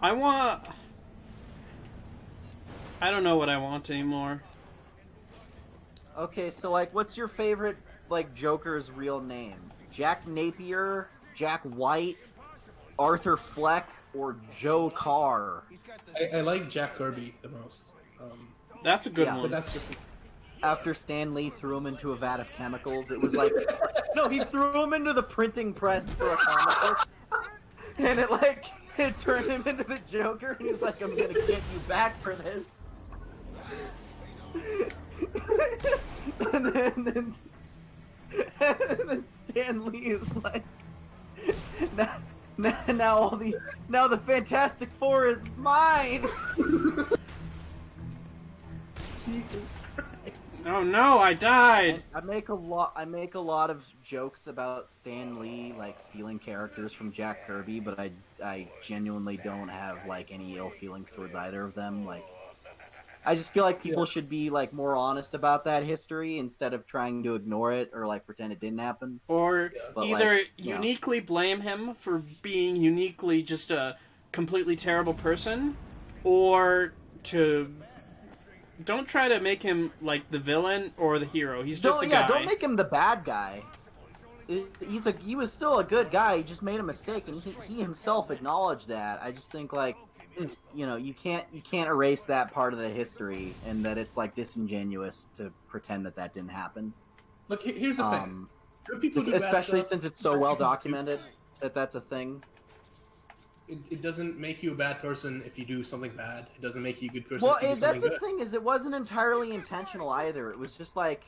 I don't know what I want anymore. Okay, so like, what's your favorite like Joker's real name? Jack Napier, Jack White, Arthur Fleck, or Joe Carr? I like Jack Kirby the most. That's a good Yeah, But one. that's just... After Stan Lee threw him into a vat of chemicals, it was like, no, he threw him into the printing press for a comic book, and it turned him into the Joker, and he's like, "I'm gonna get you back for this." and then Stan Lee is like, now the Fantastic Four is mine. Jesus Christ. Oh no, I died! I make a lot of jokes about Stan Lee like stealing characters from Jack Kirby, but I genuinely don't have like any ill feelings towards either of them. Like, I just feel like people should be like more honest about that history instead of trying to ignore it or like pretend it didn't happen. Or But, either like, you know. uniquely blame him for being uniquely just a completely terrible person, or to... Don't try to make him like the villain or the hero. He's just a guy. Don't make him the bad guy. He was still a good guy. He just made a mistake, and he himself acknowledged that. I just think like, you know, you can't erase that part of the history, and that it's like disingenuous to pretend that didn't happen. Look, here's the thing. Good people do bad Especially stuff. since it's so well documented that that's a thing. It doesn't make you a bad person if you do something bad. It doesn't make you a good person Well, if you do something that's the good. thing, is it wasn't entirely intentional either. It was just like,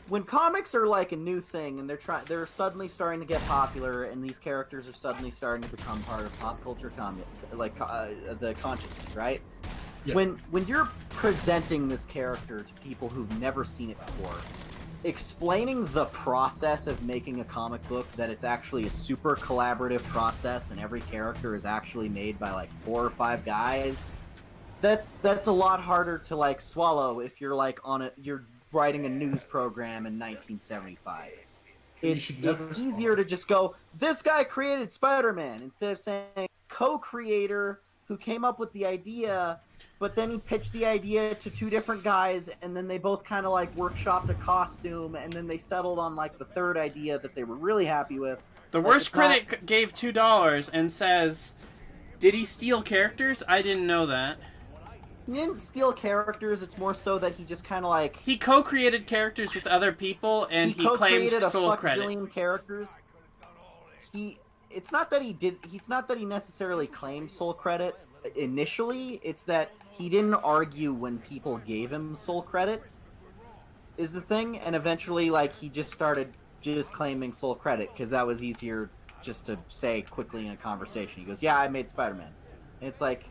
when comics are like a new thing and they're suddenly starting to get popular, and these characters are suddenly starting to become part of pop culture the consciousness, right? Yeah. When you're presenting this character to people who've never seen it before, explaining the process of making a comic book, that it's actually a super collaborative process and every character is actually made by like 4 or 5 guys, that's a lot harder to like swallow if you're like you're writing a news program in 1975. It's easier to just go, "This guy created Spider-Man," instead of saying co-creator who came up with the idea, but then he pitched the idea to 2 different guys, and then they both kind of like workshopped a costume, and then they settled on like the 3rd idea that they were really happy with. The Like, worst it's not- critic gave $2 and says, "Did he steal characters? I didn't know that." He didn't steal characters. It's more so that he just kind of like He co-created characters with other people, and he claimed co-created a sole credit. fuck-zillion characters. It's not that he did. It's not that he necessarily claimed sole credit initially. It's that he didn't argue when people gave him sole credit. Is the thing, and eventually, like, he just started just claiming sole credit because that was easier just to say quickly in a conversation. He goes, "Yeah, I made Spider-Man," and it's like,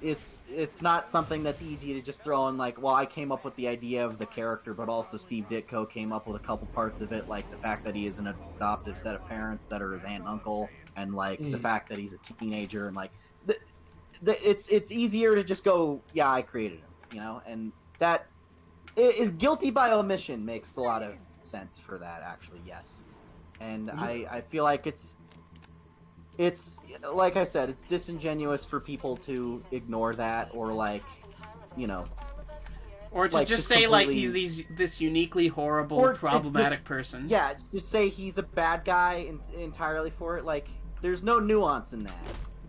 it's not something that's easy to just throw in. Like, well, I came up with the idea of the character, but also Steve Ditko came up with a couple parts of it, like the fact that he is an adoptive set of parents that are his aunt and uncle, and like the fact that he's a teenager, and like, it's easier to just go, "Yeah, I created him," you know, and that is guilty by omission makes a lot of sense for that, actually, yes. And I feel like it's like I said, it's disingenuous for people to ignore that, or like, you know, Or to like, just just say, like, completely- he's this uniquely horrible, Or problematic just- person. yeah, just say he's a bad guy entirely for it. Like, there's no nuance in that.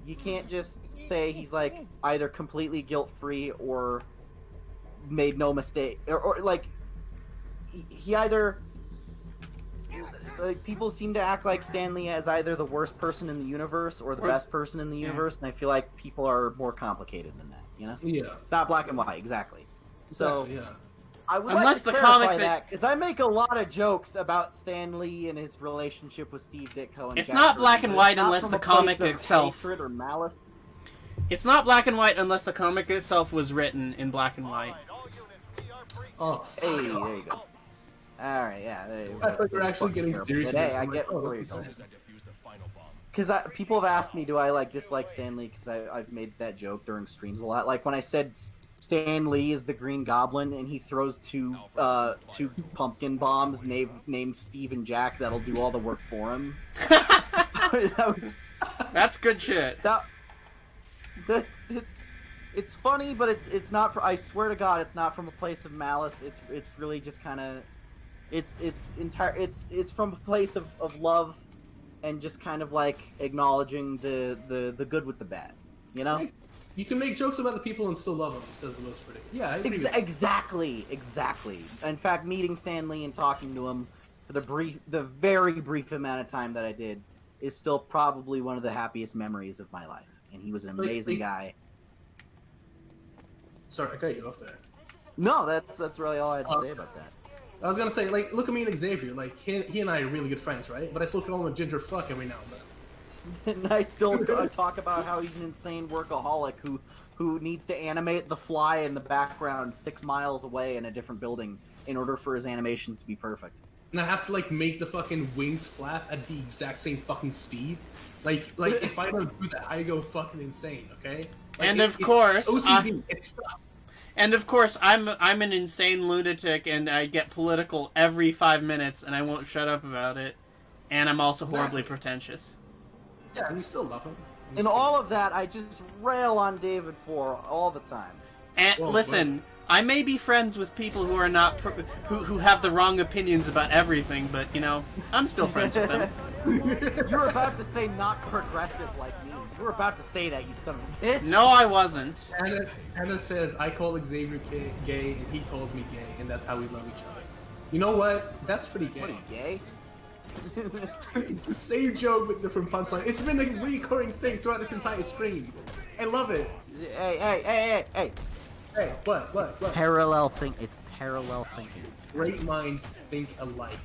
You can't just say he's like either completely guilt-free or made no mistake, or like he either, like, people seem to act like Stan Lee as either the worst person in the universe or the best person in the universe, and I feel like people are more complicated than that, you know? Yeah. It's not black and white, exactly. So, yeah. I would Unless like to the clarify comic that, because I make a lot of jokes about Stan Lee and his relationship with Steve Ditko. And It's Jack not Kirby, black and but white it's not unless from the a place comic of itself- hatred or malice. It's not black and white unless the comic itself was written in black and white. Oh, Hey, there you go. All right, yeah. I thought you were actually getting serious. Hey, with I this. get I'm like, where you're this going. is- Because people have asked me, do I like dislike Stan Lee? Because I've made that joke during streams a lot. Like when I said Stan Lee is the Green Goblin, and he throws two pumpkin bombs named Steve and Jack that'll do all the work for him. That's good shit. It's funny, but it's not. I swear to God, it's not from a place of malice. It's really just kind of, it's from a place of love, and just kind of like acknowledging the good with the bad, you know. You can make jokes about the people and still love them, says the most critic. Yeah, I agree with that. Exactly. In fact, meeting Stan Lee and talking to him for the very brief amount of time that I did is still probably one of the happiest memories of my life. And he was an amazing guy. Sorry, I cut you off there. No, that's really all I had to say about that. I was gonna say, like, look at me and Xavier. Like, he and I are really good friends, right? But I still call him a ginger fuck every now and then. And I still talk about how he's an insane workaholic who needs to animate the fly in the background 6 miles away in a different building in order for his animations to be perfect. And I have to, like, make the fucking wings flap at the exact same fucking speed. Like if I don't do that, I go fucking insane, okay? Like, And of course, OCD, it's stuff. And of course, I'm an insane lunatic, and I get political every 5 minutes, and I won't shut up about it. And I'm also horribly pretentious. Yeah, and you still love him. And all of that, I just rail on David for all the time. And Whoa, listen, I may be friends with people who are not who have the wrong opinions about everything, but you know, I'm still friends with them. You were about to say not progressive like me. You were about to say that, you son of a bitch. No, I wasn't. Anna says, I call Xavier gay, and he calls me gay, and that's how we love each other. You know what? That's pretty gay. What are you, gay? The same joke with different punchline. It's been a recurring thing throughout this entire stream. I love it. Hey. Hey, what? Parallel think. It's parallel thinking. Great minds think alike.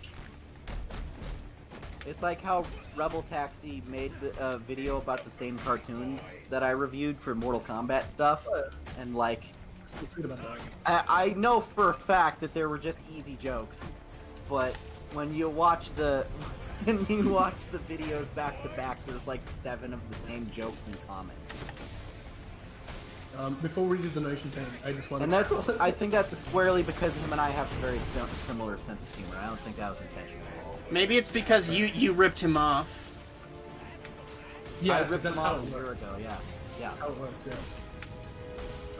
It's like how Rebel Taxi made a video about the same cartoons that I reviewed for Mortal Kombat stuff, and like, I know for a fact that there were just easy jokes, but when you watch the videos back to back, there's like 7 of the same jokes and comments. Before we do the donation thing, I just want And I think that's squarely because him and I have a very similar sense of humor. I don't think that was intentional at all. Maybe it's because you ripped him off. Yeah, I because ripped that's him how off it a year works. ago. Yeah. How it works,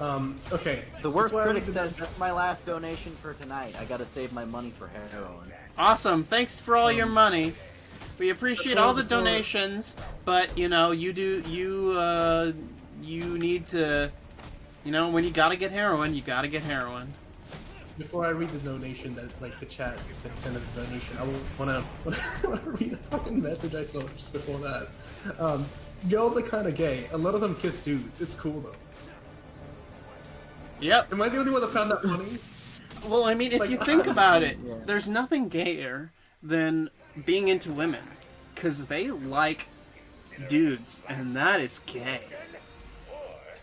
yeah. Okay. The worst Before I critic read the says that's my last donation for tonight. I gotta save my money for heroin. Awesome. Thanks for all your money. We appreciate Before- all the before- donations, but you know, you need to, you know, when you gotta get heroin, you gotta get heroin. Before I read the donation that, like, the chat that sent a donation, I wanna read a fucking message I saw just before that. Girls are kind of gay. A lot of them kiss dudes. It's cool though. Yep. Am I the only one that found that funny? Well, I mean, if Like, you think about it, Yeah. there's nothing gayer than being into women, because they like dudes, and that is gay.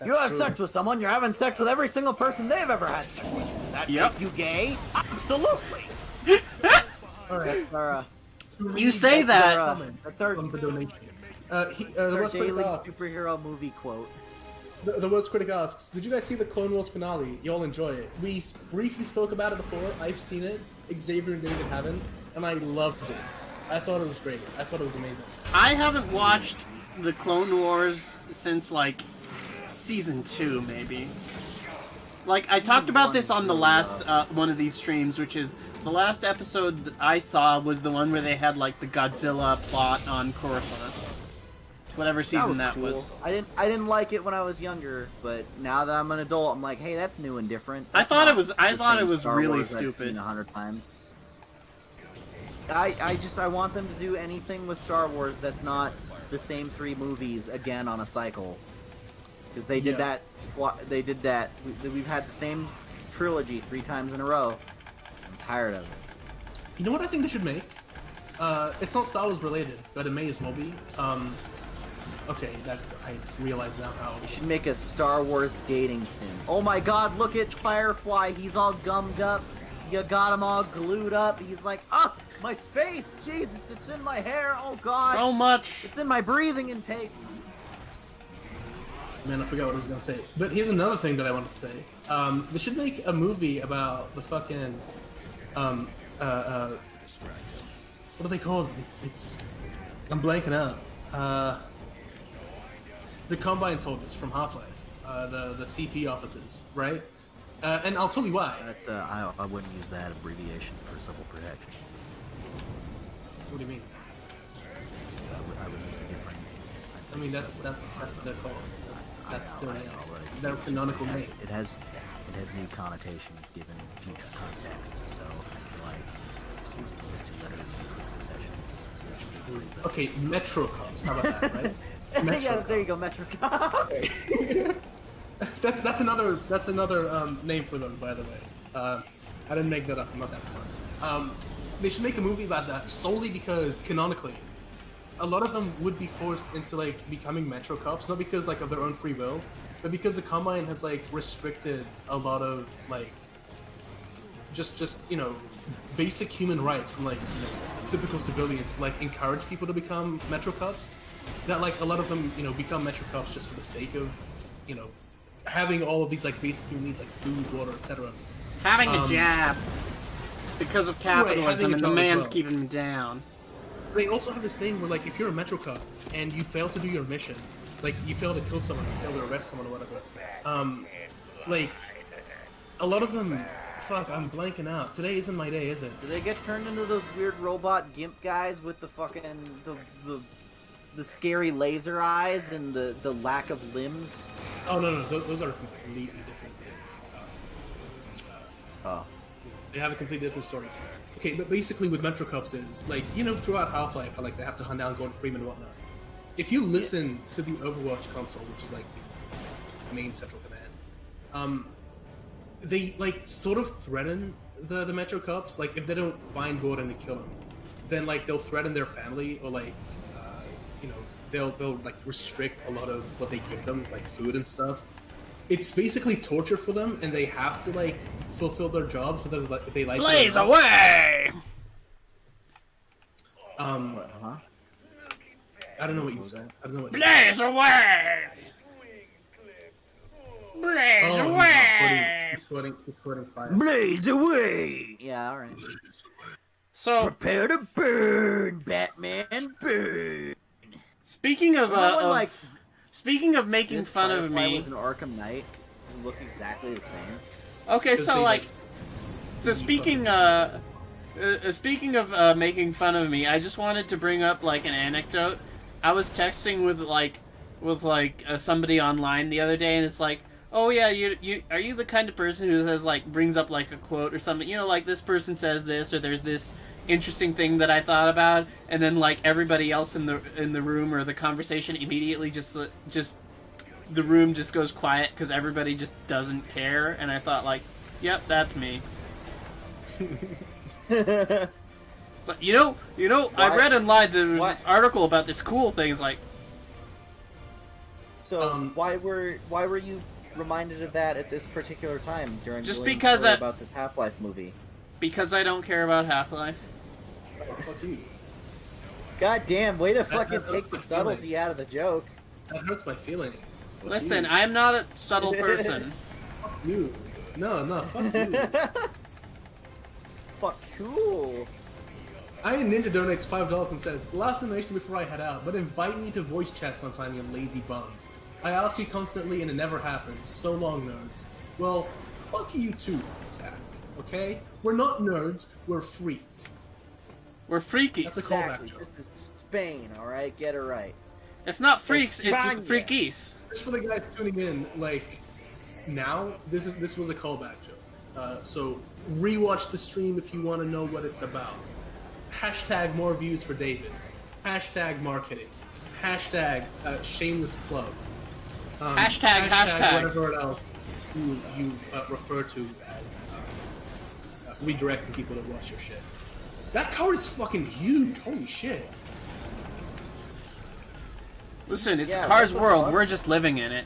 You have true. sex with someone, you're having sex with every single person they've ever had sex with. Does that Yep. make you gay? Absolutely. Alright. Our, You say that. that's our, From the donation. that's The our West Critic daily asks, superhero movie quote. the West Critic asks, did you guys see the Clone Wars finale? Y'all enjoy it. We briefly spoke about it before. I've seen it. Xavier and David haven't, and I loved it. I thought it was great. I thought it was amazing. I haven't watched the Clone Wars since, like, season 2, maybe. Like, I talked about this on the last one of these streams, which is the last episode that I saw was the one where they had, like, the Godzilla plot on Coruscant. Whatever season that cool. was. I didn't like it when I was younger, but now that I'm an adult, I'm like, hey, that's new and different. I That's thought it not was- I the thought same it was Star really Wars I've stupid. seen 100 times. I want them to do anything with Star Wars that's not the same 3 movies again on a cycle. Because they did Yeah. that. They did that. We've had the same trilogy 3 times in a row. I'm tired of it. You know what I think they should make? It's not Star Wars related, but it may as well be. Okay, that I realize now how. We should make a Star Wars dating sim. Oh my god, look at Firefly. He's all gummed up. You got him all glued up. He's like, ah, my face. Jesus, it's in my hair. Oh god. So much. It's in my breathing intake. Man, I forgot what I was gonna say. But here's another thing that I wanted to say. They should make a movie about the fucking, what are they called? It's I'm blanking out. The Combine soldiers from Half-Life, the CP officers, right? And I'll tell you why. That's I wouldn't use that abbreviation for civil protection. What do you mean? Just I would use a different. I mean that's what they're called. That's their name. Their canonical name. It has new connotations given future context. So I feel like just using those 2 letters in quick succession is Okay, Metro Cops. How about that, right? Metro yeah, there you go, Metro Cop. that's another name for them, by the way. I didn't make that up. I'm not that smart. They should make a movie about that solely because canonically, a lot of them would be forced into like becoming Metro Cops, not because like of their own free will, but because the Combine has like restricted a lot of like just you know basic human rights from like you know, typical civilians to like encourage people to become Metro Cops. That like a lot of them you know become Metro Cops just for the sake of you know having all of these like basic human needs like food, water, etc. Having a job. Because of capitalism, having a and the job as man's well. keeping him down. They also have this thing where, like, if you're a Metro Cop and you fail to do your mission, like, you fail to kill someone, you fail to arrest someone or whatever, like, a lot of them, fuck, I'm blanking out. Today isn't my day, is it? Do they get turned into those weird robot gimp guys with the fucking the scary laser eyes and the lack of limbs? Oh, no, those are completely different things. Oh. They have a completely different story. Okay, but basically with Metro Cops is, like, you know, throughout Half-Life, how, like, they have to hunt down Gordon Freeman and whatnot. If you listen to the Overwatch console, which is, like, the main central command, they, like, sort of threaten the Metro Cops. Like, if they don't find Gordon and kill him, then, like, they'll threaten their family, or, like, you know, they'll, like, restrict a lot of what they give them, like, food and stuff. It's basically torture for them, and they have to, like, fulfill their jobs whether they like Blaze it or not. away! I don't know what you said. I don't know what you Blaze away! Blaze away! He's quoting fire. Blaze away! Yeah, alright. So, Prepare to burn, Batman, burn! speaking of Remember when, like, speaking of making this fun of Firefly me, was an Arkham Knight who looked exactly the same. okay, so they, like, like, so speaking Speaking of making fun of me, I just wanted to bring up like an anecdote. I was texting with somebody online the other day, and it's like, oh yeah, you are you the kind of person who says like brings up like a quote or something? You know, like this person says this, or there's this interesting thing that I thought about, and then like everybody else in the room or the conversation immediately just the room just goes quiet because everybody just doesn't care. And I thought like, yep, that's me. It's like, you know, I read online there was an article about this cool thing. It's like, so why were you reminded of that at this particular time during just William's because story about this Half-Life movie? Because I don't care about Half-Life. Oh, fuck you. God damn, way to fucking take the subtlety out of the joke. That hurts my feeling. Fuck Listen, you. I'm not a subtle person. Fuck you. No, fuck you. Fuck cool. Iron Ninja donates $5 and says, last donation before I head out, but invite me to voice chat sometime, you lazy bums. I ask you constantly and it never happens. So long, nerds. Well, fuck you too, Zach. Okay? We're not nerds, we're freaks. We're freaky. That's a callback Exactly. joke. This is Spain, alright? Get it right. It's not freaks, it's just España. freakies. Just for the guys tuning in, like, now, this was a callback joke. So, rewatch the stream if you want to know what it's about. Hashtag more views for David. Hashtag marketing. Hashtag shameless plug. Hashtag. Whatever else you refer to as redirecting people to watch your shit. That car is fucking huge. Holy shit. Listen, it's Yeah, Cars what the world. fuck? We're just living in it.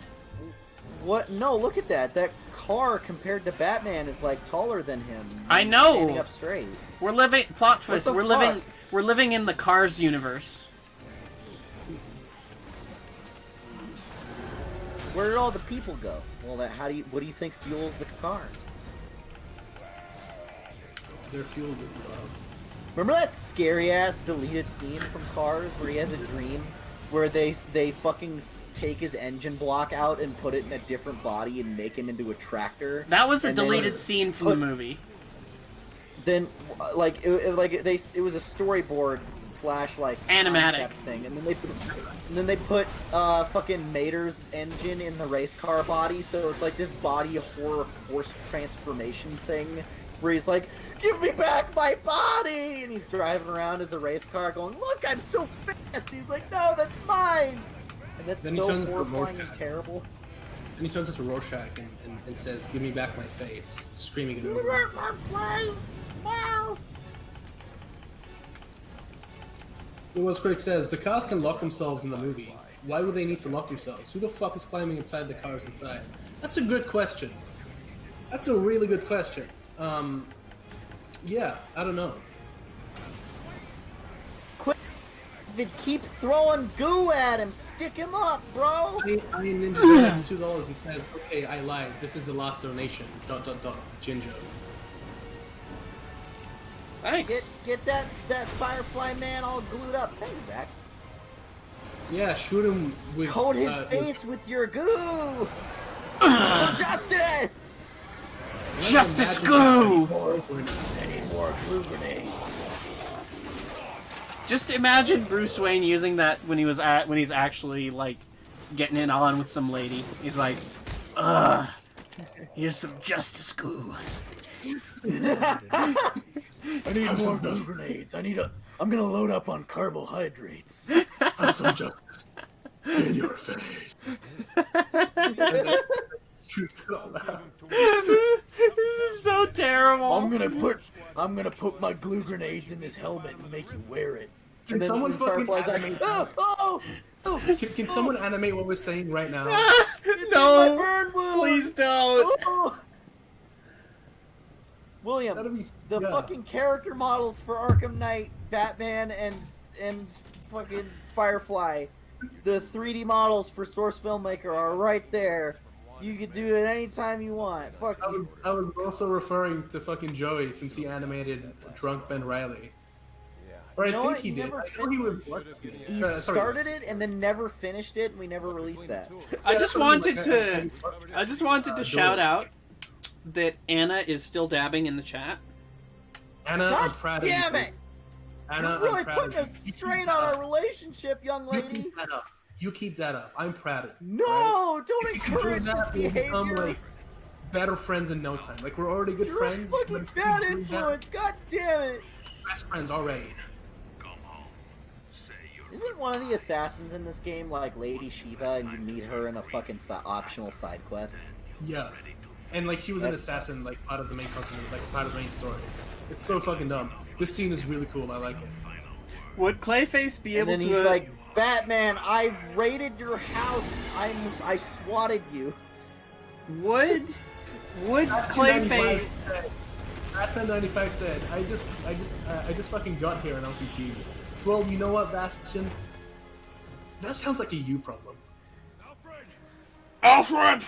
What? No, look at that. That car compared to Batman is like taller than him. I know. Standing up straight. We're living. Plot twist. the We're fuck? living. We're living in the Cars universe. Where did all the people go? Well, what do you think fuels the cars? They're fueled with love. Remember that scary ass deleted scene from Cars where he has a dream where they fucking take his engine block out and put it in a different body and make him into a tractor? That was a And then deleted scene from the movie. Then it was a storyboard / like Animatic concept thing, and then they put fucking Mater's engine in the race car body, so it's like this body horror forced transformation thing where he's like, "Give me back my body!" and he's driving around as a race car, going, "Look, I'm so fast!" And he's like, "No, that's mine!" And that's Then he so turns into horrifying and Rorschach. terrible. And he turns into Rorschach and says, "Give me back my face," screaming it Give me over. back my face! Now! Well, as Critic says, the cars can lock themselves in the movies. Why would they need to lock themselves? Who the fuck is climbing inside the cars inside? That's a good question. That's a really good question. Yeah, I don't know. Quit! Keep throwing goo at him! Stick him up, bro! Iron Ninja donates $2 and says, "Okay, I lied. This is the last donation. ... Ginger." Thanks. Get that Firefly man all glued up. Thanks, Zach. Yeah, shoot him with. Coat his face with your goo! For justice! Justice Goo! More glue grenades. Just imagine Bruce Wayne using that when he's actually like getting it on with some lady. He's like, "Ugh, here's some Justice Goo." I need more glue grenades. I'm gonna load up on carbohydrates. Have some justice in your face. Shoots it all out. This is so terrible. I'm gonna put my glue grenades in this helmet and make you wear it. Can And then someone fucking Firefly's like, animate oh! Can someone animate what we're saying right now? No, burn wound! please don't. Oh! William, That'd be the yeah. fucking character models for Arkham Knight, Batman, and fucking Firefly, the 3D models for Source Filmmaker are right there. You can do it anytime you want. Fuck you. I was also referring to fucking Joey since he animated Drunk Ben Riley. Or I You know think what? he He did. never I thought he was. He started it and then never finished it, and we never released that. I just wanted to do shout it. out that Anna is still dabbing in the chat. Anna, I'm God proud damn of you. it! Anna, You're really I'm proud putting a of you. strain on our relationship, young You lady. keep that up. You keep that up. I'm proud of you. No, right? don't If you keep doing encourage this that, we'll become behavior. like better friends in no time. Like we're already good You're friends. a but fucking if you bad keep doing that, influence. God damn it! best friends already. Isn't one of the assassins in this game like Lady Shiva, and you meet her in a fucking optional side quest? Yeah. And like she was an That's- assassin, like part of the main content, like part of the main story. It's so fucking dumb. This scene is really cool. I like it. Would Clayface be And able then to? he's like, Batman, I've raided your house. I swatted you. Would Clayface? Batman 95 said, I just fucking got here and I'm confused. Well, you know what, Bastion? That sounds like a you problem. Alfred!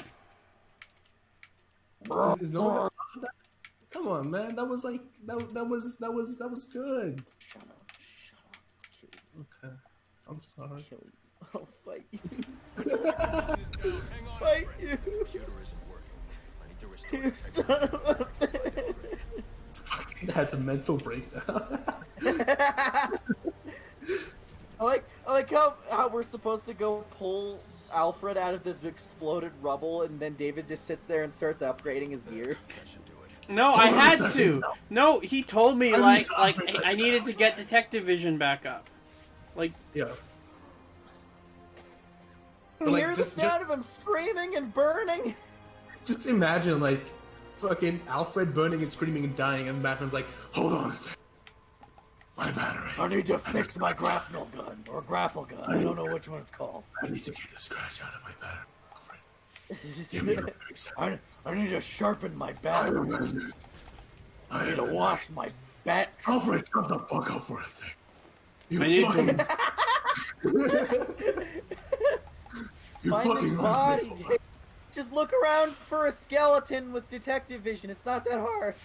Is no one that? Come on, man. That was like that was good. Shut up. Okay. I'm sorry. Kill you. I'll fight you. Fight you. Computer isn't working. I need to restore You the son of a bitch. Fucking has a mental breakdown. I like how we're supposed to go pull Alfred out of this exploded rubble, and then David just sits there and starts upgrading his gear. That should do it. No, I Hold on a had second, to. No, he told me I like need to like upgrade I needed to get detective vision back up. Like Yeah. You Like, hear the sound of him screaming and burning? Just imagine, like, fucking Alfred burning and screaming and dying, and Batman's like, hold on a second. My battery. I need to fix my grapnel gun, or grapple gun. I don't know which one it's called. I need to get the scratch out of my battery, Alfred. Give me a 30 seconds. I need to sharpen my bat. I need to wash my bat. Alfred, shut the fuck up for a sec. You I need fucking... you Find his fucking body. ungrateful. Just look around for a skeleton with detective vision. It's not that hard.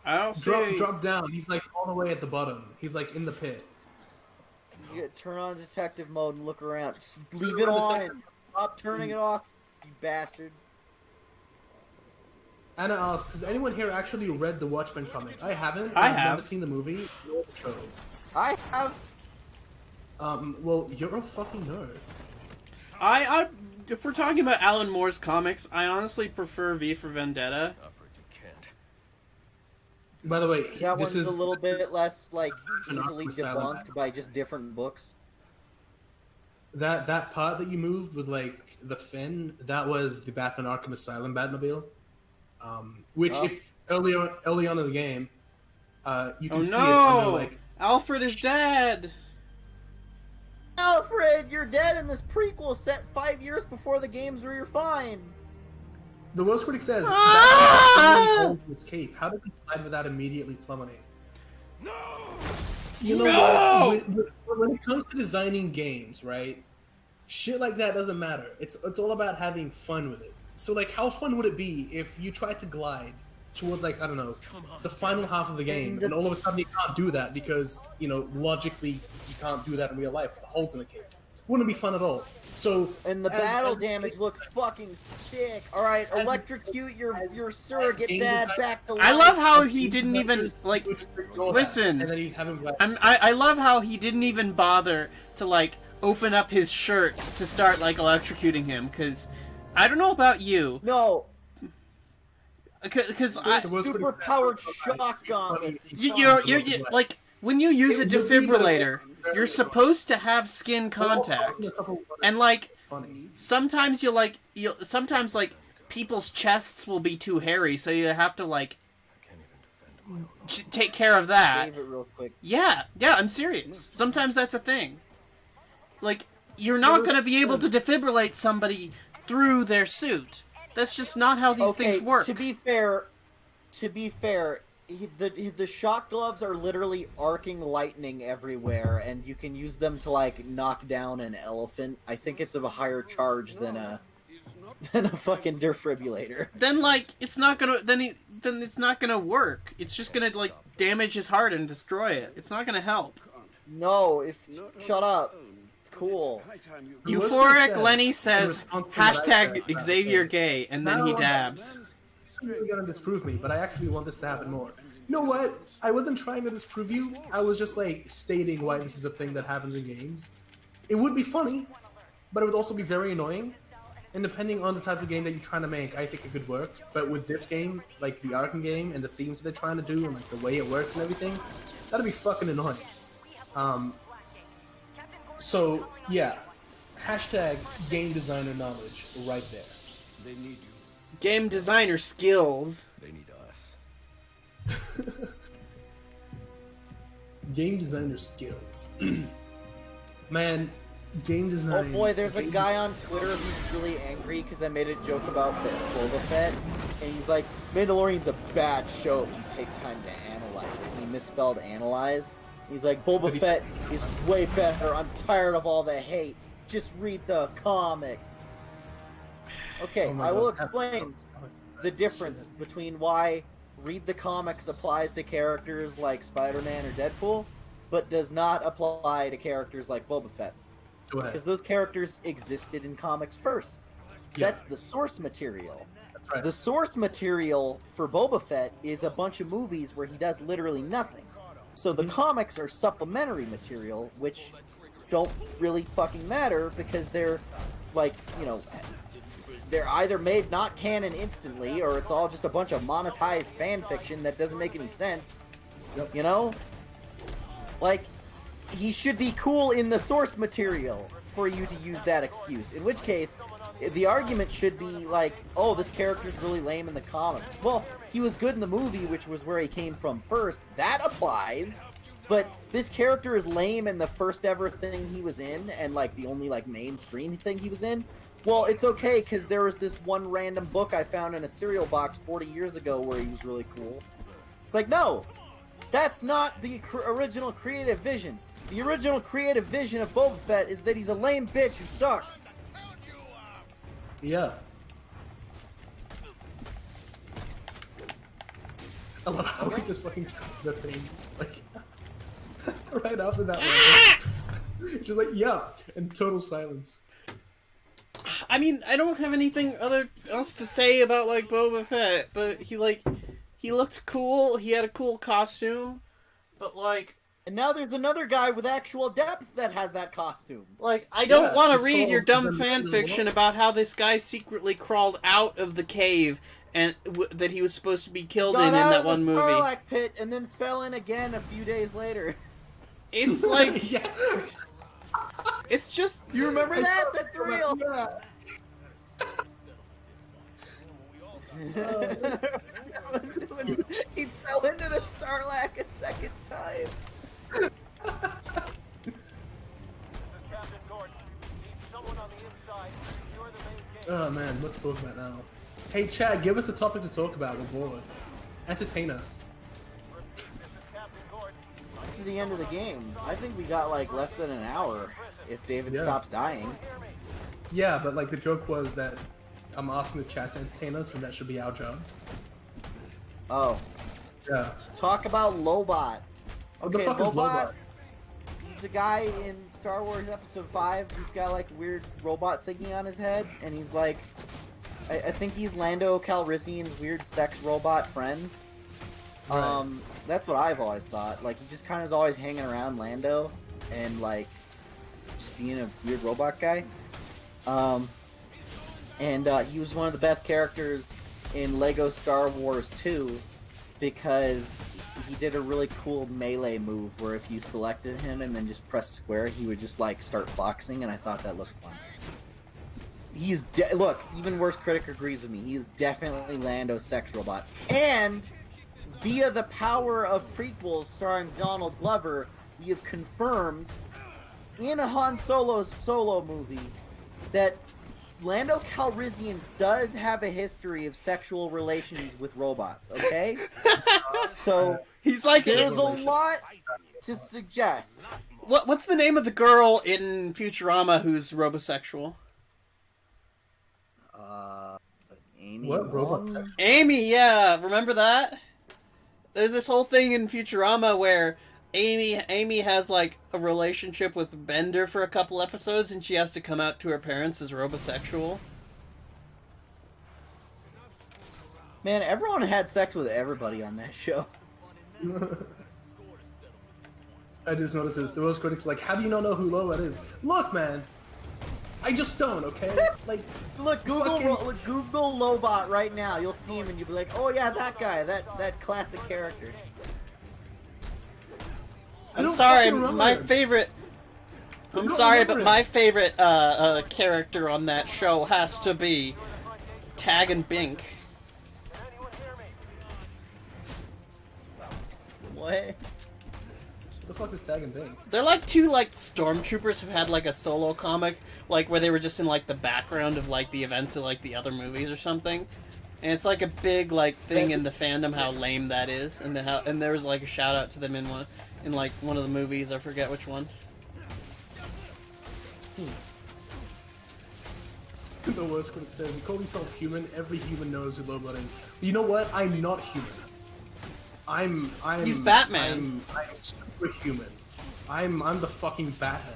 I don't see. Drop down. He's like all the way at the bottom. He's like in the pit. You gotta turn on detective mode and look around. Just leave it on and stop turning it off, you bastard. Anna asks, has anyone here actually read the Watchmen comic? I haven't. I I've have. never seen the movie or the show. I have. Well, you're a fucking nerd. I if we're talking about Alan Moore's comics, I honestly prefer V for Vendetta. Alfred, you can't. By the way, That this one's is a little bit less like an easily Arkham Asylum debunked by just different books. that part that you moved with like the fin. That was the Batman Arkham Asylum Batmobile. Which, Oh. if early on in the game, you can Oh see it under no! like. Alfred is dead. Alfred, you're dead in this prequel set 5 years before the games where you're fine. The Worst Critic says Ah! Batman holds his cape. How does he glide without immediately plummeting? No! You know No! what? When it comes to designing games, right? Shit like that doesn't matter. It's all about having fun with it. So like, how fun would it be if you tried to glide towards like, I don't know, the final half of the game, and all of a sudden you can't do that because, you know, logically you can't do that in real life. The holes in the cape. Wouldn't be fun at all. So And the as- battle as- damage looks fucking sick. Alright, As- electrocute your as surrogate game dad design- back to life. I love how as he game didn't even designers, like. you just ignore that, Listen, and then you'd have him like, I love how he didn't even bother to like open up his shirt to start like electrocuting him, because I don't know about you, No, because I. The Worst Critic super says, powered "Oh, shock gauntlet. You're like when you use a defibrillator, you're supposed to have skin contact, and like funny. sometimes sometimes like people's chests will be too hairy, so you have to like I can't even defend my own. take care of that. Save it real quick. Yeah, I'm serious. Sometimes that's a thing. Like you're not gonna be able to defibrillate somebody through their suit. That's just not how these things work. To be fair, the shock gloves are literally arcing lightning everywhere, and you can use them to like knock down an elephant. I think it's of a higher charge than a fucking defibrillator. Then like it's not gonna then it's not gonna work. It's just gonna like damage his heart and destroy it. It's not gonna help. No, shut up. It's cool. The Worst Critic Euphoric says, Lenny in says response to what I said hashtag about Xavier the- gay, and then he dabs. you're gonna disprove me, but I actually want this to happen more. You know what? I wasn't trying to disprove you. I was just like stating why this is a thing that happens in games. It would be funny, but it would also be very annoying. And depending on the type of game that you're trying to make, I think it could work. But with this game, like the Arkham game, and the themes that they're trying to do, and like the way it works and everything, that'd be fucking annoying. So yeah, hashtag game designer knowledge right there. They need you. Game designer skills. They need us. Game designer skills. Man, game design. Oh boy, there's a guy on Twitter who's really angry because I made a joke about Boba Fett, and he's like, Mandalorian's a bad show if you take time to analyze it. And he misspelled analyze. He's like, Boba Fett is way better. I'm tired of all the hate. Just read the comics. Okay, Oh my I will God. explain the difference between why read the comics applies to characters like Spider-Man or Deadpool, but does not apply to characters like Boba Fett. Go ahead. Because those characters existed in comics first. Yeah. That's the source material. That's right. The source material for Boba Fett is a bunch of movies where he does literally nothing. So the comics are supplementary material, which don't really fucking matter because they're, like, you know, they're either made not canon instantly, or it's all just a bunch of monetized fan fiction that doesn't make any sense. Yep. You know? Like, he should be cool in the source material for you to use that excuse. In which case, the argument should be like, oh, this character's really lame in the comics. Well, he was good in the movie, which was where he came from first. That applies. But this character is lame in the first ever thing he was in, and like the only like mainstream thing he was in. Well, it's okay, because there was this one random book I found in a cereal box 40 years ago where he was really cool. It's like, no, that's not the original creative vision. The original creative vision of Boba Fett is that he's a lame bitch who sucks. Yeah. I love how we just fucking killed the thing, like, right after that one. Just like, yeah, and total silence. I mean, I don't have anything else to say about, like, Boba Fett, but he looked cool, he had a cool costume, but, like... And now there's another guy with actual depth that has that costume. Like, I don't want to he's read all your dumb the- fan fiction about how this guy secretly crawled out of the cave and that he was supposed to be killed Got in out that of one the movie. Sarlacc pit and then fell in again a few days later. It's like... Yeah. It's just... You remember that? That's real. Yeah. He fell into the Sarlacc a second time. Oh man, what to talk about now? Hey Chad, give us a topic to talk about. We're bored. Entertain us. This is the end of the game. I think we got like less than an hour if David Yeah. stops dying. Yeah, but like the joke was that I'm asking the chat to entertain us, and that should be our job. Oh, Yeah. talk about Lobot. What the fuck is Lobot? He's a guy in Star Wars Episode 5. He's got like weird robot thingy on his head, and he's like, I think he's Lando Calrissian's weird sex robot friend. Right. That's what I've always thought. Like, he just kind of is always hanging around Lando, and like, just being a weird robot guy. He was one of the best characters in Lego Star Wars 2 because he did a really cool melee move where if you selected him and then just pressed square, he would just like start boxing, and I thought that looked fun. He's look, even worse critic agrees with me. He is definitely Lando's sex robot. And via the power of prequels starring Donald Glover, we have confirmed in a Han Solo's solo movie that Lando Calrissian does have a history of sexual relations with robots, okay? So He's like... there's a lot to suggest. What's the name of the girl in Futurama who's robosexual? Amy What robot Wong? sex? Amy, yeah, remember that? There's this whole thing in Futurama where Amy has like a relationship with Bender for a couple episodes, and she has to come out to her parents as robosexual. Man, everyone had sex with everybody on that show. I just noticed this. The most critics like, how do you not know who Lobot is? Look, man, I just don't. Okay, like, Look, Google Lobot right now. You'll see him and you'll be like, oh yeah, that guy, that classic character. I I'm don't sorry, fucking remember my him. favorite. I I'm don't sorry, remember but him. my favorite character on that show has to be Tag and Bink. What? What the fuck is Tag and Bing? They're like two like stormtroopers who had like a solo comic, like where they were just in like the background of like the events of like the other movies or something. And it's like a big like thing in the fandom how lame that is, and and there was like a shout out to them in one of the movies. I forget which one. The worst critic says, you call yourself human, every human knows who Lobot is. You know what? I'm not human. I'm He's Batman. I'm superhuman. I'm the fucking Batman.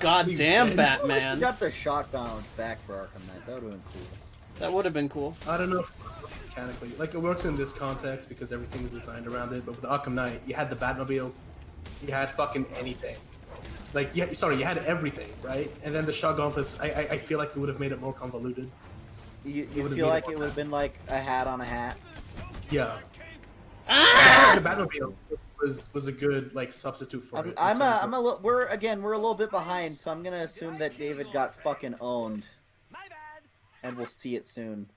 Goddamn Please, Batman. You got the shot balance back for Arkham Knight. That would have been cool. That would have been cool. I don't know if mechanically. Like, it works in this context because everything is designed around it, but with Arkham Knight, you had the Batmobile, you had fucking anything. Like, yeah, sorry, you had everything, right? And then the shot gauntlets, I feel like it would have made it more convoluted. You would've feel made like it it more would have been like a hat on a hat? Yeah. Ah! The Batmobile was a good, like, substitute for it. We're a little bit behind, so I'm gonna assume that David got fucking owned. And we'll see it soon.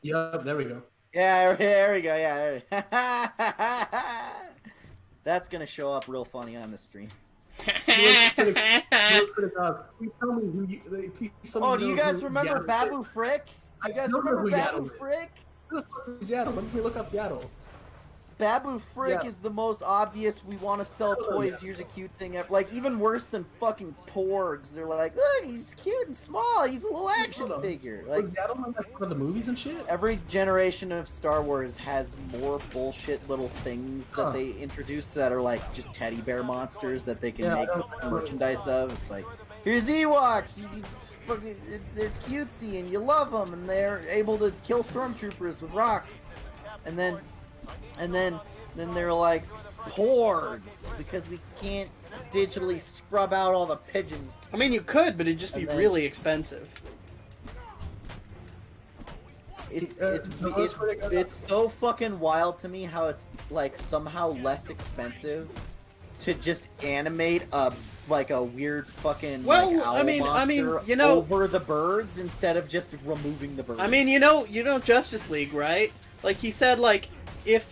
Yep, there we go. Yeah, there we go. Yeah, that's gonna show up real funny on the stream. Tell me who you, please tell me Oh, do you know guys who remember Yaddle Babu is. Frick? I You guys don't know remember who Babu Yaddle is. Frick? Who the fuck is Yaddle? Let me look up Yaddle. Babu Frick Yeah. is the most obvious we want to sell Oh, toys, yeah. here's a cute thing ever. Like, even worse than fucking Porgs. They're like, look, he's cute and small, he's a little action Hold on. figure. Like, Was Yaddle in like one of the movies and shit? every generation of Star Wars has more bullshit little things that Huh. they introduce that are like just teddy bear monsters that they can Yeah, I make don't- merchandise of. It's like, here's Ewoks, they're cutesy and you love them, and they're able to kill stormtroopers with rocks. And then they're like, Porgs, because we can't digitally scrub out all the pigeons. I mean, you could, but it'd just be And then- really expensive. It's so fucking wild to me how it's like somehow less expensive to just animate a weird fucking Well, like, owl I mean, monster you know- over the birds instead of just removing the birds. I mean, you know Justice League, right? Like he said, like if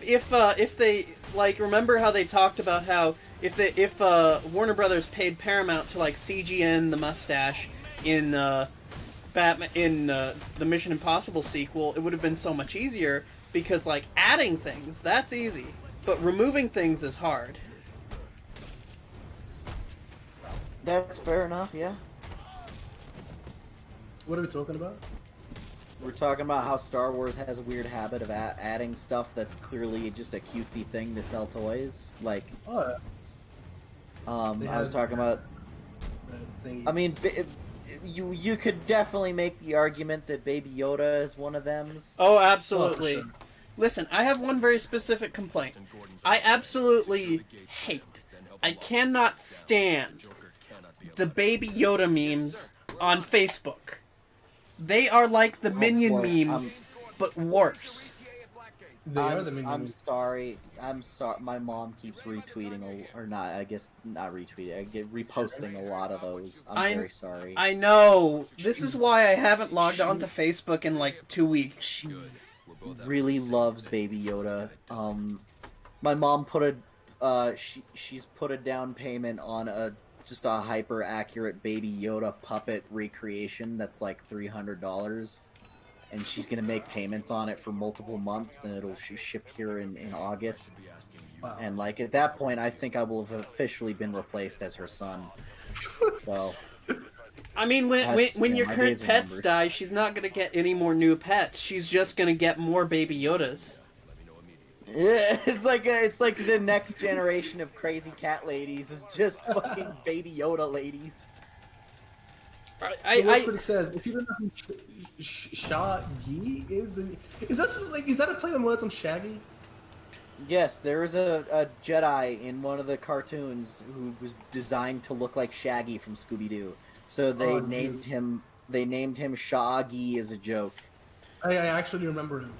they like remember how they talked about how if Warner Brothers paid Paramount to like CGN the mustache in Batman in the Mission Impossible sequel, it would have been so much easier because like adding things that's easy, but removing things is hard. That's fair enough. Yeah, What are we talking about? we're talking about how Star Wars has a weird habit of adding stuff that's clearly just a cutesy thing to sell toys. Like, Oh, They I was have- talking about. the thing. I mean, you could definitely make the argument that Baby Yoda is one of them. Oh, absolutely. Oh, for sure. Listen, I have one very specific complaint. I absolutely hate, I cannot stand the Baby Yoda memes on Facebook. They are like the Minion boy, memes, but worse. They are the I'm minions. sorry. I'm sorry. My mom keeps retweeting, or not. I guess not retweeting. I get reposting a lot of those. I'm very sorry. I know. This is why I haven't logged on to Facebook in like 2 weeks. She really loves Baby Yoda. My mom put she's put a down payment on just a hyper accurate Baby Yoda puppet recreation that's like $300, and she's gonna make payments on it for multiple months, and it'll ship here in August. Wow. And like at that point, I think I will have officially been replaced as her son. So I mean, when That's- when yeah, your my current days are pets numbered. die, she's not gonna get any more new pets. She's just gonna get more Baby Yodas. yeah, it's like the next generation of crazy cat ladies is just fucking Baby Yoda ladies. The Worst Critic says, if you don't know who Shaggy is, then is that a play on words on Shaggy? Yes, there is a Jedi in one of the cartoons who was designed to look like Shaggy from Scooby-Doo. So they named him Shaggy as a joke. I actually remember him.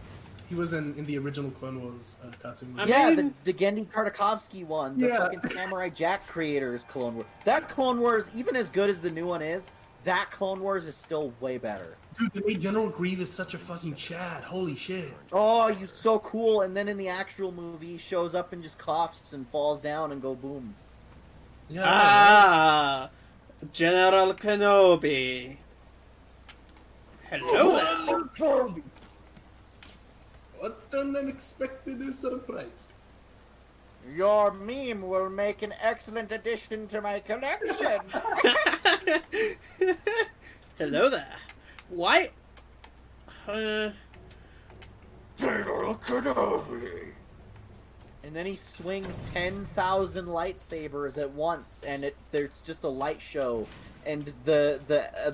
He was in the original Clone Wars cartoon. The Gendy Tartakovsky one, the fucking Samurai Jack creators Clone Wars. That Clone Wars, even as good as the new one is, that Clone Wars is still way better. Dude, they made General Grievous such a fucking Chad. Holy shit. Oh, he's so cool. And then in the actual movie, he shows up and just coughs and falls down and go boom. Yeah. General Kenobi. Hello. What an unexpected surprise. Your meme will make an excellent addition to my collection. Hello there. Why? General Kenobi. And then he swings 10,000 lightsabers at once, and there's just a light show, and the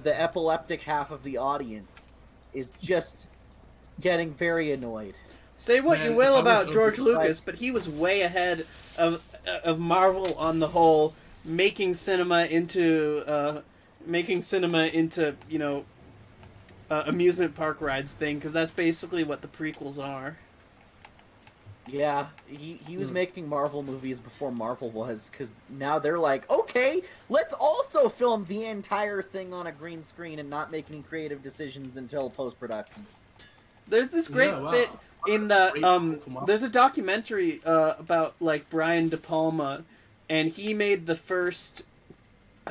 epileptic half of the audience is just getting very annoyed. Say what you will about George Lucas, but he was way ahead of Marvel on the whole, making cinema into amusement park rides thing, because that's basically what the prequels are. Yeah, he was making Marvel movies before Marvel was, because now they're like, okay, let's also film the entire thing on a green screen and not make any creative decisions until post-production. There's this great bit in the there's a documentary about like Brian De Palma, and he made the first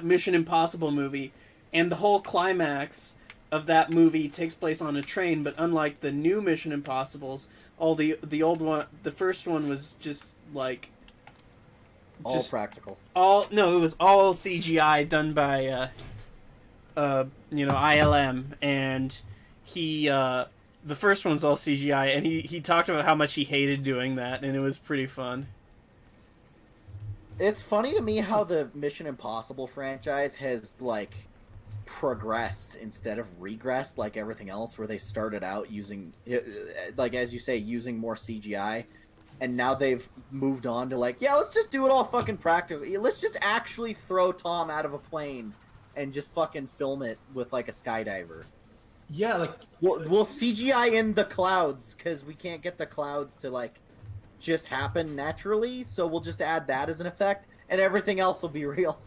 Mission Impossible movie, and the whole climax of that movie takes place on a train, but unlike the new Mission Impossibles, the old one, the first one was just like all practical. It was all CGI done by ILM, and he the first one's all CGI, and he talked about how much he hated doing that, and it was pretty fun. It's funny to me how the Mission Impossible franchise has, like, progressed instead of regressed like everything else, where they started out using, like, as you say, using more CGI, and now they've moved on to, like, yeah, let's just do it all fucking practical. Let's just actually throw Tom out of a plane and just fucking film it with, like, a skydiver. Yeah, like... We'll CGI in the clouds, because we can't get the clouds to, like, just happen naturally, so we'll just add that as an effect, and everything else will be real.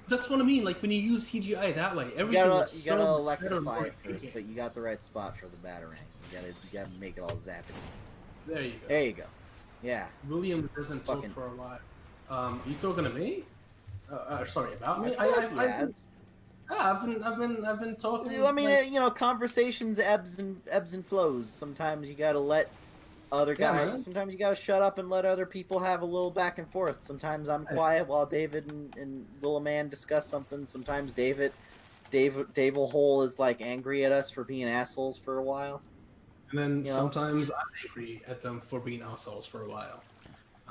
That's what I mean, like, when you use CGI that way, everything you gotta electrify it first, but you got the right spot for the batarang. You gotta make it all zappy. There you go. There you go. Yeah. William doesn't talk for a while. Are you talking to me? Sorry, about me? I've been talking. I mean, conversations ebbs and flows. Sometimes you gotta let other guys. Man. Sometimes you gotta shut up and let other people have a little back and forth. Sometimes I'm quiet while David and Willaman discuss something. Sometimes David Hole is like angry at us for being assholes for a while. And then sometimes I'm angry at them for being assholes for a while.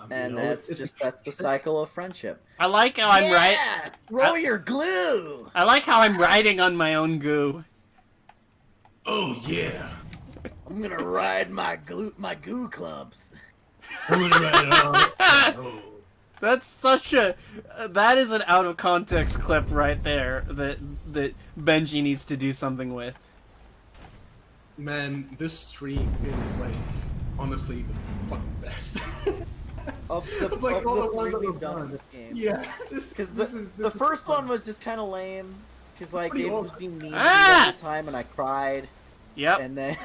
And that's the cycle of friendship. I like how I'm right. Throw your glue. I like how I'm riding on my own goo. Oh yeah. I'm gonna ride my goo clumps. I'm gonna ride it on. That's such a that is an out of context clip right there that Benji needs to do something with. Man, this stream is like honestly the fucking best. Of the ones that we've done in this game. Yeah, because the first one was just kind of lame. Because like David was being mean the whole time, and I cried. Yep. And then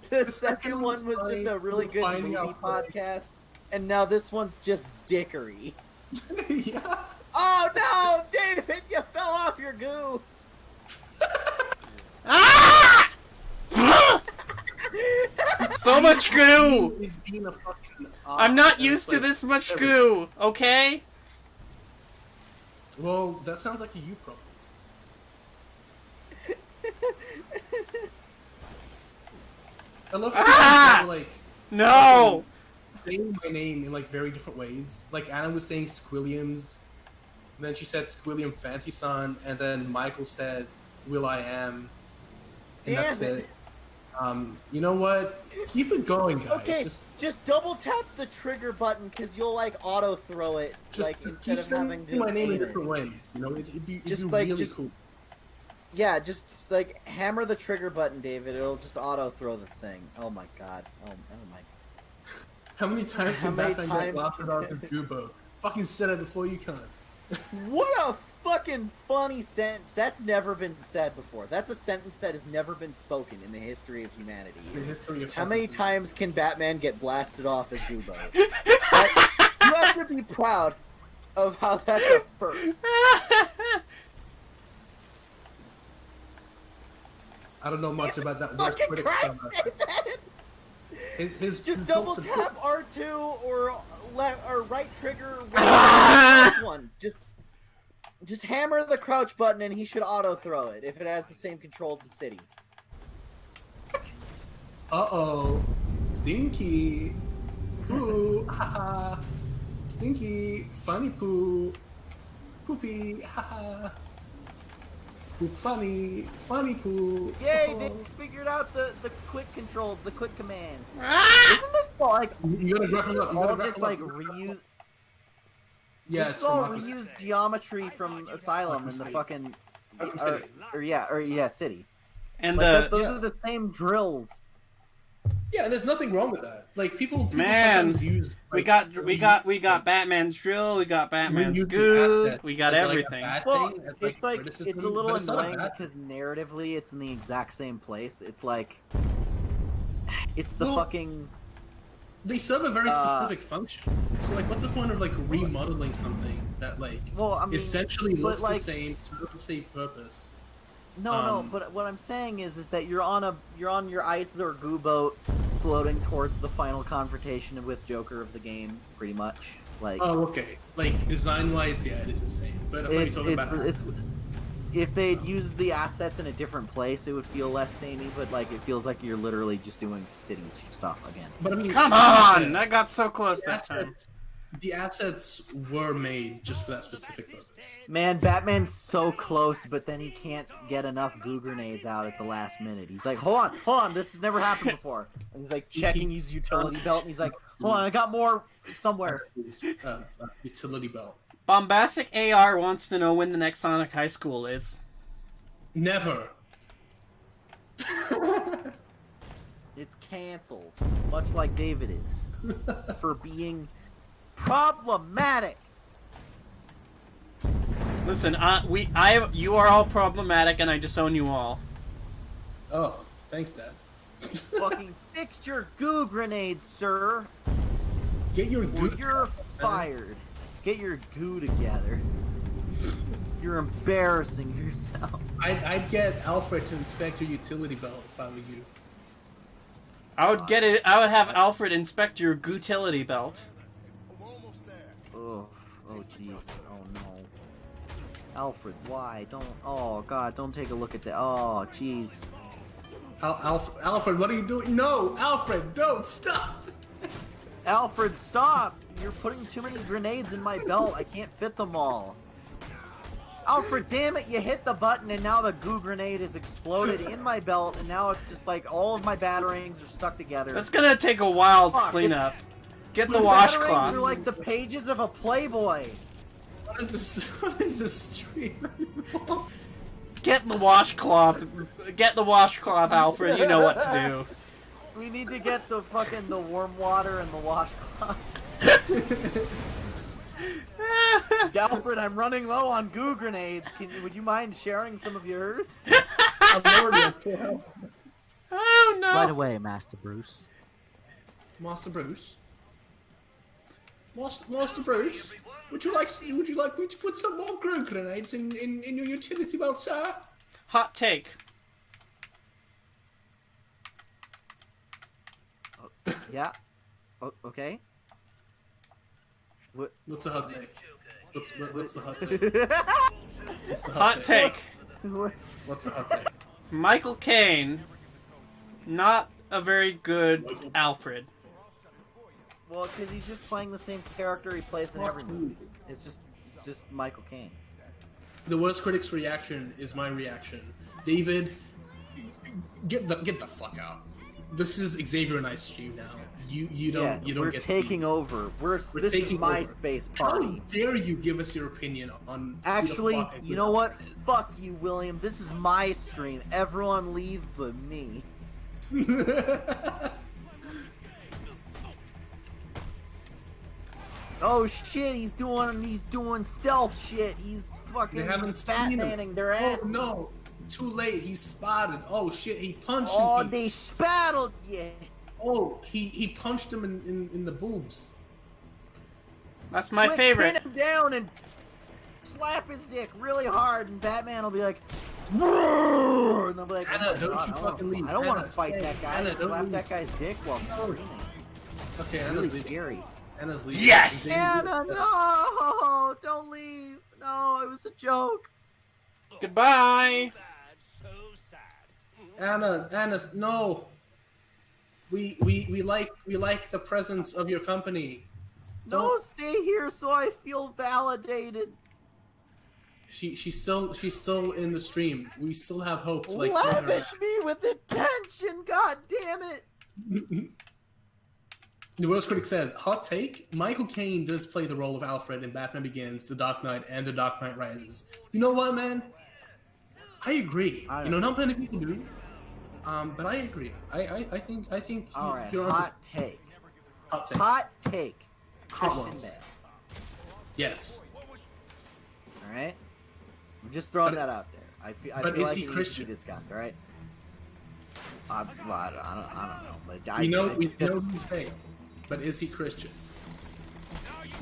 the second one was just a really good movie podcast, and now this one's just dickery. Yeah. Oh no, David, you fell off your goo. Ah! So much goo! He's being a fucking, I'm not used to this much goo, okay? Well, that sounds like a you problem. I love how people, like... No! Saying my name in, like, very different ways. Like, Adam was saying Squilliams. And then she said Squilliam Fancy Son, and then Michael says Will I Am. And that's it. You know what? Keep it going, guys. Okay, just double tap the trigger button because you'll like auto throw it, like instead of having to my name in aim it. different ways. You know, it'd be Just really cool. Yeah, just like hammer the trigger button, David. It'll just auto throw the thing. Oh my god. Oh my. How many times How can many Batman get times blasted off the Goobo? Fucking said it before you can. What a fucking funny sentence. That's never been said before. That's a sentence that has never been spoken in the history of humanity. How many times can Batman get blasted off as Goobo? You have to be proud of how that's a first. I don't know much about that. Fucking Christ, His just double tap R2 or right trigger, which one. Just hammer the crouch button and he should auto throw it if it has the same controls as City. Uh-oh. Stinky. Poo. Haha. Stinky. Funny poo. Poopy. Haha. Poop funny. Funny poo. Yay, they figured out the quick controls, the quick commands. Isn't this like You gotta grab him up. You all gotta grab just him like up. reuse? Yeah, This it's is all from Arkham. reused geometry from Asylum and the fucking City. And Like, the those are the same drills. Yeah, and there's nothing wrong with that. Like people Man, sometimes use. we Like, got Batman's drill, we got Batman's reuse the goo, assets we got as, like, a everything. bad Well, thing, as, it's like criticism, it's a little but it's not a annoying bad because narratively it's in the exact same place. It's like it's the Well, fucking. They serve a very specific function. So, like, what's the point of like remodeling something that like Well, I mean, essentially but, looks like- the same, serves the same purpose? No, but what I'm saying is that you're on your ice or goo boat, floating towards the final confrontation with Joker of the game, pretty much. Like, Oh, okay. Like design-wise, yeah, it is the same. But I thought you were talking about it's if they'd used the assets in a different place, it would feel less samey. But like, it feels like you're literally just doing city stuff again. But I mean, Come on! That got so close that time. The assets were made just for that specific purpose. Man, Batman's so close, but then he can't get enough goo grenades out at the last minute. He's like, hold on, this has never happened before. And he's like checking his utility belt, and he's like, hold on, I got more somewhere. Utility belt. Bombastic AR wants to know when the next Sonic High School is. Never. It's canceled, much like David is, for being problematic. Listen, you are all problematic, and I disown you all. Oh, thanks, Dad. Fucking fix your goo grenades, sir. Get your Or goo. you're fired. Get your goo together. You're embarrassing yourself. I'd get Alfred to inspect your utility belt if I were you. I would get it. I would have Alfred inspect your utility belt. Oh Jesus. Oh no. Alfred, why? Don't. Oh God, don't take a look at that. Oh jeez. Alfred, what are you doing? No, Alfred, don't stop. Alfred, stop! You're putting too many grenades in my belt. I can't fit them all. Alfred, damn it! You hit the button and now the goo grenade has exploded in my belt, and now it's just like all of my batarangs are stuck together. That's gonna take a while to Fuck, clean it's- up. Get the These batarangs washcloth. are like the pages of a Playboy. What is this? What is this stream? Get the washcloth. Get the washcloth, Alfred. You know what to do. We need to get the warm water and the washcloth. Alfred, I'm running low on goo grenades. Would you mind sharing some of yours? I'm already at full health. Oh no! Right away, Master Bruce. Master Bruce. Master Bruce. Would you like me to put some more glue grenades in your utility belt, sir? Hot take. Yeah. Okay. What's a hot take? What's the hot take? Hot take. What's the hot take? Michael Caine, not a very good Alfred. Well, because he's just playing the same character he plays in every movie. It's just He's just Michael Caine. The worst critic's reaction is my reaction. David, get the fuck out. This is Xavier and I stream now. You don't we're get taking to over. This is taking my over. space How party. dare you give us your opinion on Actually, who the fuck you know what? Fuck you, William. This is my stream. Everyone leave but me. Oh shit, he's doing stealth shit. He's fucking They haven't seen him. Batmaning their ass. Oh no. Too late. He's spotted. Oh shit, he punched Oh, him. they spattled. Yeah. Oh, he punched him in the boobs. That's my Quick, favorite. Pin him down and slap his dick really hard, and Batman will be like, "Roar!" And they'll be like, Anna, "Oh my don't God, you I fucking leave. I don't want to Anna, fight stay. that guy. Anna, Just don't slap leave. that guy's dick while screaming." Okay, It's Anna's really leaving. scary. Anna's leaving. Yes! Xavier- Anna, no! Don't leave. No, it was a joke. Goodbye. Anna, no. We like the presence of your company. No, Don't- stay here so I feel validated. She's still in the stream. We still have hope to like bring her Lavish back. me with attention, god damn it! The Worst Critic says, hot take, Michael Caine does play the role of Alfred in Batman Begins, The Dark Knight, and The Dark Knight Rises. You know what, man? I agree. I You know, not many people do. But I agree. I think Alright, you're hot onto take. hot take. Hot take. Hot Christian ones. Bale. Yes. Alright? I'm just throwing But- that out there. I feel but is like he it needs to Christian? be discussed, alright? I don't know. But We know just- he's fake. But is he Christian?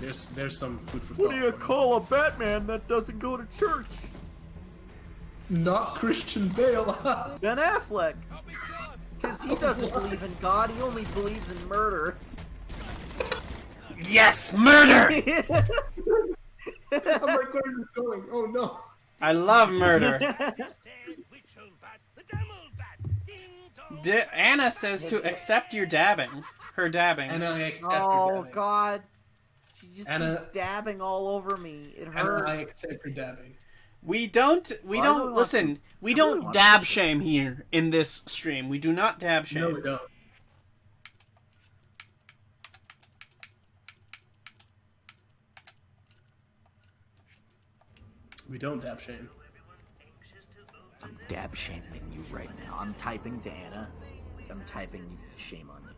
There's some food for What thought. do you for call a Batman that doesn't go to church? him. Not Christian Bale. Ben Affleck. Because he doesn't believe in God, he only believes in murder. Yes, murder. I'm like, where's this going? Oh no. I love murder. Anna says to accept your dabbing. Her dabbing. And I accept Oh your dabbing. God. She just Anna- keeps dabbing all over me. It And hurts. I accept your dabbing. We don't really want listen. We I really don't want dab to- shame here in this stream. We do not dab shame. No, we don't. We don't dab shame. I'm dab shaming you right now. I'm typing to Anna. I'm typing shame on you.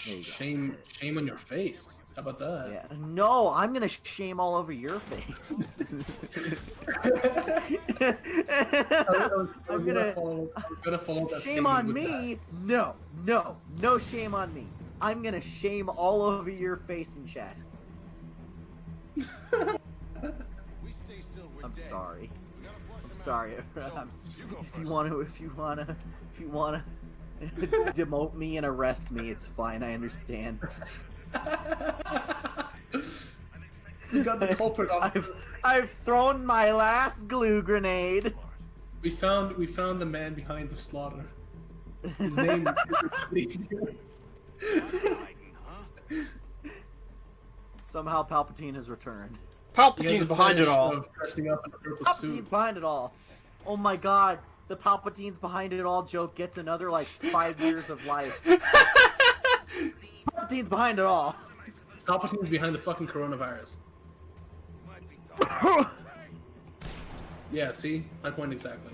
There you go. Shame on your face. How about that? Yeah. No, I'm gonna shame all over your face. I'm gonna follow that shame same on with me. No shame on me. I'm gonna shame all over your face and chest. We stay still, we're I'm dead. sorry. We got a plug I'm for sorry. You go If you first. wanna demote me and arrest me, it's fine. I understand. We got the culprit off. I've thrown my last glue grenade. We found the man behind the slaughter. His name is Somehow Palpatine has returned. Palpatine's behind it all. Of dressing up in a purple Palpatine's suit. behind it all. Oh my god, the Palpatine's behind it all joke gets another like 5 years of life. Palpatine's behind it all. Palpatine's behind the fucking coronavirus. Yeah, see? My point exactly.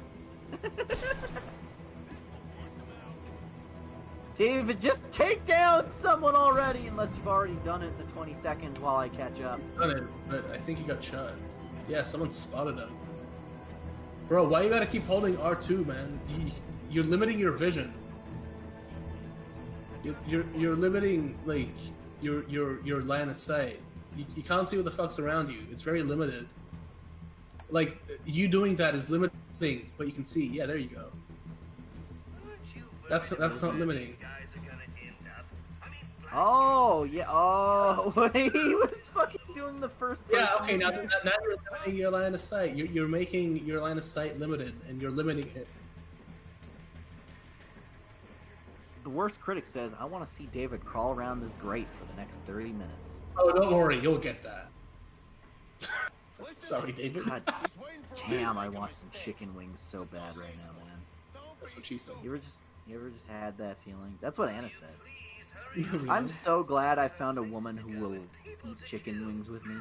David, just take down someone already, unless you've already done it in the 20 seconds while I catch up. Done it, but I think he got shot. Yeah, someone spotted him. Bro, why you gotta keep holding R2, man? You're limiting your vision. You're limiting like your line of sight. You can't see what the fuck's around you. It's very limited. Like you doing that is limiting what you can see. Yeah, there you go. That's not limiting. Oh, yeah, oh, he was fucking doing the first person. Yeah, okay. Now you're limiting your line of sight. You're making your line of sight limited, and you're limiting it. The worst critic says, I want to see David crawl around this grate for the next 30 minutes. Oh, don't worry, you'll get that. Sorry, David. God damn, I want some chicken wings so bad right now, man. That's what she said. You ever just had that feeling? That's what Anna said. Really? I'm so glad I found a woman who will eat chicken wings with me.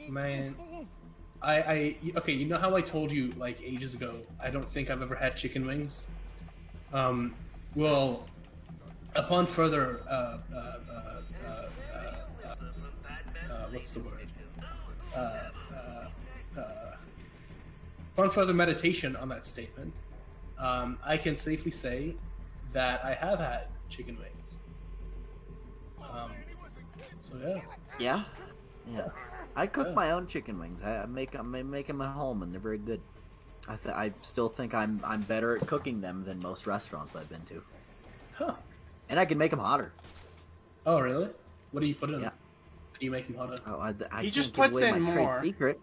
Man, okay, you know how I told you like ages ago, I don't think I've ever had chicken wings? Well, upon further, what's the word? Upon further meditation on that statement, I can safely say that I have had chicken wings. So yeah. Yeah? Yeah. I cook my own chicken wings. I make them at home, and they're very good. I still think I'm better at cooking them than most restaurants I've been to. Huh. And I can make them hotter. Oh, really? What do you put in? Yeah. How do you make them hotter? Oh, I He can't just give puts away in my more. trade secret.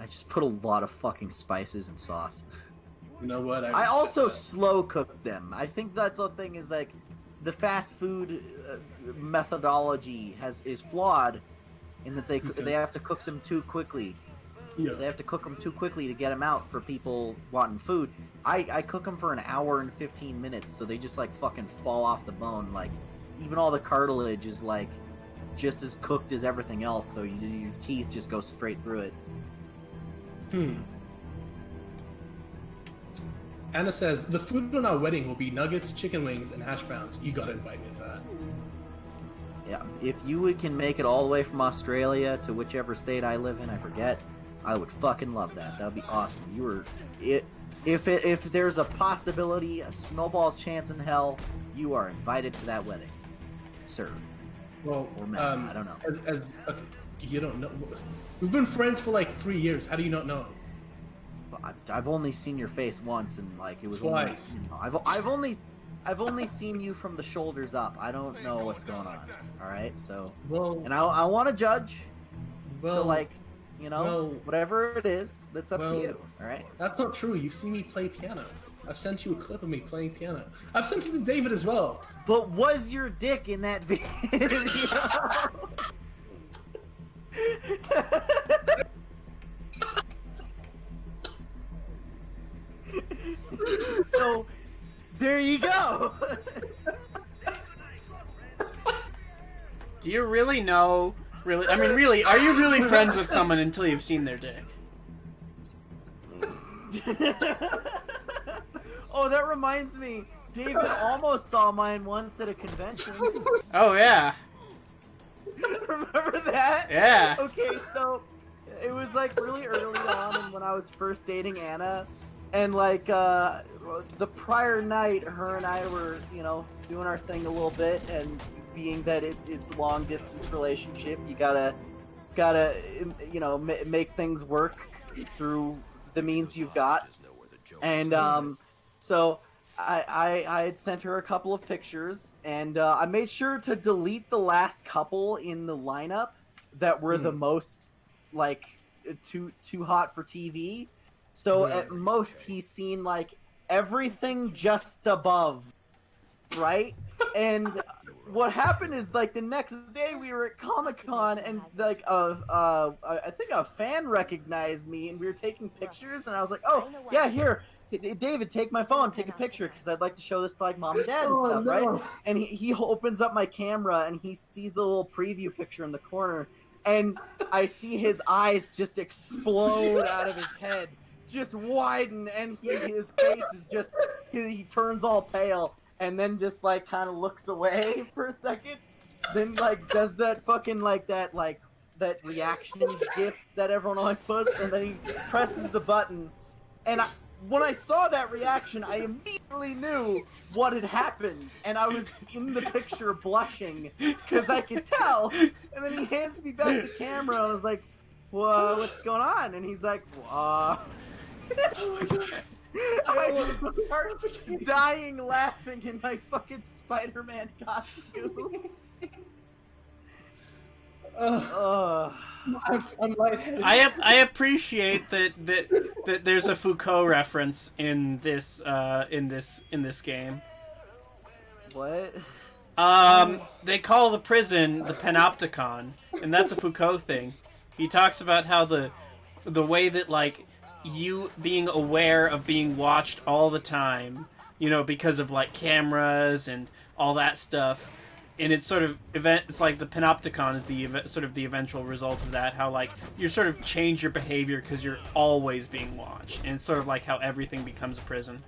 I just put a lot of fucking spices and sauce. You know what? I respect also that. slow cook them. I think that's the thing is like the fast food methodology is flawed in that they have to cook them too quickly. Yeah. They have to cook them too quickly to get them out for people wanting food. I cook them for an hour and 15 minutes, so they just like fucking fall off the bone. Like even all the cartilage is like just as cooked as everything else, so your teeth just go straight through it. Anna says, the food on our wedding will be nuggets, chicken wings, and hash browns. You gotta invite me to that. Yeah, if you can make it all the way from Australia to whichever state I live in, I forget, I would fucking love that. That would be awesome. If there's a possibility, a snowball's chance in hell, you are invited to that wedding, sir. Well, Or ma'am, I don't know. Okay, you don't know. We've been friends for like 3 years. How do you not know? I've only seen your face once, and like it was Twice. Only, I've only seen you from the shoulders up. I don't know what's going on. All right, so Well, and I want to judge. well, So like, you know, well, whatever it is, that's up to well, you. All right. that's not true. You've seen me play piano. I've sent you a clip of me playing piano. I've sent it to David as well. But was your dick in that video? So, there you go. Do you really know? Really? I mean, really? Are you really friends with someone until you've seen their dick? Oh, that reminds me. David almost saw mine once at a convention. Oh yeah. Remember that? Yeah. Okay, so it was like really early on and when I was first dating Anna, and like the prior night, her and I were, you know, doing our thing a little bit, and being that it's a long distance relationship, you gotta you know make things work through the means you've got, and so I had sent her a couple of pictures, and I made sure to delete the last couple in the lineup that were the most like too hot for TV. So at most he's seen like everything just above, right? And what happened is like the next day we were at Comic-Con, and like I think a fan recognized me, and we were taking pictures, and I was like, oh yeah, here. David, take my phone, take a picture, because I'd like to show this to like mom and dad and stuff, right? And he opens up my camera and he sees the little preview picture in the corner, and I see his eyes just explode out of his head, just widen, and his face is just he turns all pale, and then just like kind of looks away for a second, then like does that fucking like that reaction gif that everyone always posts, and then he presses the button, and when I saw that reaction, I immediately knew what had happened, and I was in the picture blushing, because I could tell, and then he hands me back the camera, and I was like, what's going on? And he's like, I just start dying laughing in my fucking Spider-Man costume. I'm lightheaded. I appreciate that there's a Foucault reference in this game. What? They call the prison the Panopticon, and that's a Foucault thing. He talks about how the way that like you being aware of being watched all the time, you know, because of like cameras and all that stuff. And it's sort of it's like the panopticon is the sort of the eventual result of that. How like you sort of change your behavior because you're always being watched, and it's sort of like how everything becomes a prison.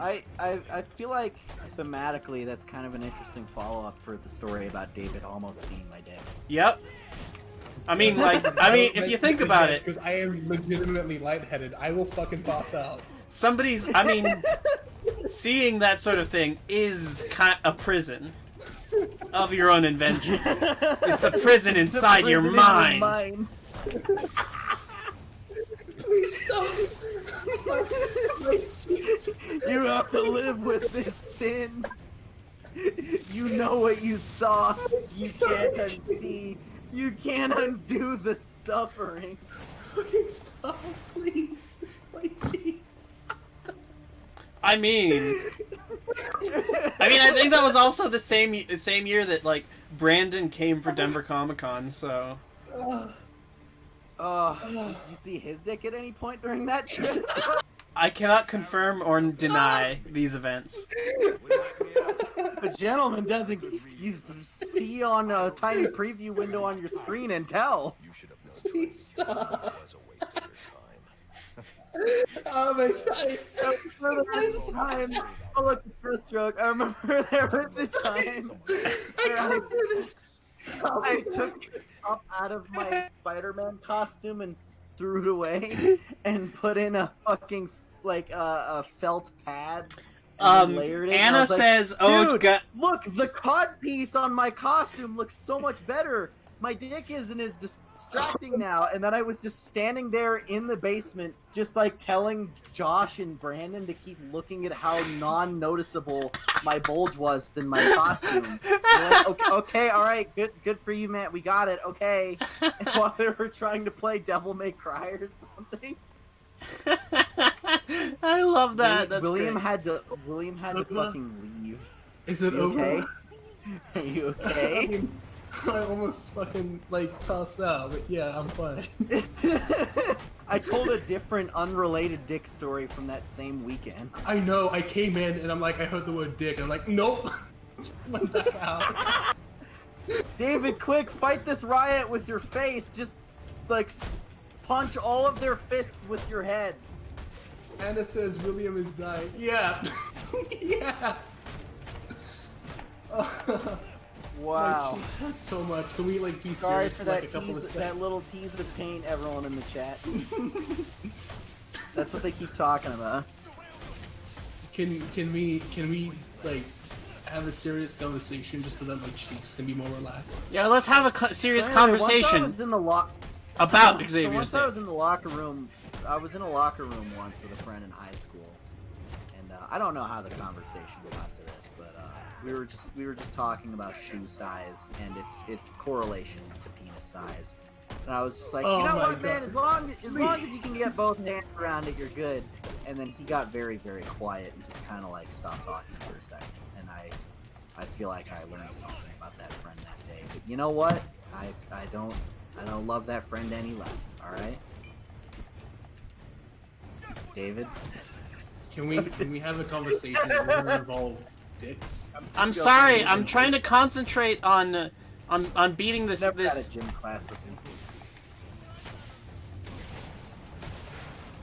I feel like thematically that's kind of an interesting follow-up for the story about David almost seeing my dick. Yep. I mean, like, if you think about it, because I am legitimately lightheaded, I will fucking pass out. Seeing that sort of thing is kind of a prison of your own invention. It's the prison inside your mind. Please stop. You have to live with this sin. You know what you saw. You can't unsee. You can't undo the suffering. Fucking stop, please. I think that was also the same year that like Brandon came for Denver Comic-Con, so. Did you see his dick at any point during that trip? I cannot confirm or deny these events. A gentleman doesn't see on a tiny preview window on your screen and tell. You should have known. Please stop. It was a waste of your time. Oh, my sights. Oh, look, the first stroke. I remember there was a time where I took the top out of my Spider-Man costume and threw it away and put in a fucking like a felt pad. And layered it. Anna says, "Oh, dude, look, the codpiece on my costume looks so much better. My dick isn't as distracting now." And then I was just standing there in the basement, just like telling Josh and Brandon to keep looking at how non-noticeable my bulge was in my costume. Like, okay, all right, good for you, man. We got it. Okay. And while they were trying to play Devil May Cry or something. I love that. That's William great. had to fucking leave. Is it You over? okay? Are you okay? I almost fucking like passed out, but yeah, I'm fine. I told a different, unrelated dick story from that same weekend. I know. I came in and I'm like, I heard the word dick. And I'm like, nope. Went back out. David, quick, fight this riot with your face. Just like punch all of their fists with your head. Anna says William is dying. Yeah. Yeah. Wow. My cheeks hurt so much. Can we like be Sorry serious for like that a couple of tease, seconds? that little tease of pain, everyone in the chat. That's what they keep talking about. Can we like have a serious conversation just so that my cheeks can be more relaxed? Yeah, let's have a serious So anyway, conversation once I was in the about So Xavier's once I Day. was in the locker room, I was in a locker room once with a friend in high school, and I don't know how the conversation got to this, but we were just talking about shoe size and its correlation to penis size, and I was just like, Oh you know my what, man, God. as long as you can get both hands around it, you're good. And then he got very, very quiet and just kind of like stopped talking for a second, and I feel like I learned something about that friend that day. But you know what? I don't love that friend any less. All right, David. Can we have a conversation that doesn't involve dicks? I'm sorry. I'm trying to concentrate on beating this. Never had This. a gym class with him.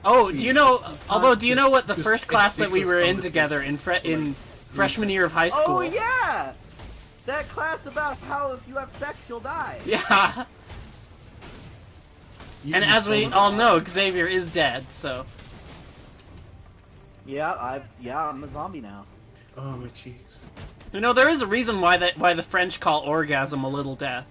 Oh, do you know? Although, do you know what the Just first class that we were in conversation. together in freshman year of high school? Oh yeah, that class about how if you have sex you'll die. Yeah. You And as we all know, Xavier is dead. So. Yeah, I'm a zombie now. Oh, my cheeks. You know, there is a reason why the French call orgasm a little death.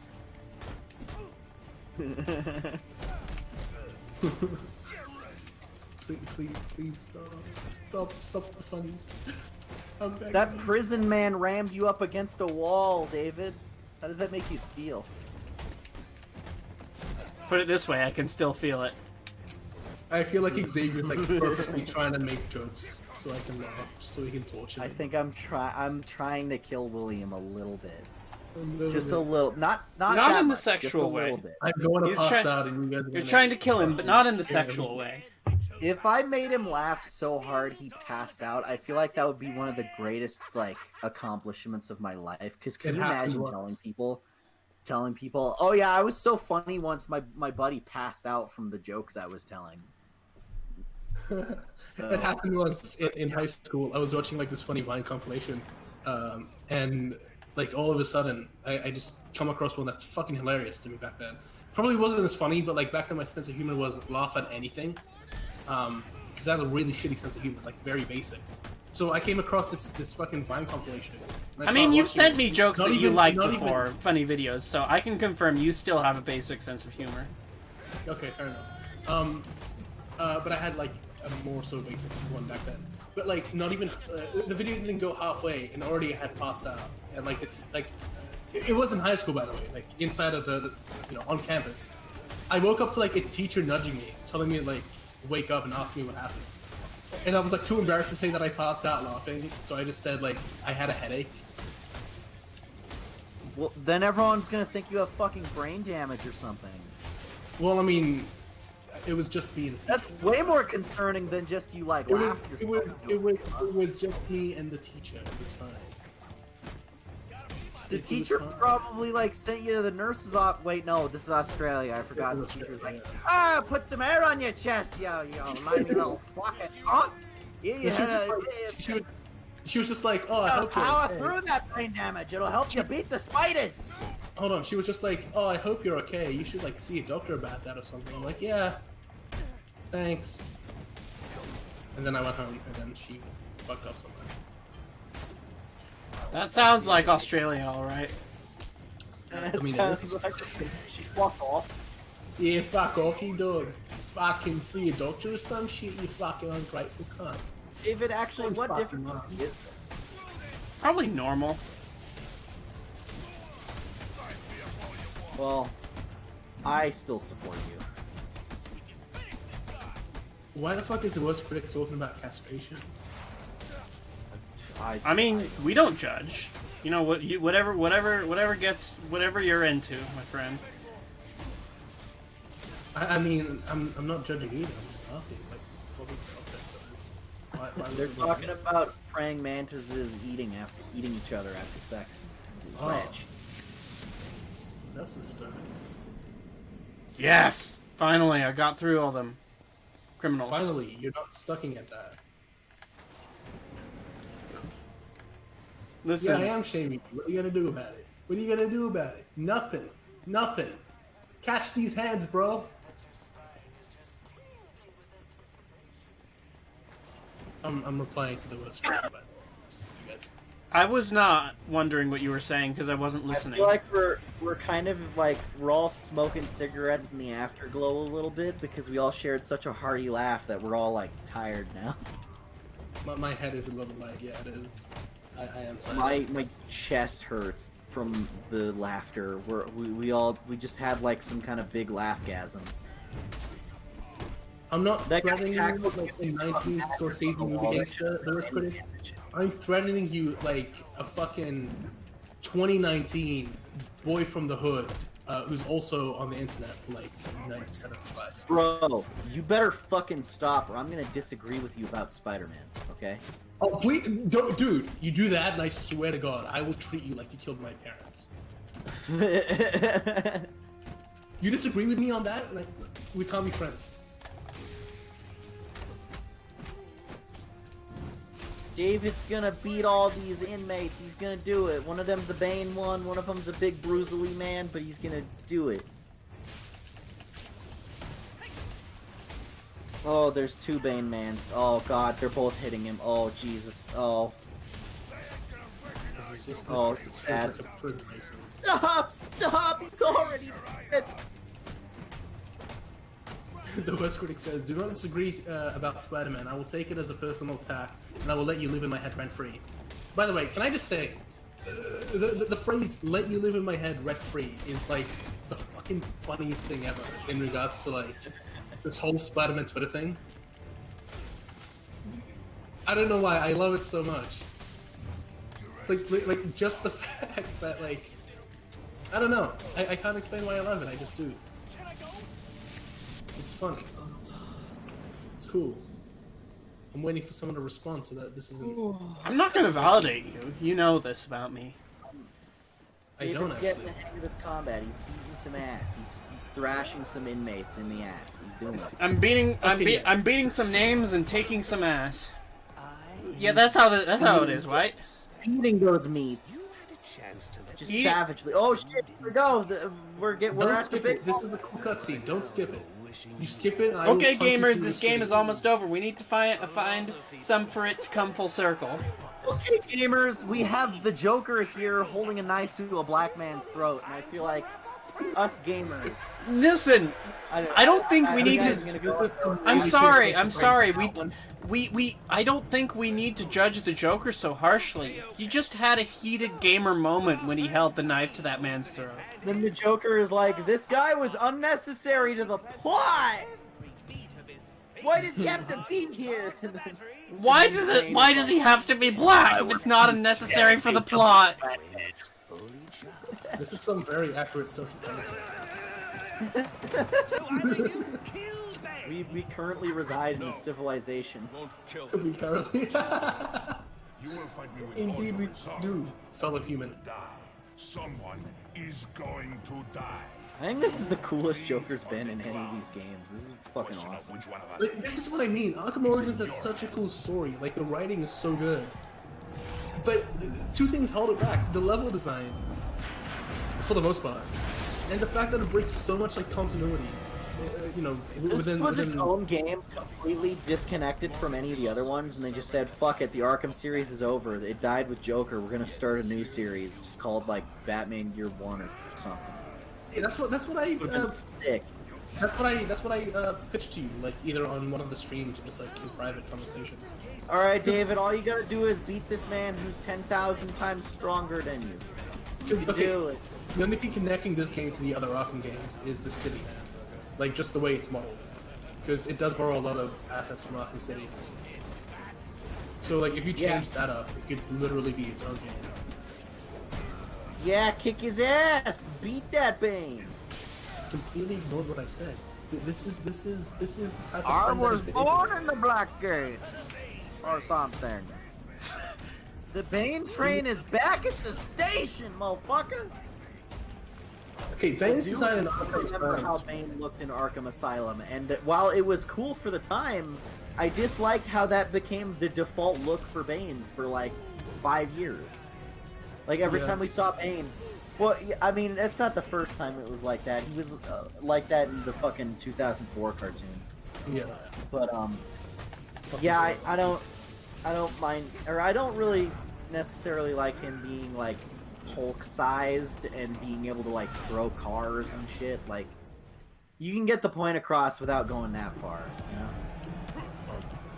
Please stop the funnies. I'm begging That you. prison man rammed you up against a wall, David. How does that make you feel? Put it this way, I can still feel it. I feel like Xavier's like purposely trying to make jokes so I can laugh, so he can torture me. I think I'm trying to kill William a little bit. Just a little, not Not that in the much, sexual just a way. little bit. I'm going to He's pass trying- out, and you guys. You're trying to kill him, but not in the sexual way. If I made him laugh so hard he passed out, I feel like that would be one of the greatest like accomplishments of my life. Because can It you happened imagine once. telling people, "Oh yeah, I was so funny once. My buddy passed out from the jokes I was telling." It happened once in high school. I was watching like this funny Vine compilation, and like all of a sudden, I just come across one that's fucking hilarious to me back then. Probably wasn't as funny, but like back then my sense of humor was laugh at anything, because I had a really shitty sense of humor, like very basic. So I came across this fucking Vine compilation. and I mean, started you've watching sent it. me jokes Not that you even- liked not even- before, funny videos, so I can confirm you still have a basic sense of humor. Okay, fair enough. But I had like a more so basic one back then. But like, not even the video didn't go halfway, and already I had passed out. And like, it's like, it was in high school, by the way. Like inside of the on campus. I woke up to like a teacher nudging me, telling me to like wake up and ask me what happened. And I was like too embarrassed to say that I passed out laughing, so I just said like I had a headache. Well, then everyone's gonna think you have fucking brain damage or something. Well, I mean, it was just me and the teacher. That's way more concerning than just you like It was, laughed it was, it was, it was just me and the teacher. It was fine. The It was teacher fine. probably like sent you to the nurse's office. Wait, no, this is Australia. I forgot. The teacher's like, put some air on your chest, yo, mind your little fucking. Yeah, And she was just like, oh, I hope you're power okay. through that brain damage. It'll help you beat the spiders. Hold on, she was just like, oh, I hope you're okay. You should like see a doctor about that or something. I'm like, yeah, thanks. And then I went home, and then she fucked off somewhere. That sounds like Australia, alright. I mean, Sounds like she fucked off. Yeah, fuck off, you dog. Fucking see a doctor or some shit, you fucking ungrateful cunt. David, actually, what Fucking difference mom. is this? Probably normal. Well, I still support you. Why the fuck is the worst critic talking about castration? I mean, we don't judge. You know what? Whatever you're into, my friend. I mean, I'm not judging either. I'm just asking, like, what was the context of it? Why They're was it- talking about praying mantises eating each other after sex. Oh. Reg. That's disturbing. Yes! Finally, I got through all them criminals. Finally, you're not sucking at that. Listen, Yeah, I am shaming you. What are you gonna do about it? What are you gonna do about it? Nothing. Nothing. Catch these hands, bro. I'm replying to the worst critic, but just if you guys. I was not wondering what you were saying because I wasn't I listening. feel like we're kind of like we're all smoking cigarettes in the afterglow a little bit because we all shared such a hearty laugh that we're all like tired now. My head is a little light. Yeah, it is. I am sorry. My chest hurts from the laughter. We just had like some kind of big laugh-gasm. I'm not That guy threatening you tackled like me a with 19th some Scorsese movie wall. gangster, the worst critic. I'm threatening you like a fucking 2019 boy from the hood who's also on the internet for like 90% of his life. Bro, you better fucking stop or I'm gonna disagree with you about Spider-Man, okay? Oh, please, dude, you do that and I swear to God, I will treat you like you killed my parents. You disagree with me on that? Like, we can't be friends. David's gonna beat all these inmates. He's gonna do it. One of them's a Bane one of them's a big bruisely man, but he's gonna do it. Oh, there's two Bane mans. Oh god, they're both hitting him. Oh Jesus. Oh. Oh, it's bad. Like a privilege. Stop! He's already dead. The West Critic says, do not disagree about Spider-Man. I will take it as a personal attack, and I will let you live in my head rent-free. By the way, can I just say, the phrase, let you live in my head rent-free is like the fucking funniest thing ever in regards to like this whole Spider-Man Twitter thing. I don't know why, I love it so much. It's like just the fact that like I don't know. I can't explain why I love it. I just do. It's funny. It's cool. I'm waiting for someone to respond so that this isn't. I'm not gonna validate you. You know this about me. I don't David's getting actually. the hang of this combat. He's beating some ass. He's thrashing some inmates in the ass. He's doing it. I'm beating some names and taking some ass. Yeah, that's how it is, right? Eating those meats. Just savagely. Oh shit! Here we go. We're Don't at the skip big. it. This is a cool cutscene. Don't skip it. You skip it. And I Okay, will punch you gamers, through this the game is screen. almost over. We need to find some for it to come full circle. Okay, gamers, we have the Joker here holding a knife to a black man's throat, and I feel like us gamers. Listen, I don't think we need to. I'm sorry. I don't think we need to judge the Joker so harshly. He just had a heated gamer moment when he held the knife to that man's throat. Then the Joker is like, "This guy was unnecessary to the plot. Why does he have to be here?" Why does he have to be black if it's not unnecessary for the plot? This is some very accurate social commentary. We currently reside in a civilization. We currently. Indeed, we do, fellow human. Someone is going to die. I think this is the coolest Joker's been in any of these games. This is fucking awesome. Which one of us? Like, this is what I mean. Arkham Origins has such a cool story. Like, the writing is so good. But two things hold it back. The level design, for the most part, and the fact that it breaks so much, like, continuity. This puts its own game completely disconnected from any of the other ones, and they just said, fuck it, the Arkham series is over. It died with Joker. We're gonna start a new series. It's just called, like, Batman Year 1 or something. Yeah, that's what I Sick. that's what I pitched to you, like either on one of the streams or just like in private conversations. Alright, David, all you gotta do is beat this man who's 10,000 times stronger than you. You can do it. The only thing connecting this game to the other Arkham games is the city, like just the way it's modeled, because it does borrow a lot of assets from Arkham City. So like if you change that up, it could literally be its own game. Yeah, kick his ass! Beat that Bane! Completely ignored what I said. This is the type of I friend that was is born in the Blackgate! Or something. The Bane train is back at the station, motherfucker! Okay, Bane's design in I Arkham remember how Bane looked in Arkham Asylum, and while it was cool for the time, I disliked how that became the default look for Bane for like 5 years. Like every time we saw Bane, well, I mean, that's not the first time it was like that. He was like that in the fucking 2004 cartoon. Yeah. But yeah, I don't mind, or I don't really necessarily like him being like Hulk-sized and being able to like throw cars and shit. Like, you can get the point across without going that far, you know?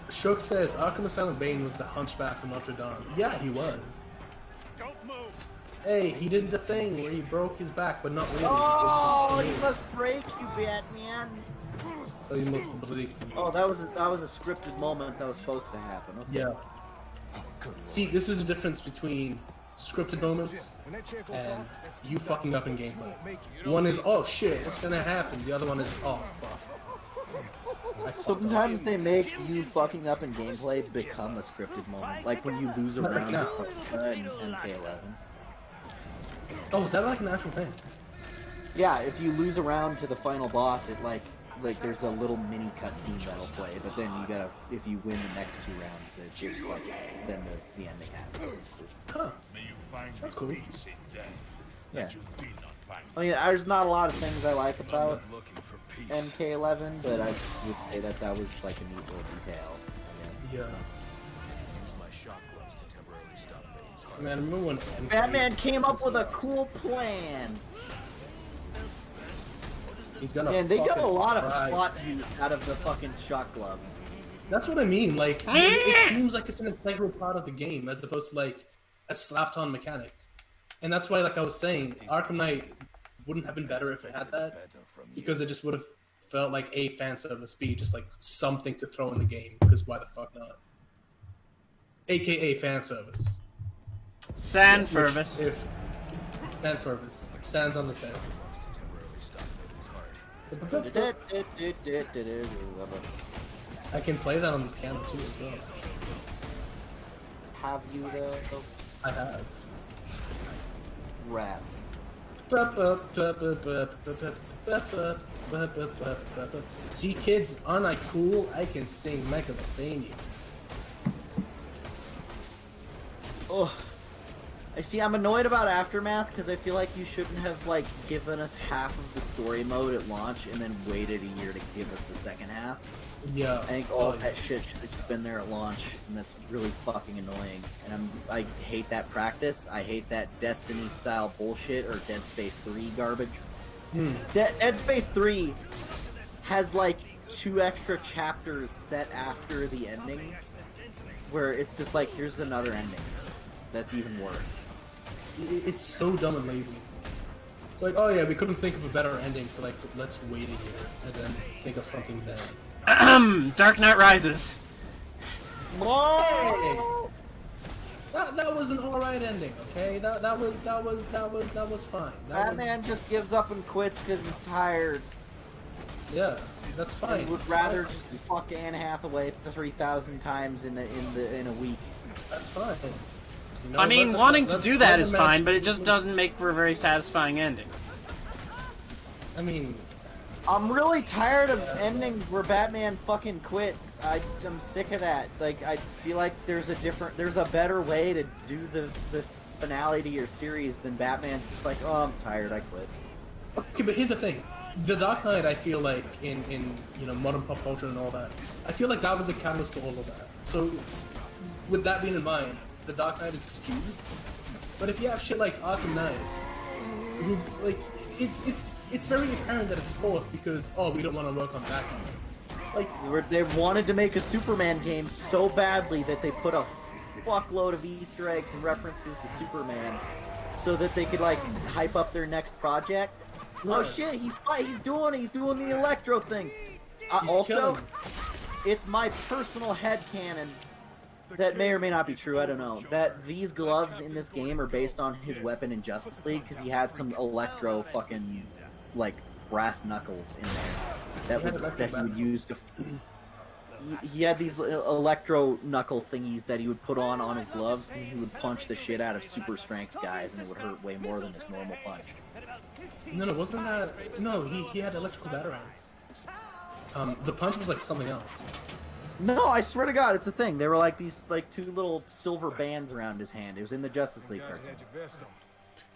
Shook says Arkham Asylum Bane was the Hunchback of Notre Dame. Yeah, he was. Don't move. Hey, he did the thing where he broke his back, but not really. Oh, you must break, you Batman! So he must break. Oh, that was a scripted moment that was supposed to happen. Okay. Yeah. See, this is the difference between scripted moments and you fucking up in gameplay. One is, oh shit, what's gonna happen? The other one is, oh fuck. I fucked up. Sometimes they make you fucking up in gameplay become a scripted moment, like when you lose a round in MK11. Oh, is that like an actual thing? Yeah, if you lose a round to the final boss, it like there's a little mini cutscene that'll play, but then you gotta, if you win the next 2 rounds, it's like then the ending happens. It's cool. Huh. May you find That's cool. peace in death Yeah. that you did not find. I mean, there's not a lot of things I like about Looking for peace. MK11, but I would say that was like a neat little detail, I guess. Yeah. Use my shock gloves to temporarily stop Bane's heart. Man, remember when Batman came up with a cool plan. he's gonna Man, they got a fucking lot of fry. plot juice out of the fucking shock gloves. That's what I mean. Like, it seems like it's an integral part of the game as opposed to like a slapped-on mechanic. And that's why, like I was saying, Arkham Knight wouldn't have been better if it had that, because it just would have felt like a fan service, be just like something to throw in the game. Because why the fuck not? AKA fan service. Sand Which, service. Sand Fervis. Sands on the sand. I can play that on the piano too as well. Have you though? I have. Rap. See, kids, aren't I cool? I can sing Megalovania. Oh, I see. I'm annoyed about Aftermath because I feel like you shouldn't have like given us half of the story mode at launch and then waited a year to give us the second half. Yeah. I think all that shit should have just been there at launch, and that's really fucking annoying. And I hate that practice. I hate that Destiny style bullshit or Dead Space 3 garbage. Dead Space 3 has like 2 extra chapters set after the ending, where it's just like, here's another ending that's even worse. It's so dumb and lazy. It's like, oh yeah, we couldn't think of a better ending, so like, let's wait a year and then think of something then. Dark Knight Rises. Whoa! That was an alright ending, okay? That was fine. Batman just gives up and quits because he's tired. Yeah, that's fine. He would rather just fuck Anne Hathaway 3,000 times in a week. That's fine. You know, I mean, wanting to do that is fine, but it just doesn't make for a very satisfying ending. I mean, I'm really tired of endings where Batman fucking quits. I'm sick of that. Like, I feel like there's a better way to do the finale to your series than Batman's just like, oh, I'm tired, I quit. okay, but here's the thing. The Dark Knight, I feel like, in you know, modern pop culture and all that, I feel like that was a catalyst to all of that. So, with that being in mind, the Dark Knight is excused. But if you have shit like Arkham Knight, who, like, it's very apparent that it's forced because, oh, we don't want to work on Batman. Like, they wanted to make a Superman game so badly that they put a fuckload of Easter eggs and references to Superman so that they could like hype up their next project. Oh shit, he's doing the Electro thing. Also, it's my personal headcanon that may or may not be true, I don't know, that these gloves in this game are based on his weapon in Justice League because he had some Electro fucking like brass knuckles in there that he would use to. He had these electro knuckle thingies that he would put on his gloves, and he would punch the shit out of super strength guys, and it would hurt way more than his normal punch. No, wasn't that? No, he had electrical batarangs. The punch was like something else. No, I swear to God, it's a thing. They were like these like 2 little silver bands around his hand. It was in the Justice League cartoon.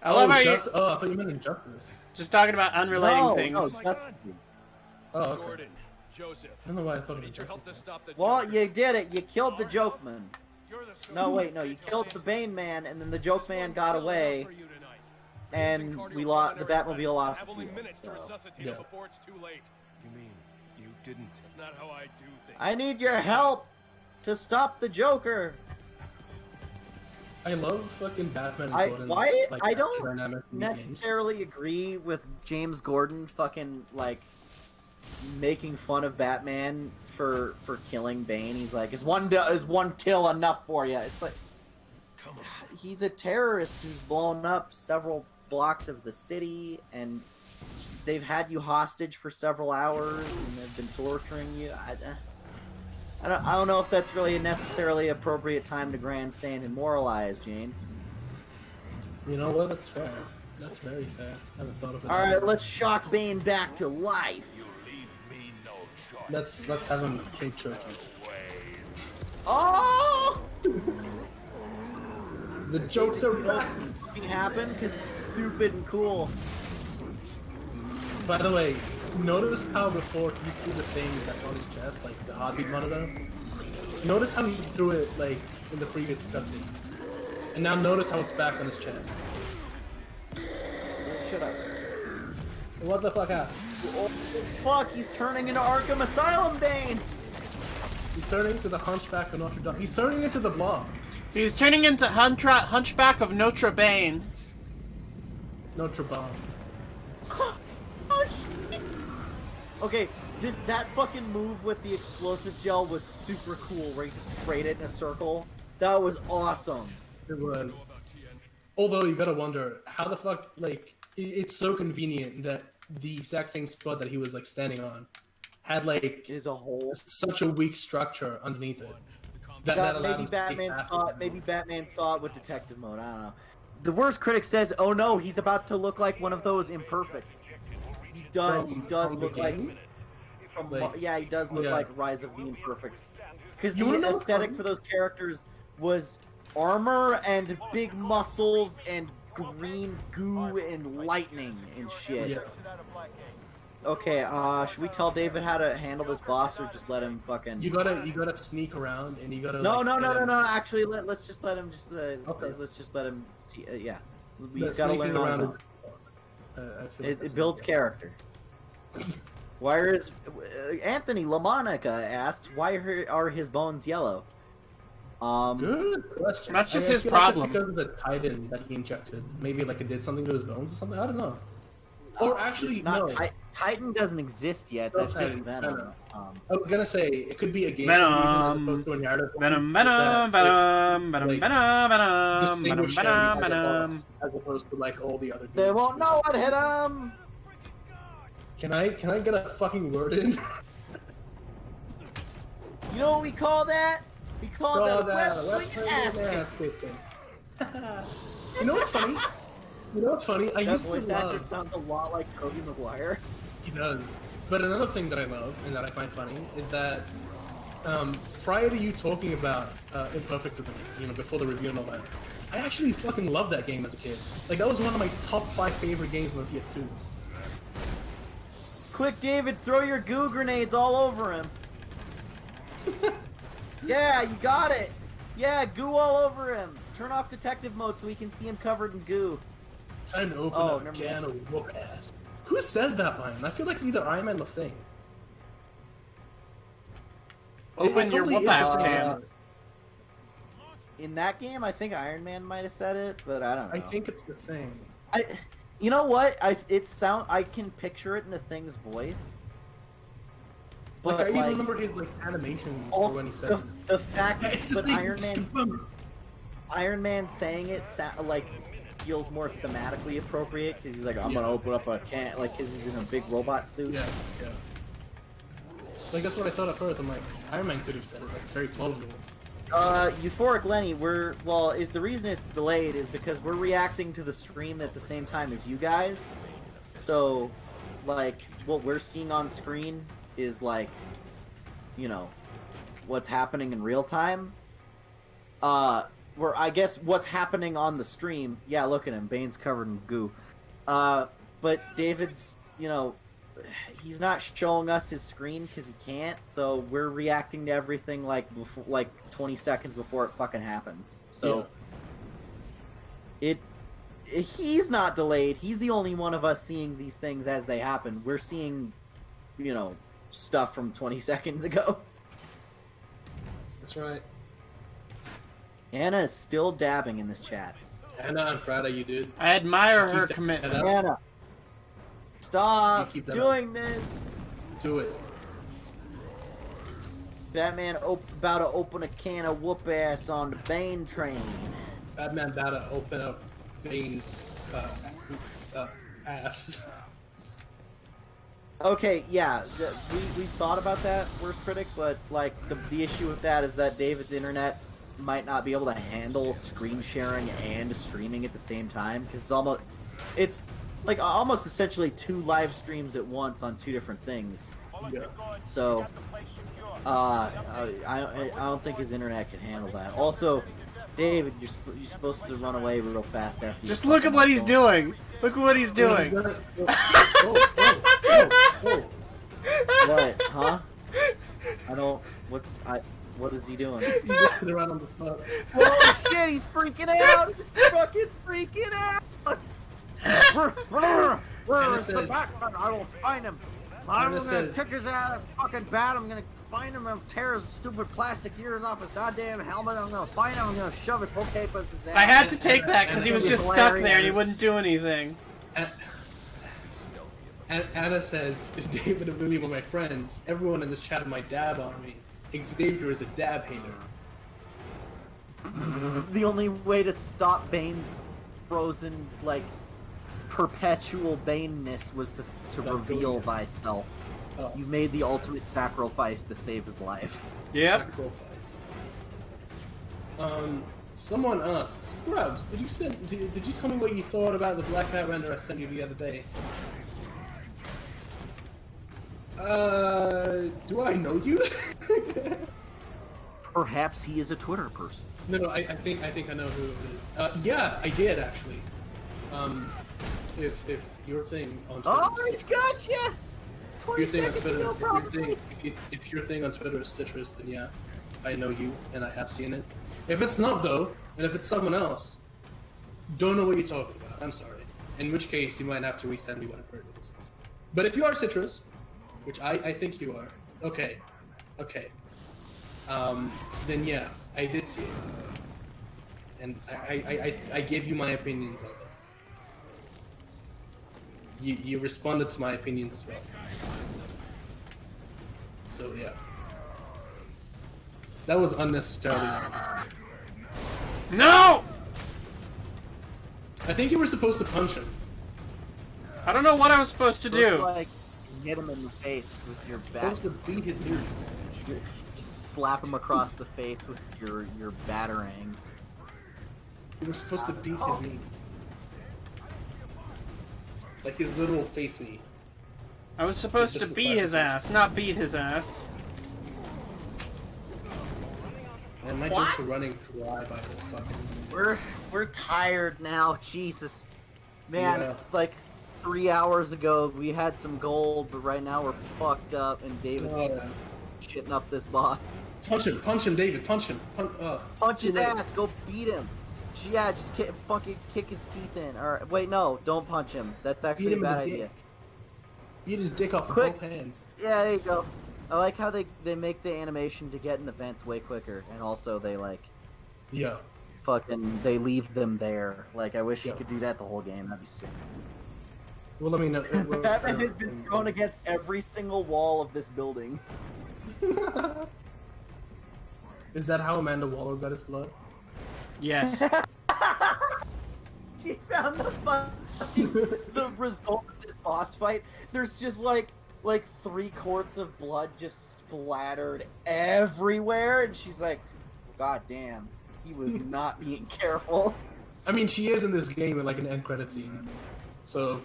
I love how you... Oh, I thought you meant Injustice. Just talking about unrelating things. No, Justice League. Oh, okay. Joseph, I don't know why I thought it was Injustice. Well, you did it. You killed the Joke Man. No, wait, no. You killed the Bane Man, and then the Joke Man got away, and we lost. The Batmobile lost its wheel. So. Yeah. You mean you didn't? That's not how I do things. I need your help to stop the Joker. I love fucking Batman and Gordon's, I dynamic in don't these necessarily agree with James Gordon fucking like making fun of Batman for killing Bane. He's like, is one kill enough for you? It's like, he's a terrorist who's blown up several blocks of the city, and they've had you hostage for several hours, and they've been torturing you. I don't know if that's really a necessarily appropriate time to grandstand and moralize, James. You know what? That's fair. That's very fair. I haven't thought of it. All right, let's shock Bane back to life. Let's have him shape turkey. Oh! The jokes are back. Nothing happened because it's stupid and cool. By the way, notice how before he threw the thing that's on his chest, like the heartbeat monitor. Notice how he threw it like in the previous cutscene, and now notice how it's back on his chest. Shut up. What the fuck happened? Oh, fuck, he's turning into Arkham Asylum Bane! He's turning into the Hunchback of Notre Dame. He's turning into the Blob. He's turning into Hunchback of Notre Dame. Notre Dame. Oh, shit. Okay, that fucking move with the explosive gel was super cool, where he just sprayed it in a circle. That was awesome. It was. Although you gotta wonder how the fuck it's so convenient that the exact same spot that he was like standing on had like Is a hole. such a weak structure underneath it. That allowed Maybe him to take Batman faster saw than it. Maybe Batman saw it with detective mode. I don't know. The worst critic says, "Oh no, he's about to look like one of those imperfects." He does. From- he does from the look like. game? Yeah, he does look Yeah. like Rise of the Imperfects. Because You wanna the know aesthetic something? for those characters was armor and big muscles and green goo and lightning and shit. Yeah. Okay, should we tell David how to handle this boss or just let him fucking? You gotta sneak around and you gotta. No, like, no, get no, no, him- no. Actually, let's just let him. Okay. Let's just let him see. Yeah, the he's got to sneaking learn on around his is- own. I feel like It that's builds okay. character. Why is Anthony LaMonica asks why are his bones yellow? Good question. That's just I his feel like problem. That's because of the Titan that he injected. Maybe like it did something to his bones or something. I don't know. Or actually, It's not no. Titan doesn't exist yet. No, That's just Titan, Venom. Venom. I was gonna say it could be a game Venom. reason as opposed to a narrative. one, Venom, but Venom, that it's, Venom, Venom, like, Venom, Venom, Venom, distinguish him Venom, as a Venom. boss, as opposed to like all the other. They dudes. won't know what hit him. Can I get a fucking word in? You know what we call that? We call that a web swing ass kick. You know what's funny? You know what's funny? I That used to voice actor love. sounds a lot like Tobey Maguire. He does. But another thing that I love and that I find funny is that prior to you talking about Imperfects with me, you know, before the review and all that, I actually fucking loved that game as a kid. Like that was one of my top 5 favorite games on the PS2. Quick, David, throw your goo grenades all over him. Yeah, you got it. Yeah, goo all over him. Turn off detective mode so we can see him covered in goo. Time to open up a can of whoop ass. Who says that line? I feel like it's either Iron Man or Thing. Open It your totally whoop is ass the can. same. In that game, I think Iron Man might have said it, but I don't know. I think it's the Thing. You know what? I can picture it in the Thing's voice. But Like I even remember his like animations for also when he says it. the fact, It's the but Thing. Iron Man saying it like feels more thematically appropriate because he's like, I'm gonna open up a can, like, because he's in a big robot suit. Yeah, yeah. Like that's what I thought at first. I'm like, Iron Man could have said it. Like very plausible. Euphoric Lenny, the reason it's delayed is because we're reacting to the stream at the same time as you guys. So, like, what we're seeing on screen is like, you know, what's happening in real time. Where I guess what's happening on the stream, yeah, look at him, Bane's covered in goo. But David's, you know, he's not showing us his screen because he can't, so we're reacting to everything like before, like 20 seconds before it fucking happens. So he's not delayed. He's the only one of us seeing these things as they happen. We're seeing, you know, stuff from 20 seconds ago. That's right. Anna is still dabbing in this chat. Anna, I'm proud of you, dude. I admire Keep her that commitment. up. Anna, stop You keep that doing this. Do it. Batman about to open a can of whoop ass on the Bane train. Batman about to open up Bane's ass. Okay, yeah, we thought about that, worst critic, but like the issue with that is that David's internet might not be able to handle screen sharing and streaming at the same time because it's like almost essentially 2 live streams at once on 2 different things. Yeah. So I don't think his internet can handle that. Also, David, you're supposed to run away real fast after. Just look at what he's doing. Look at what he's doing. What? Huh? What is he doing? He's looking around on the spot. Holy shit, he's freaking out! He's fucking freaking out! Where's the says- Batman? I will find him. I'm Anna gonna says- kick his ass, fucking bat. I'm gonna find him and tear his stupid plastic ears off his goddamn helmet. I'm gonna find him. I'm gonna shove his whole cape up his ass. I had to take that because he was just stuck there and he Hilarious. wouldn't do anything. Anna says, "Is David and Willie one of my friends? Everyone in this chat might dab on me. Xavier is a dab hater." The only way to stop Bane's frozen, like, perpetual baneness was to reveal thyself. Oh. You made the ultimate sacrifice to save his life. Yep. Sacrifice. Someone asked, Scrubs, did you tell me what you thought about the Black Hat render I sent you the other day? Do I know you? Perhaps he is a Twitter person. No, I think I know who it is. Yeah, I did actually. If your thing on Twitter, Oh, he's got ya! 20 if your thing on seconds Twitter, ago, probably. if your thing on Twitter is Citrus, then yeah, I know you and I have seen it. If it's not though, and if it's someone else, don't know what you're talking about. I'm sorry. In which case, you might have to resend me whatever it is. But if you are Citrus, which I think you are, okay, then yeah, I did see it, and I gave you my opinions on it. You responded to my opinions as well. So yeah, that was unnecessarily long. No! I think you were supposed to punch him. I don't know what I was supposed to do. Like, hit him in the face with your bat. Supposed to beat his knee. Just slap him across the face with your batarangs. You were supposed to beat his knee. Like his little face knee. I was supposed to Just be his ass, not beat his ass. And my jokes are running dry by the fucking... We're tired now, Jesus. Man, Yeah. like 3 hours ago we had some gold, but right now we're fucked up and David's Oh. shitting up this boss. Punch him, David, punch him. Punch his Too late. ass, go beat him. Yeah, just fucking kick his teeth in. Or wait, no, don't punch him. That's actually Beat a him bad in the idea. dick. Beat his dick off with Quick. both hands. Yeah, there you go. I like how they make the animation to get in the vents way quicker, and also they like Yeah. fucking they leave them there. Like I wish you Yeah. could do that the whole game. That'd be sick. Well, let me know. Batman has been thrown against every single wall of this building. Is that how Amanda Waller got his blood? Yes. She found the result of this boss fight. There's just like 3 quarts of blood just splattered everywhere, and she's like, "God damn, he was not being careful." I mean, she is in this game in like an end credit scene, so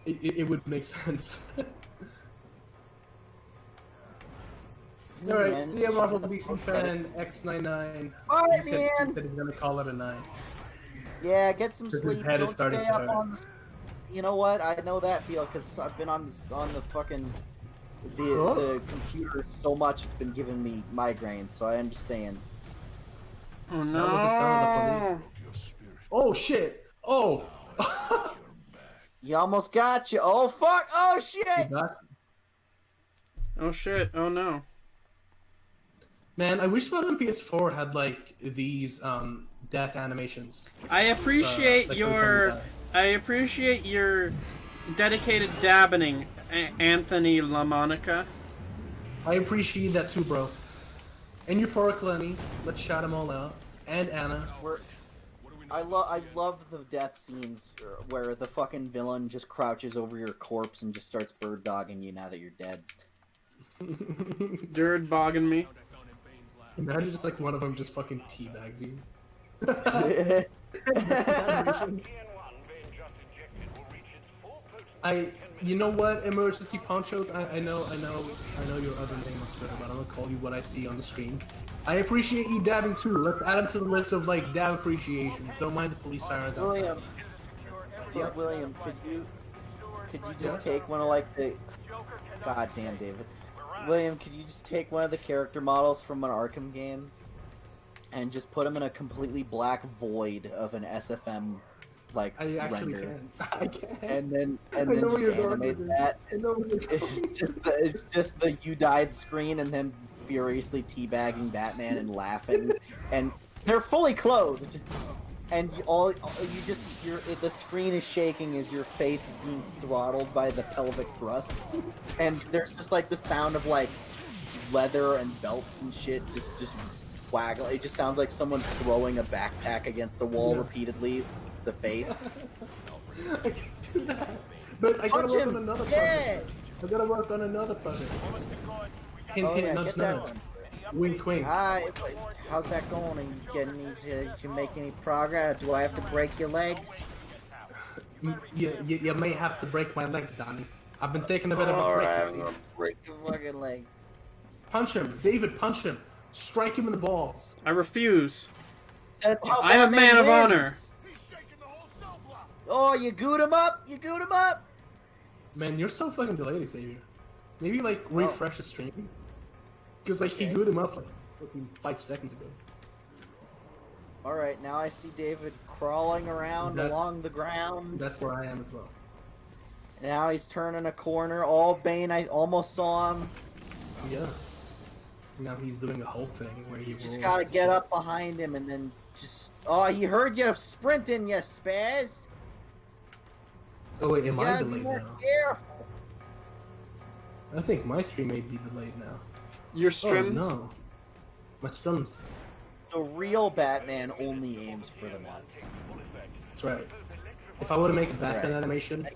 it would make sense. Alright, see ya, Marvel DC fan X99. Alright, He man. said he's gonna call it a night. Yeah, get some Because his sleep. head is Don't starting stay to up hurt. on the. You know what? I know that feel because I've been on the fucking the computer so much it's been giving me migraines, so I understand. Oh no. That was the sound of the police. Oh shit! Oh! You almost got you. Oh fuck! Oh shit! You got- Oh shit. Oh no. Man, I wish Spider-Man PS4 had like these death animations. I appreciate like your dedicated dabbening, Anthony LaMonica. I appreciate that too, bro. And Euphoric Lenny, let's shout them all out. And Anna. I love the death scenes where the fucking villain just crouches over your corpse and just starts bird dogging you now that you're dead. Dirt bogging me. Imagine just like one of them just fucking teabags you. You know what, emergency ponchos? I know your other name on Twitter, but I'm gonna call you what I see on the screen. I appreciate you dabbing too. Let's add them to the list of like dab appreciations. Don't mind the police sirens outside. William, could you just take one of like the God damn, David. William, could you just take one of the character models from an Arkham game and just put him in a completely black void of an SFM like I actually render, can. I can. and then know where just you're going animate with this. that? I know where you're going It's just the you died screen and then furiously teabagging Batman and laughing, and they're fully clothed. And the screen is shaking as your face is being throttled by the pelvic thrust, and there's just like the sound of like leather and belts and shit just waggle. It just sounds like someone throwing a backpack against the wall repeatedly the face. I can do that. But I gotta Punch work him. on another Yeah. puzzle first. I gotta work on another puzzle first. Hint, Oh, hint, yeah, nudge, get that nudge. one. Wink, wink. How's that going? Are you getting these? You make any progress? Do I have to break your legs? You may have to break my leg, Donnie. I've been taking a bit of a break. Alright, You I'm see. gonna break your fucking legs. Punch him, David. Punch him. Strike him in the balls. I refuse. That's how I'm a Batman man of wins. honor. Oh, you goot him up? You goot him up? Man, you're so fucking delayed, Xavier. Maybe like refresh the stream, because like he Okay. gooed him up like fucking 5 seconds ago. Alright, now I see David crawling around along the ground. That's where I am as well. Now he's turning a corner. Oh, Bane, I almost saw him. Yeah. Now he's doing a whole thing where he Just rolls gotta and get shit. up behind him and then just... Oh, he heard you sprinting, you spaz. Oh wait, am You I gotta be delayed more now? careful. I think my stream may be delayed now. Your Oh strims? no. My strums. The real Batman only aims for the nuts. That's right. If I were to make a Batman Right. animation,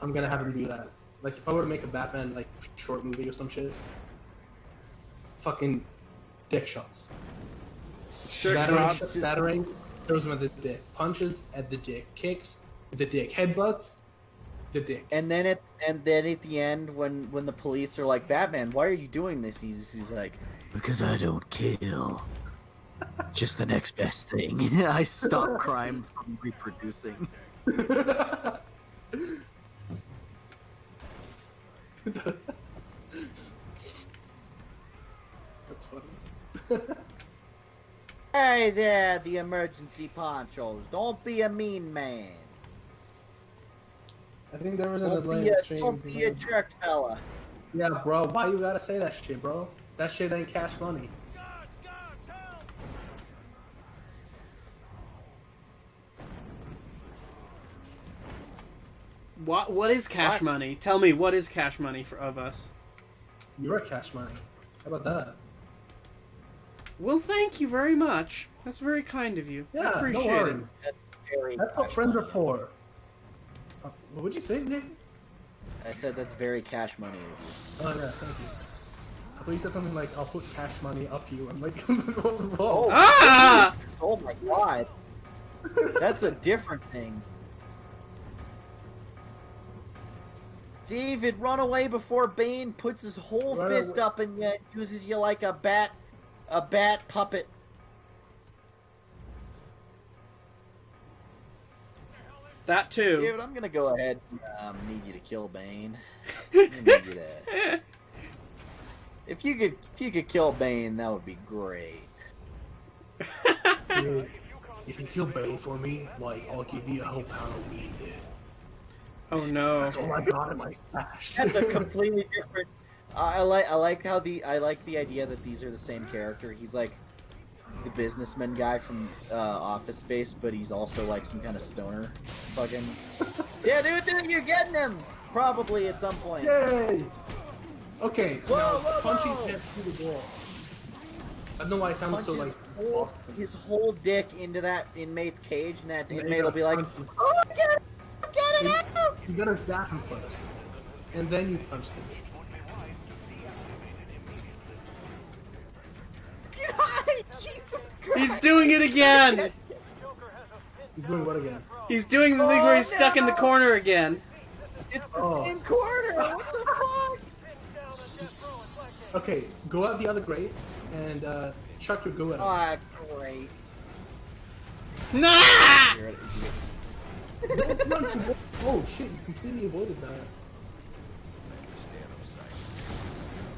I'm gonna have him do that. Like if I were to make a Batman like short movie or some shit, fucking dick shots. Sure, Battering, throws him at the dick. Punches at the dick. Kicks, the dick. Headbutts, the dick. And then at the end, when the police are like, Batman, why are you doing this? He's like, because I don't kill. Just the next best thing. I stop crime from reproducing. That's funny. Hey there, the emergency ponchos. Don't be a mean man. I think there was an Don't delay in be the a, stream. don't be a jerk, fella. Yeah, bro. Why you gotta say that shit, bro? That shit ain't cash money. What is cash money? Tell me, what is cash money of us? You're cash money. How about that? Well, thank you very much. That's very kind of you. I Yeah, appreciate no it. worries. That's very. That's what cash friends are money. for. What would you say, Xavier? I said that's very cash money of Oh yeah, thank you. I thought you said something like, "I'll put cash money up you." I'm like, whoa. Ah! you. Oh my god. That's a different thing. David, run away before Bane puts his whole Run fist away. up and uses you like a bat puppet. That too. David, I'm gonna go ahead and need you to kill Bane. I'm gonna need you to... If you could kill Bane, that would be great. Dude, if you kill Bane for me, like, I'll give you a whole pound of weed, dude. Oh no. That's all I got in my stash. That's a completely different. I like the idea that these are the same character. He's like the businessman guy from Office Space, but he's also like some kind of stoner. Fucking yeah, dude, you're getting him probably at some point. Yay! Okay, Whoa, now whoa, punching whoa! him through the wall. I don't know why it sounds so like awesome. His whole dick into that inmate's cage, and that Yeah, inmate will be like, punch him. "Oh, get it out!" You gotta zap him first, and then you punch them. God, Jesus Christ! He's doing it again! He's doing what again? He's doing the thing where he's stuck in the no! corner again. It's Oh. in corner. What the fuck? Okay, go out the other grate and chuck your goo at him. Ah, great. Nah! Don't run to- Oh shit, you completely avoided that.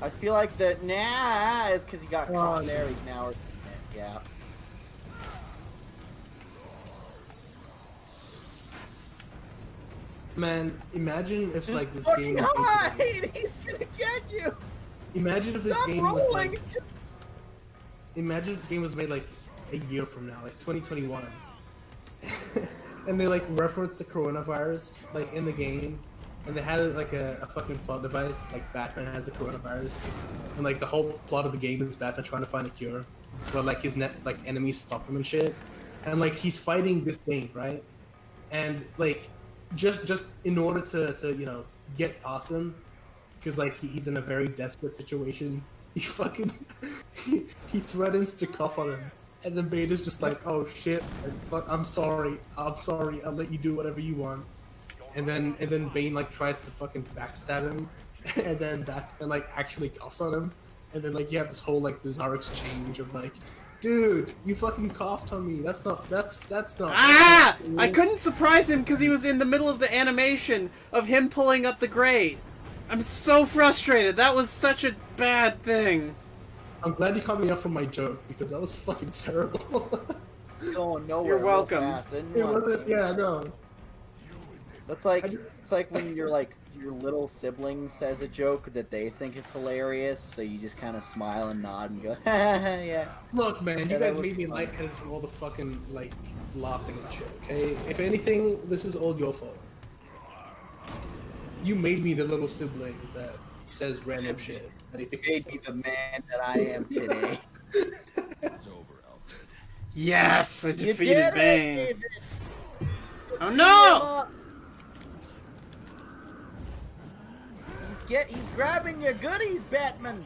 I feel like the nah is because he got caught Oh, there. He's now, yeah. Man, imagine if like this Fucking game. hide! He's gonna get you. Imagine if this Stop game was rolling. like. Imagine if this game was made like a year from now, like 2021, and they like reference the coronavirus like in the game, and they had like a fucking plot device like Batman has the coronavirus, and like the whole plot of the game is Batman trying to find a cure, but like his enemies stop him and shit, and like he's fighting this Bane, right? and like just in order to you know get past him, because like he's in a very desperate situation. He fucking he threatens to cuff on him, and then Bane is just like, "Oh shit, fuck, I'm sorry, I'll let you do whatever you want." And then Bane like tries to fucking backstab him, and then Batman like actually cuffs on him, and then like you have this whole like bizarre exchange of like, "Dude, you fucking coughed on me. That's not. Ah! I couldn't surprise him because he was in the middle of the animation of him pulling up the grate. I'm so frustrated. That was such a bad thing. I'm glad you caught me up from my joke because that was fucking terrible. Going nowhere. You're welcome. Real fast, didn't It you? wasn't. Yeah, no. That's like it's like when your little sibling says a joke that they think is hilarious, so you just kind of smile and nod and go, yeah. Look, man, Yeah, you that guys was made me fun. lightheaded from all the fucking like laughing and shit. Okay, if anything, this is all your fault. You made me the little sibling that says random shit. You made me the man that I am today. It's over, Alfred. Yes, I You defeated did it, Bane. David. Oh no! He's grabbing your goodies, Batman.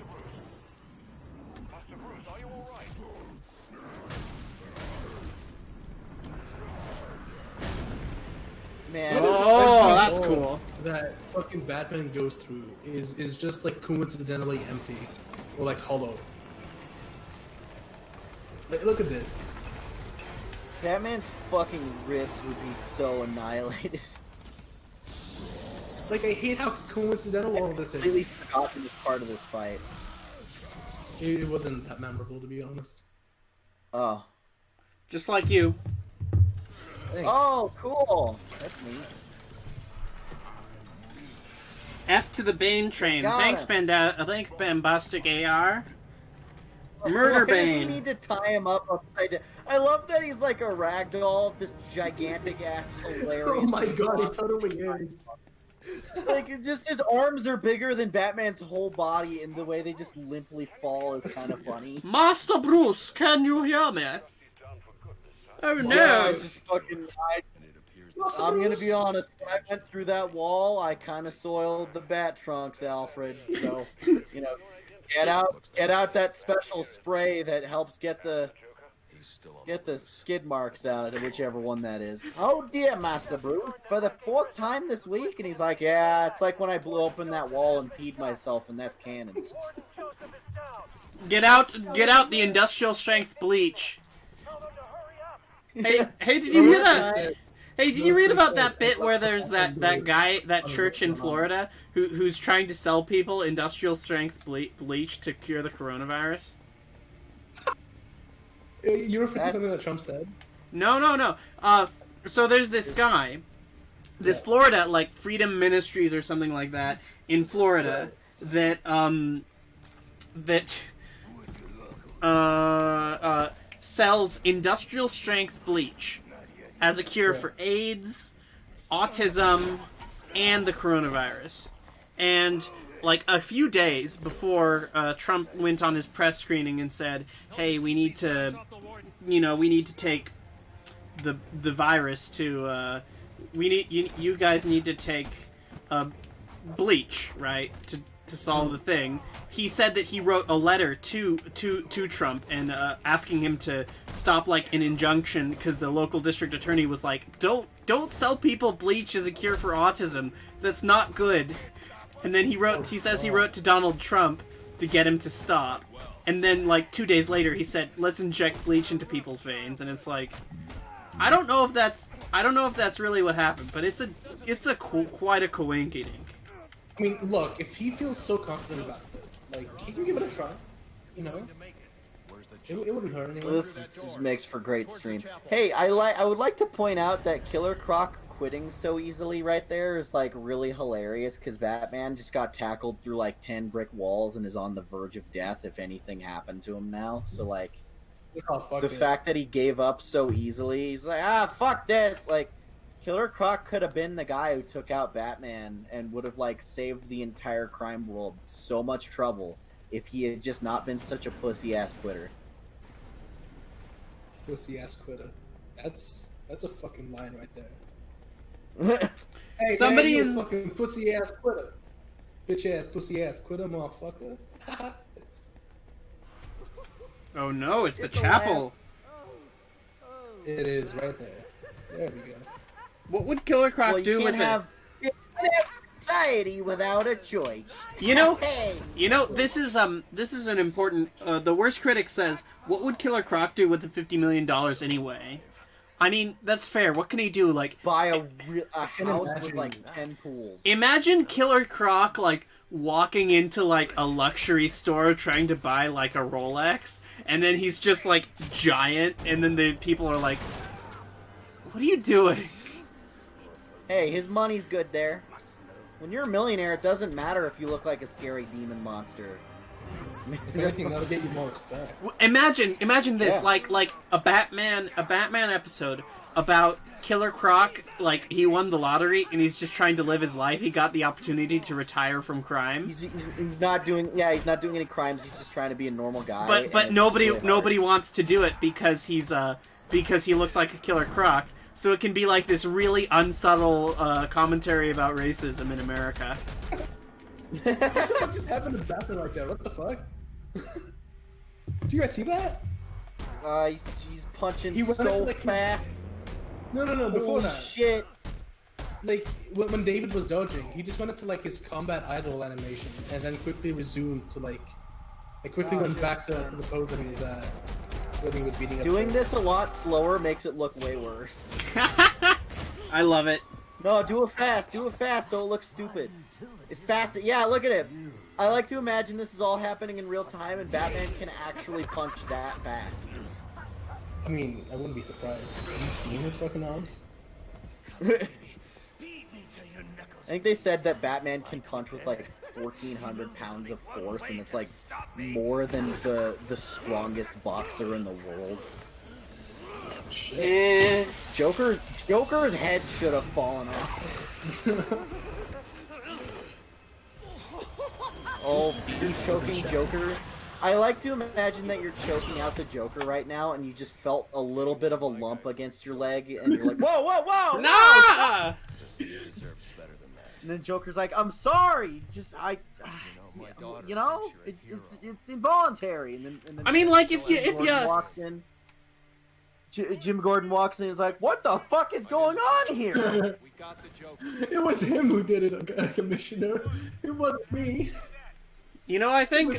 Man, Oh, that's cool. That fucking Batman goes through is just like coincidentally empty or like hollow. Like, look at this. Batman's fucking ribs would be so annihilated. Like, I hate how coincidental all of this Completely is. forgotten this part of this fight. It wasn't that memorable, to be honest. Oh. Just like you. Thanks. Oh, cool. That's neat. F to the Bane train. Got Thanks, it. Thanks, Bombastic AR. Murder Why does he Bane. need to tie him up upside down? I love that he's like a ragdoll of this gigantic ass hilarious. Oh my god, he totally is. Like, it just his arms are bigger than Batman's whole body, and the way they just limply fall is kind of funny. Master Bruce, can you hear me? Oh Yeah, no! it's just fucking. And it appears I'm gonna be honest. When I went through that wall, I kind of soiled the bat trunks, Alfred. So, you know, get out that special spray that helps get the he's still on skid marks out of whichever one that is. Oh dear, Master Bruce, for the 4th time this week, and he's like, yeah, it's like when I blew open that wall and peed myself, and that's canon. Get out the industrial strength bleach. Hey, did you hear that? Hey, did you read about that bit where there's that guy, that church in Florida, who's trying to sell people industrial strength bleach to cure the coronavirus? You referencing something that Trump said? No. So there's this guy, this Florida, like Freedom Ministries or something like that, in Florida, that sells industrial strength bleach as a cure for AIDS, autism, and the coronavirus. And like a few days before Trump went on his press screening and said, "Hey, we need to take the virus to you guys need to take bleach, right, to solve the thing." He said that he wrote a letter to Trump and asking him to stop like an injunction because the local district attorney was like, don't sell people bleach as a cure for autism. That's not good. And then he says he wrote to Donald Trump to get him to stop. And then like 2 days later he said, let's inject bleach into people's veins. And it's like, I don't know if that's really what happened, but it's quite a coinkydink. I mean, look, if he feels so confident about this, like, he can give it a try. You know? It wouldn't hurt anyone. This makes for great stream. Hey, I would like to point out that Killer Croc quitting so easily right there is like really hilarious because Batman just got tackled through like 10 brick walls and is on the verge of death if anything happened to him now. So like, the fact that he gave up so easily, he's like, fuck this. Like, Killer Croc could have been the guy who took out Batman and would have like saved the entire crime world so much trouble if he had just not been such a pussy ass quitter. Pussy ass quitter. That's a fucking line right there. Hey, Somebody man, you in- a fucking pussy ass quitter. Bitch ass pussy ass quitter, motherfucker. Oh no, it's the It's a chapel. It is right there. There we go. What would Killer Croc Well, do you with can't it? have society without a choice. You know, Hey. this is an important. The worst critic says, "What would Killer Croc do with the $50 million anyway?" I mean, that's fair. What can he do? Like, Buy a house with imagine like 10 pools. imagine Killer Croc like walking into like a luxury store trying to buy like a Rolex, and then he's just like giant, and then the people are like, "What are you doing?" Hey, his money's good there. When you're a millionaire, it doesn't matter if you look like a scary demon monster. If anything, that'll get you more respect. Imagine this, Yeah. like a Batman episode about Killer Croc. Like he won the lottery and he's just trying to live his life. He got the opportunity to retire from crime, He's not doing he's not doing any crimes. He's just trying to be a normal guy. but and it's nobody really hard. wants to do it because because he looks like a Killer Croc. So it can be like this really unsubtle commentary about racism in America. What the fuck just happened to Batman like that? What the fuck? Do you guys see that? He's punching He went into, so like, fast. No, before Holy that. shit! Like, when David was dodging, he just went into, like, his combat idol animation, and then quickly resumed to, like quickly went back to the pose that he was at when he was beating up. Doing this a lot slower makes it look way worse. I love it. No, do it fast so it looks stupid. It's fast. Yeah, look at it. I like to imagine this is all happening in real time and Batman can actually punch that fast. I mean, I wouldn't be surprised. Have you seen his fucking arms? I think they said that Batman can punch with like 1,400 pounds of force, and it's like more than the strongest boxer in the world. Eh. Joker's head should have fallen off. Oh, you choking Joker? I like to imagine that you're choking out the Joker right now, and you just felt a little bit of a lump against your leg, and you're like, whoa, whoa, whoa! Nah! He deserves better than that. And then Joker's like, I'm sorry, it's involuntary. And then I mean, like, if Jim Gordon you walks in, Jim Gordon walks in and is like, what the fuck is going on here? We got the joke. It was him who did it, Commissioner. It wasn't me. You know, I think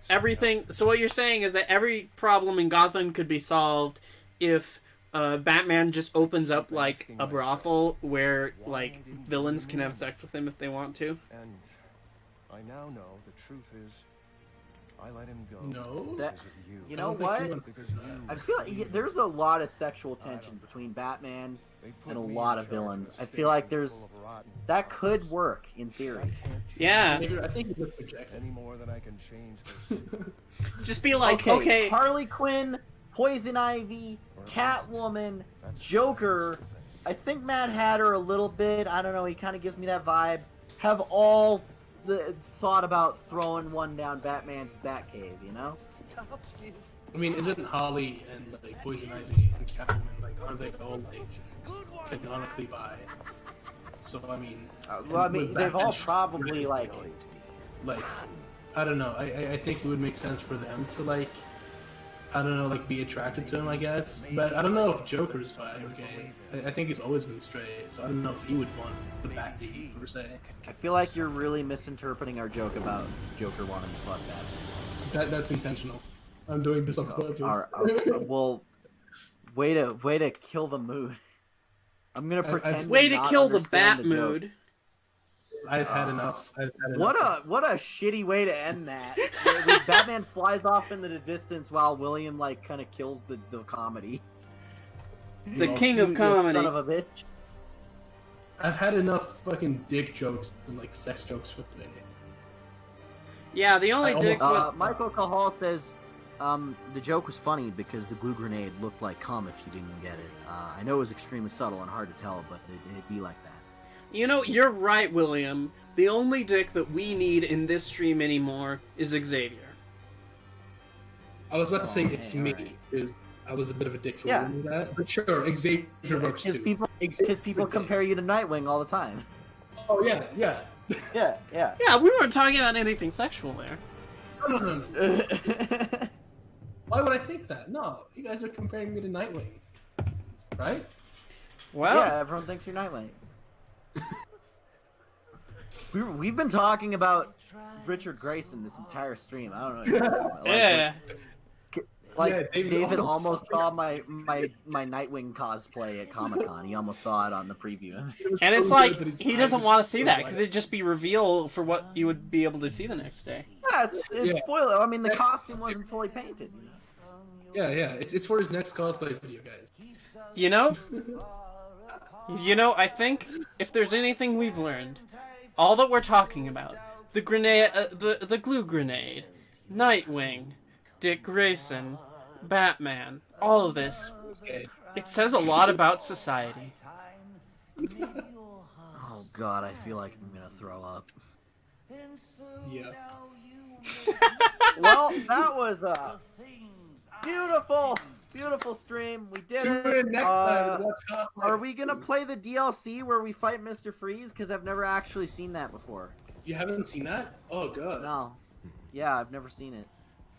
everything. So what you're saying is that every problem in Gotham could be solved if Batman just opens up like a brothel where like villains can have sex with him if they want to. And I now know the truth is, I let him go. No. That- because of you. You know I don't think he what? wants Because you. I feel like there's a lot of sexual tension between Batman They put and a me lot in of charge villains. a I feel like station there's full of rotten that could work in theory. Yeah, I think he was projected. any more than I can change this. just be like, okay, Harley Quinn, Poison Ivy, Catwoman, Joker. I think Mad Hatter a little bit. I don't know. He kind of gives me that vibe. Have all thought about throwing one down Batman's Batcave. You know? I mean, isn't Harley and like Poison Ivy and Catwoman like aren't they all like canonically bi? So I mean, Well, I mean, with they've all Batman's probably like. I don't know. I think it would make sense for them to like, I don't know, like be attracted to him, I guess. But I don't know if Joker's bi or gay. I think he's always been straight, so I don't know if he would want the Batcave per se. I feel like you're really misinterpreting our joke about Joker wanting to fuck that. That's intentional. I'm doing this on purpose. Well, way to kill the mood. I'm gonna pretend. way to not kill the understand Bat the joke. mood. I've had enough. What a shitty way to end that. Batman flies off into the distance while William like kind of kills the comedy. The king of You comedy. son of a bitch. I've had enough fucking dick jokes and like sex jokes for today. Yeah, the only I dick almost- with... Michael Cahal says, the joke was funny because the glue grenade looked like cum if you didn't get it. I know it was extremely subtle and hard to tell, but it'd be like that. You know, you're right, William. The only dick that we need in this stream anymore is Xavier. I was about to say it's man, me alright. because I was a bit of a dick for Yeah. doing that. But sure, Xavier works Because too. people compare you to Nightwing all the time. Oh yeah, yeah. Yeah, yeah. Yeah, we weren't talking about anything sexual there. No. Why would I think that? No, you guys are comparing me to Nightwing, right? Well, Yeah, everyone thinks you're Nightwing. We've been talking about Richard Grayson this entire stream. I don't know what you're talking about. yeah. Like Yeah, David almost saw my Nightwing cosplay at Comic-Con. He almost saw it on the preview. And it's like, he doesn't want to see that, because it'd just be reveal for what you would be able to see the next day. Yeah, it's Yeah. spoiler. I mean, the costume wasn't fully painted. Yeah. It's for his next cosplay video, guys. You know, I think if there's anything we've learned, all that we're talking about, the grenade, the glue grenade, Nightwing, Dick Grayson, Batman, all of this, Okay. it says a lot about society. Oh God, I feel like I'm gonna throw up. Yeah. Well, that was a beautiful stream. We did Tune in it. next time. Watch Are we gonna play the DLC where we fight Mr. Freeze? Because I've never actually seen that before. You haven't seen that? Oh god. No. Yeah, I've never seen it.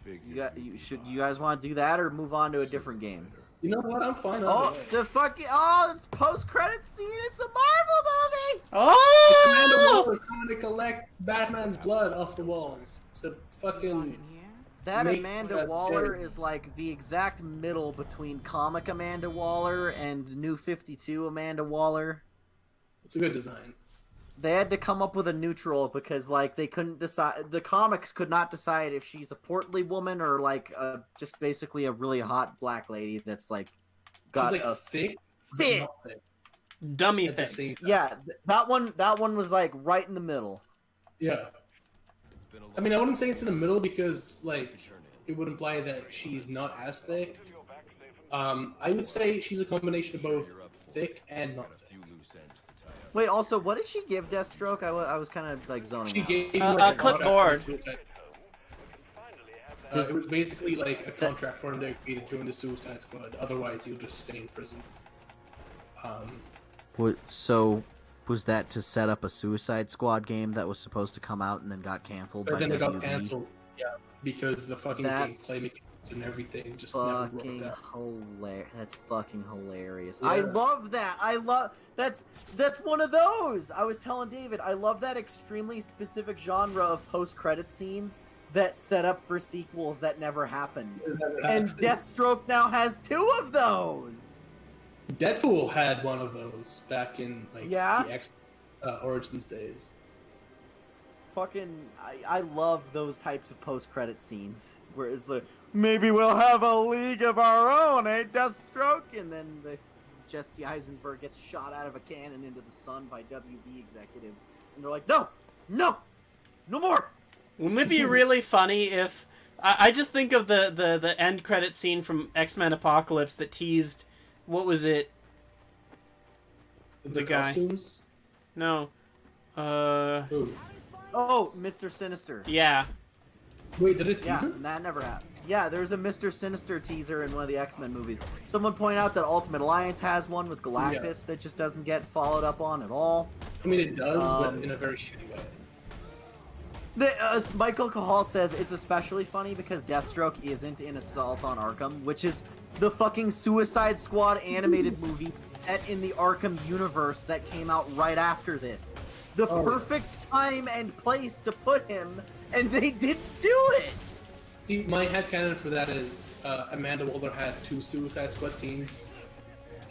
You guys want to do that or move on to a different game? You know what? I'm fine. Oh, the fucking it's post-credit scene. It's a Marvel movie. Amanda Oh! Waller trying to collect Batman's blood off the walls. It's a fucking. That Make Amanda that Waller big. is like the exact middle between comic Amanda Waller and New 52 Amanda Waller. It's a good design. They had to come up with a neutral because like they couldn't decide. The comics could not decide if she's a portly woman or like just basically a really hot black lady that's like got She's like a thick. thick. not thick Dummy at the thing. same time. Yeah, that one was like right in the middle. Yeah. I mean, I wouldn't say it's in the middle because, like, it would imply that she's not as thick. I would say she's a combination of both thick and not thick. Wait, also, what did she give Deathstroke? I was kind of like zoning She out. gave him A like, clipboard. contract for Suicide Squad. It was basically like a contract for him to agree to join the Suicide Squad. Otherwise, he'll just stay in prison. So, was that to set up a Suicide Squad game that was supposed to come out and then got canceled? But by then it got WB? canceled. Yeah, because the fucking That's gameplay mechanics and everything just never Fucking worked out. hilarious! That's fucking hilarious. Yeah. I love that. That's one of those. I was telling David, I love that extremely specific genre of post-credit scenes that set up for sequels that never happened. And Deathstroke now has 2 of those. Deadpool had one of those back in like Yeah? the X Origins days. Fucking, I love those types of post-credit scenes where it's like, maybe we'll have a league of our own, eh, Deathstroke? And then Jesse Eisenberg gets shot out of a cannon into the sun by WB executives, and they're like, no more. Wouldn't it be really funny if... I just think of the end credit scene from X-Men Apocalypse that teased... What was it? The guy. costumes? No. Ooh. Oh, Mr. Sinister. Yeah. Wait, did it tease Yeah, him? that never happened. Yeah, there's a Mr. Sinister teaser in one of the X-Men movies. Someone pointed out that Ultimate Alliance has one with Galactus that just doesn't get followed up on at all. I mean, it does, but in a very shitty way. Michael Cahal says it's especially funny because Deathstroke isn't in Assault on Arkham, which is the fucking Suicide Squad animated movie set in the Arkham universe that came out right after this. The perfect time and place to put him, and they didn't do it! See, my headcanon for that is Amanda Waller had 2 Suicide Squad teams,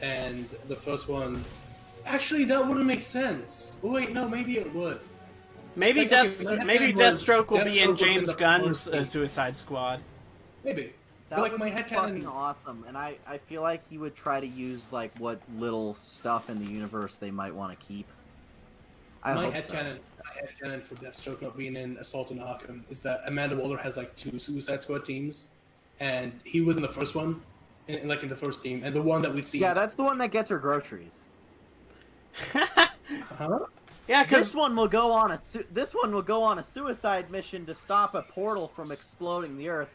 and the first one... Actually, that wouldn't make sense. Oh, wait, no, maybe it would. Maybe Like, okay, my maybe headcanon was Deathstroke will be Deathstroke in would've been James the Gunn's first team. Suicide Squad. Maybe. That But, like, would my be headcanon... fucking awesome, and I feel like he would try to use, like, what little stuff in the universe they might want to keep. I My hope so. headcanon for Deathstroke not being in Assault on Arkham is that Amanda Waller has like 2 Suicide Squad teams, and he was in the first one, in the first team, and the one that we see. Yeah, that's the one that gets her groceries. Huh? Yeah, because This one will go on a suicide mission to stop a portal from exploding the Earth.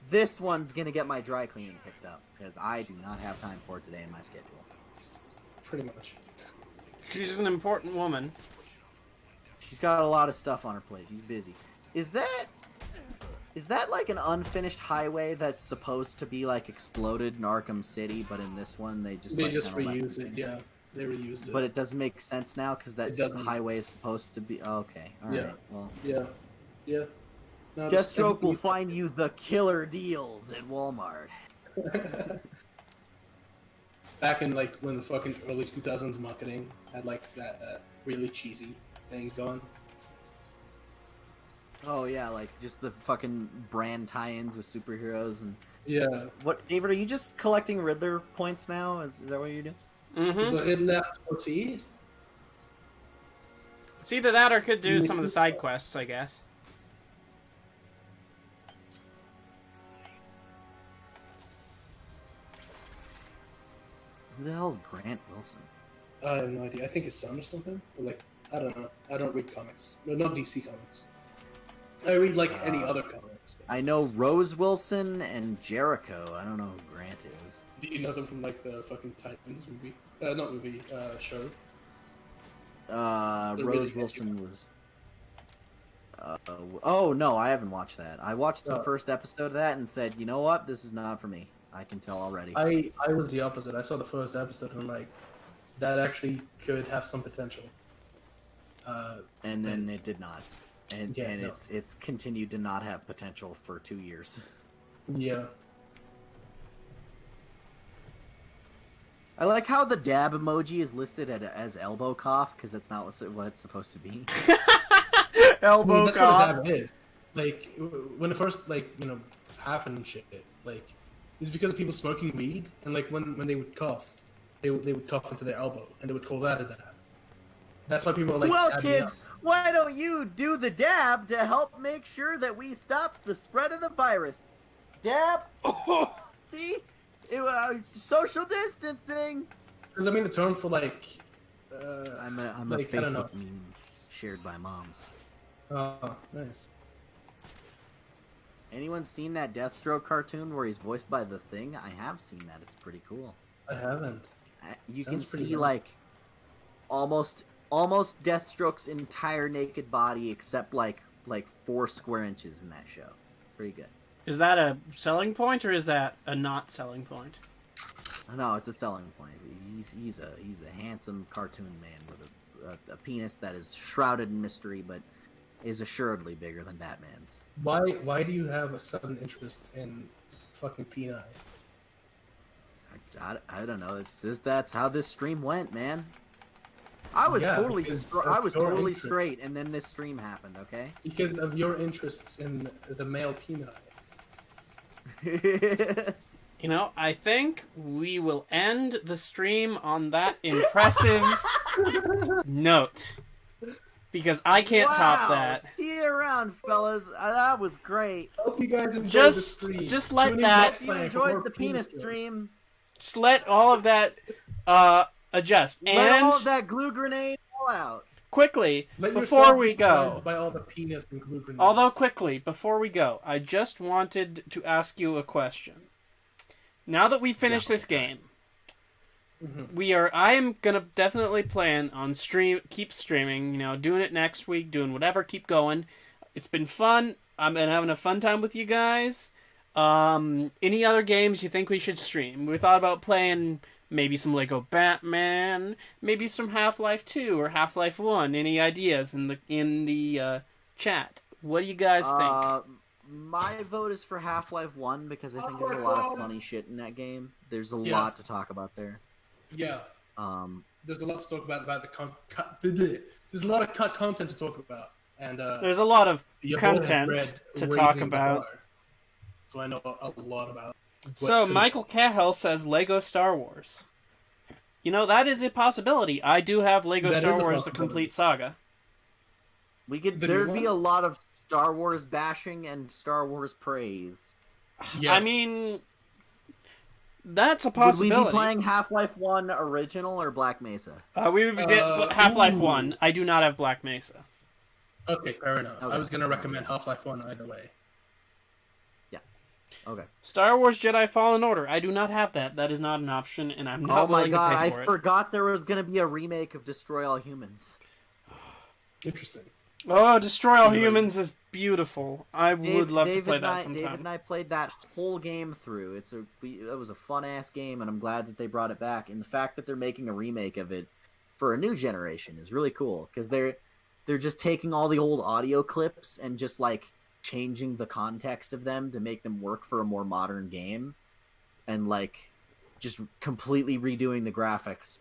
this one's gonna get my dry cleaning picked up because I do not have time for it today in my schedule. Pretty much. She's an important woman. She's got a lot of stuff on her plate. She's busy. Is that like an unfinished highway that's supposed to be like exploded in Arkham City, but in this one they just reused it. Yeah, they reused it. But it doesn't make sense now because that highway is supposed to be. Oh, okay, all right. Well, yeah. No, Deathstroke will find you the killer deals at Walmart. Back in like when the fucking early 2000s marketing had like that really cheesy thing going. Oh yeah, like just the fucking brand tie-ins with superheroes and. Yeah. What, David? Are you just collecting Riddler points now? Is that what you're doing? Mm-hmm. The Riddler protein? It's either that or could do some of the side quests, I guess. Who the hell is Grant Wilson? I have no idea. I think his son or something. Or like, I don't know. I don't read comics. No, not DC comics. I read like any other comics. But I know Rose Wilson and Jericho. I don't know who Grant is. do you know them from like the fucking Titans movie? Not movie, show. Rose really Wilson was. Oh no, I haven't watched that. I watched the first episode of that and said, you know what, this is not for me. I can tell already. I was the opposite. I saw the first episode and I'm like, that actually could have some potential. And then it did not, and Yeah, no. it's continued to not have potential for 2 years. Yeah. I like how the dab emoji is listed as elbow cough because that's not what it's supposed to be. Elbow that's cough. what a dab is. Like when it first happened and shit, like it's because of people smoking weed and like when they would cough, they would cough into their elbow and they would call that a dab. That's why people are like. Well, dabbing kids, up. why don't you do the dab to help make sure that we stop the spread of the virus? Dab. See, it was social distancing. Because I mean the term for like. I'm a like, I don't know. Facebook meme shared by moms. Oh, nice. Anyone seen that Deathstroke cartoon where he's voiced by the Thing? I have seen that. It's pretty cool. I haven't. You Sounds can pretty see good. like almost Deathstroke's entire naked body except like 4 square inches in that show. Pretty good. Is that a selling point or is that a not selling point? No, it's a selling point. He's a handsome cartoon man with a penis that is shrouded in mystery, but is assuredly bigger than Batman's. Why do you have a sudden interest in fucking penile? I don't know. It's just that's how this stream went, man. I was Yeah, totally because I was of your totally interest. straight, and then this stream happened. Okay. Because of your interests in the male penile. You know, I think we will end the stream on that impressive note. Because I can't top that. See you around, fellas. That was great. Hope you guys enjoyed the Just stream. let Tune in that- next If you time for enjoyed more the penis jokes. stream, Just let all of that adjust. let all of And that glue grenade fall out. quickly, Let before yourself we be go, blinded by all the penis and glue grenades. although quickly, before we go, I just wanted to ask you a question. Now that we finished this game, I am gonna definitely plan on keep streaming, doing it next week, doing whatever, keep going. It's been fun. I've been having a fun time with you guys. Any other games you think we should stream? We thought about playing maybe some Lego Batman, maybe some Half-Life 2 or Half-Life 1. Any ideas in the chat? What do you guys think? My vote is for Half-Life 1 because I think there's a lot of funny shit in that game. There's a lot to talk about there. Yeah. Um, There's a lot to talk about the there's a lot of content to talk about, and There's a lot of your boy has content read to Raising talk the about. Bar, so I know a lot about. So could- Michael Cahill says Lego Star Wars. That is a possibility. I do have Lego That Star is a Wars: The possibility. Complete Saga. there'd be one? a lot of Star Wars bashing and Star Wars praise. Yeah. I mean, that's a Would possibility. we be playing Half-Life 1 original or Black Mesa? We would be Half-Life ooh. 1. I do not have Black Mesa. Okay, fair enough. Okay. I was gonna recommend Half-Life 1 either way. Okay. Star Wars Jedi Fallen Order. I do not have that. That is not an option, and I'm not Oh my willing god, to pay I for it. forgot there was gonna be a remake of Destroy All Humans. Interesting. Oh, Destroy All Humans is beautiful. I would love to play that sometime. David and I played that whole game through. It was a fun ass game, and I'm glad that they brought it back. And the fact that they're making a remake of it for a new generation is really cool because they're just taking all the old audio clips and just like changing the context of them to make them work for a more modern game, and like just completely redoing the graphics.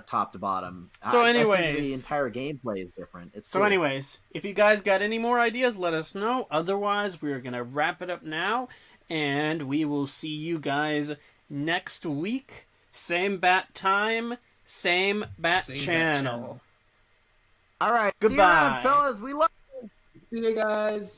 Top to bottom. So I think anyways, the entire gameplay is different. It's so cool. anyways, if you guys got any more ideas, let us know. Otherwise, we're gonna wrap it up now, and we will see you guys next week. Same bat time, same bat channel. All right, Goodbye. see you around, fellas. We love you. See you guys.